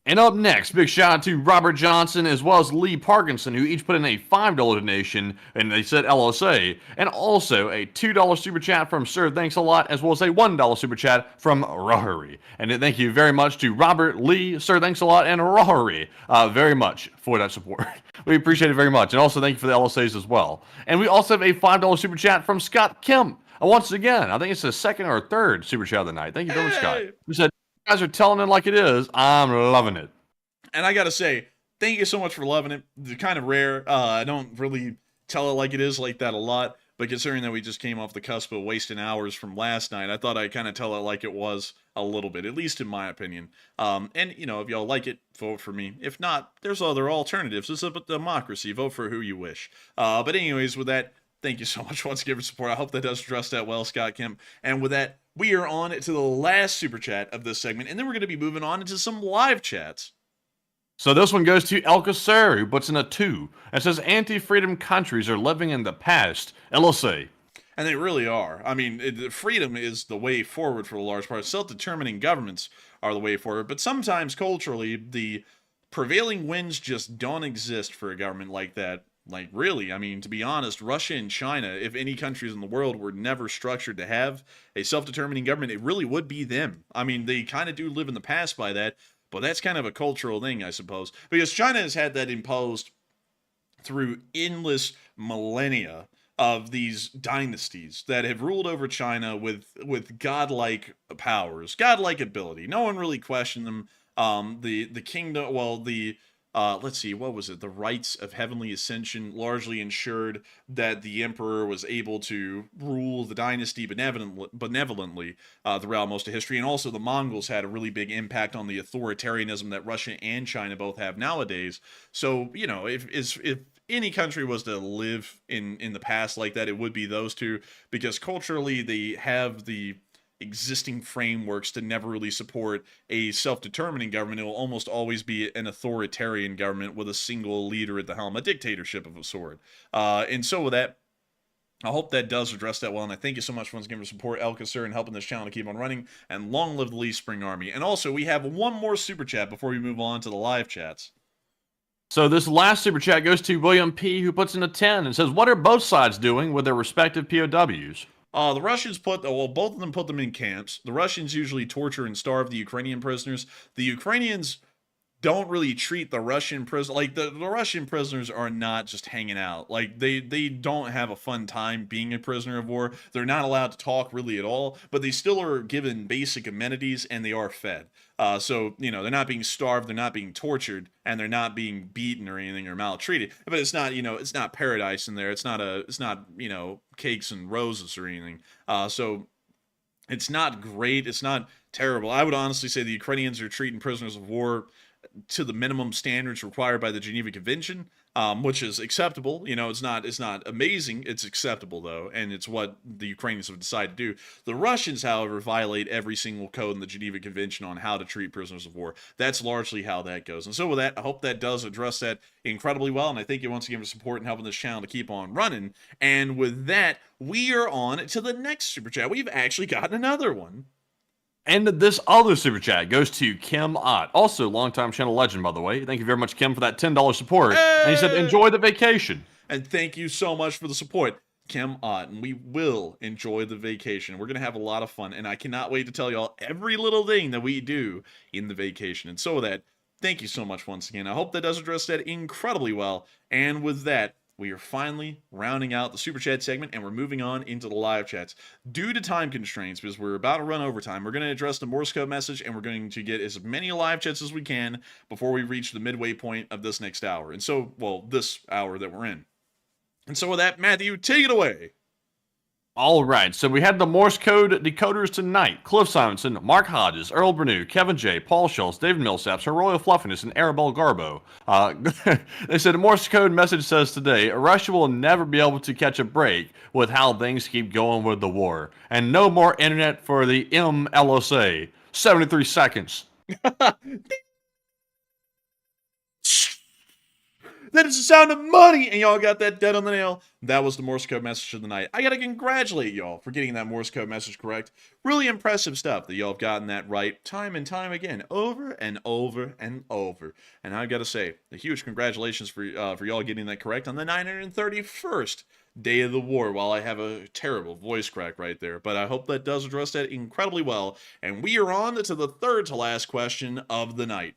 And up next, big shout out to Robert Johnson as well as Lee Parkinson, who each put in a $5 donation, and they said LSA, and also a $2 super chat from Sir Thanks a Lot, as well as a $1 super chat from Rohari. And thank you very much to Robert, Lee, Sir Thanks a Lot, and Rohari very much for that support. We appreciate it very much. And also thank you for the LSAs as well. And we also have a $5 super chat from Scott Kemp. Once again, I think it's the second or third super chat of the night. Thank you very much, Scott. Who said, you guys are telling it like it is. I'm loving it. And I gotta say, thank you so much for loving it. It's kind of rare. I don't really tell it like it is like that a lot, but considering that we just came off the cusp of wasting hours from last night, I thought I'd kind of tell it like it was a little bit, at least in my opinion. And, you know, if y'all like it, vote for me. If not, there's other alternatives. It's a democracy. Vote for who you wish. But anyways, with that, thank you so much once again for support. I hope that does address that well, Scott Kemp. And with that, we are on to the last super chat of this segment, and then we're going to be moving on into some live chats. So this one goes to Alcacer, who puts in a 2, and says anti-freedom countries are living in the past. LSA. And they really are. I mean, freedom is the way forward for the large part. Self-determining governments are the way forward. But sometimes, culturally, the prevailing winds just don't exist for a government like that. Like, really, I mean, to be honest, Russia and China, if any countries in the world were never structured to have a self-determining government, it really would be them. I mean, they kind of do live in the past by that, but that's kind of a cultural thing, I suppose. Because China has had that imposed through endless millennia of these dynasties that have ruled over China with godlike powers, godlike ability. No one really questioned them. The kingdom, well, the let's see, what was it? The rights of heavenly ascension largely ensured that the emperor was able to rule the dynasty benevolently throughout most of history. And also the Mongols had a really big impact on the authoritarianism that Russia and China both have nowadays. So, you know, if any country was to live in the past like that, it would be those two, because culturally they have the existing frameworks to never really support a self-determining government. It will almost always be an authoritarian government with a single leader at the helm, a dictatorship of a sort. And so with that, I hope that does address that well, and I thank you so much once again for support, Elkasser, and helping this channel to keep on running, and long live the Lee Spring Army. And also, we have one more super chat before we move on to the live chats. So this last super chat goes to William P., who puts in a 10 and says, what are both sides doing with their respective POWs? The Russians both of them put them in camps. The Russians usually torture and starve the Ukrainian prisoners. The Ukrainians don't really treat the Russian prisoners, like the Russian prisoners are not just hanging out. Like they don't have a fun time being a prisoner of war. They're not allowed to talk really at all, but they still are given basic amenities and they are fed. So, you know, they're not being starved, they're not being tortured, and they're not being beaten or anything or maltreated. But it's not, you know, it's not paradise in there. It's not, you know, cakes and roses or anything. So it's not great. It's not terrible. I would honestly say the Ukrainians are treating prisoners of war to the minimum standards required by the Geneva Convention, which is acceptable. You know, it's not amazing. It's acceptable, though, and it's what the Ukrainians have decided to do. The Russians, however, violate every single code in the Geneva Convention on how to treat prisoners of war. That's largely how that goes. And so with that, I hope that does address that incredibly well, and I thank you once again for support and helping this channel to keep on running. And with that, we are on to the next Super Chat. We've actually gotten another one. And this other super chat goes to Kim Ott, also longtime channel legend, by the way. Thank you very much, Kim, for that $10 support. Hey! And he said, enjoy the vacation. And thank you so much for the support, Kim Ott. And we will enjoy the vacation. We're going to have a lot of fun. And I cannot wait to tell y'all every little thing that we do in the vacation. And so with that, thank you so much once again. I hope that does address that incredibly well. And with that, we are finally rounding out the Super Chat segment, and we're moving on into the live chats. Due to time constraints, because we're about to run overtime, we're going to address the Morse code message, and we're going to get as many live chats as we can before we reach the midway point of this next hour. And so, well, this hour that we're in. And so with that, Matthew, take it away. All right, so we had the Morse code decoders tonight. Cliff Simonson, Mark Hodges, Earl Bernew, Kevin J., Paul Schultz, David Millsaps, Her Royal Fluffiness, and Arabelle Garbo. They said the Morse code message says today, Russia will never be able to catch a break with how things keep going with the war. And no more internet for the MLSA. 73 seconds. That is the sound of money, and y'all got that dead on the nail. That was the Morse code message of the night. I gotta congratulate y'all for getting that Morse code message correct. Really impressive stuff that y'all have gotten that right time and time again, over and over and over. And I gotta say, a huge congratulations for y'all getting that correct on the 931st day of the war, while I have a terrible voice crack right there. But I hope that does address that incredibly well. And we are on to the third to last question of the night.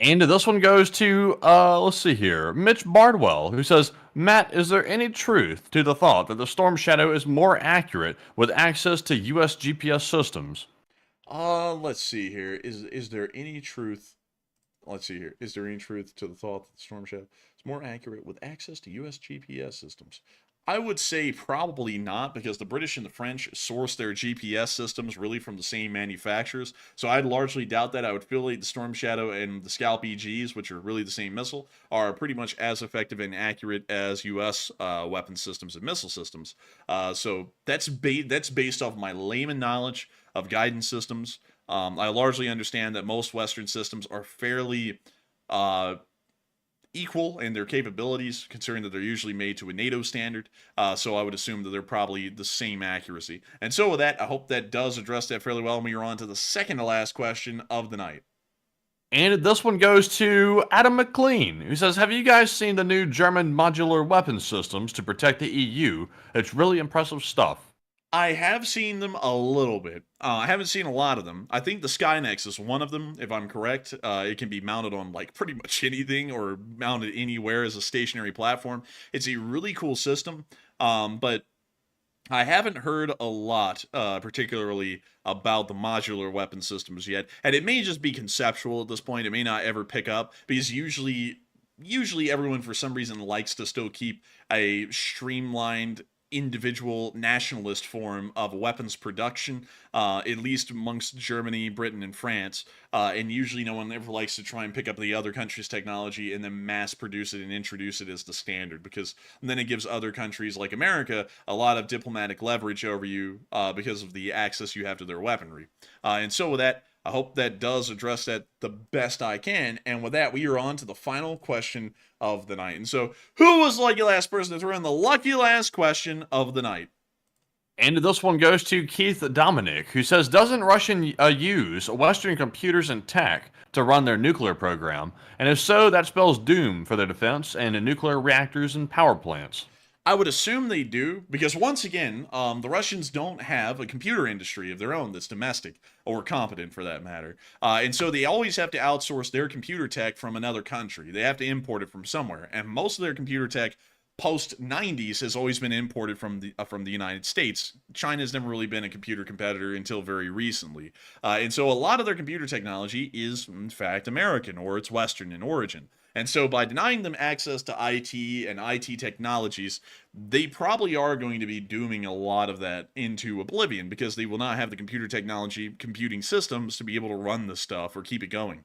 And this one goes to, let's see here, Mitch Bardwell, who says, Matt, is there any truth to the thought that the Storm Shadow is more accurate with access to U.S. GPS systems? Let's see here. Is there any truth? Let's see here. Is there any truth to the thought that the Storm Shadow is more accurate with access to U.S. GPS systems? I would say probably not, because the British and the French source their GPS systems really from the same manufacturers. So I'd largely doubt that. I would feel like the Storm Shadow and the Scalp EGs, which are really the same missile, are pretty much as effective and accurate as U.S. weapon systems and missile systems. So that's based off my layman knowledge of guidance systems. I largely understand that most Western systems are fairly equal in their capabilities, considering that they're usually made to a NATO standard. So I would assume that they're probably the same accuracy. And so with that, I hope that does address that fairly well. And we are on to the second to last question of the night. And this one goes to Adam McLean, who says, have you guys seen the new German modular weapon systems to protect the EU? It's really impressive stuff. I have seen them a little bit. I haven't seen a lot of them. I think the Skynex is one of them, if I'm correct. It can be mounted on like pretty much anything or mounted anywhere as a stationary platform. It's a really cool system, but I haven't heard a lot, particularly about the modular weapon systems yet. And it may just be conceptual at this point. It may not ever pick up, because usually everyone for some reason likes to still keep a streamlined individual nationalist form of weapons production, at least amongst Germany, Britain, and France. And usually no one ever likes to try and pick up the other country's technology and then mass produce it and introduce it as the standard, because then it gives other countries like America a lot of diplomatic leverage over you because of the access you have to their weaponry. And so with that, I hope that does address that the best I can. And with that, we are on to the final question of the night. And so, who was the lucky last person to throw in the lucky last question of the night? And this one goes to Keith Dominic, who says, doesn't Russia use Western computers and tech to run their nuclear program? And if so, that spells doom for their defense and in nuclear reactors and power plants. I would assume they do, because once again, the Russians don't have a computer industry of their own that's domestic, or competent for that matter. And so they always have to outsource their computer tech from another country. They have to import it from somewhere. And most of their computer tech post-90s has always been imported from the United States. China's never really been a computer competitor until very recently. And so a lot of their computer technology is, in fact, American, or it's Western in origin. And so by denying them access to IT and IT technologies, they probably are going to be dooming a lot of that into oblivion, because they will not have the computer technology, computing systems to be able to run this stuff or keep it going.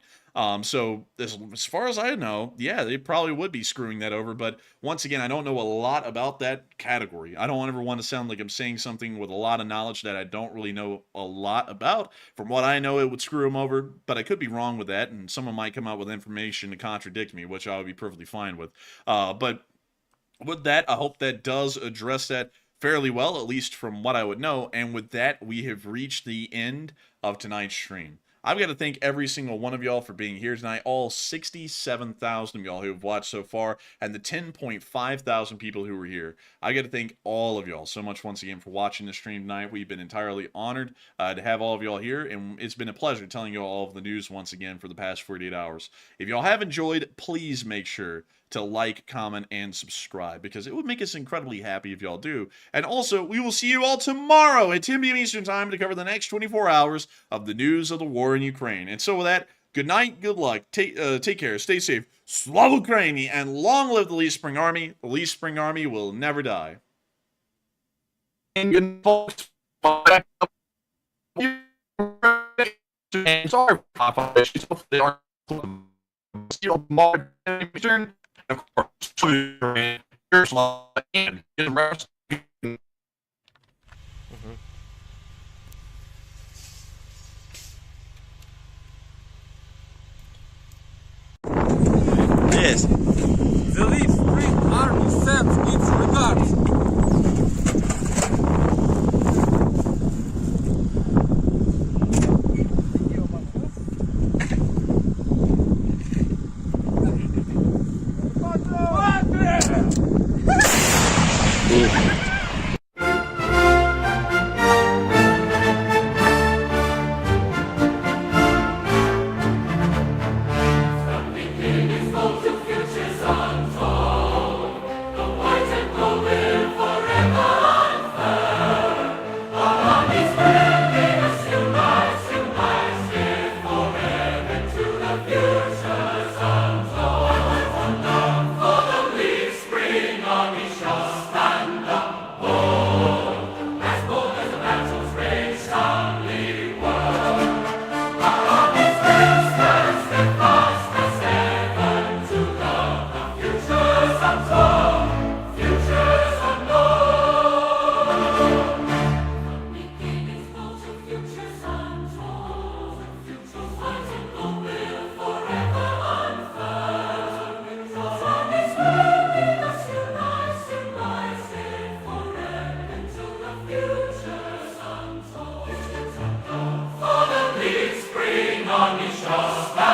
So as far as I know, yeah, they probably would be screwing that over. But once again, I don't know a lot about that category. I don't ever want to sound like I'm saying something with a lot of knowledge that I don't really know a lot about. From what I know, it would screw them over, but I could be wrong with that, and someone might come out with information to contradict me, which I would be perfectly fine with. But with that, I hope that does address that fairly well, at least from what I would know. And with that, we have reached the end of tonight's stream. I've got to thank every single one of y'all for being here tonight, all 67,000 of y'all who have watched so far, and the 10.5 thousand people who were here. I got to thank all of y'all so much once again for watching the stream tonight. We've been entirely honored to have all of y'all here, and it's been a pleasure telling you all of the news once again for the past 48 hours. If y'all have enjoyed, please make sure to like, comment, and subscribe, because it would make us incredibly happy if y'all do. And also, we will see you all tomorrow at 10 p.m. Eastern Time to cover the next 24 hours of the news of the war in Ukraine. And so with that, good night, good luck, take care, stay safe, Slava Ukraini, and long live the Lee Spring Army. The Lee Spring Army will never die. And good folks, sorry, they are of course, and Yes. The Lee Spring Army sends its regards. Futures untold, the white and gold will час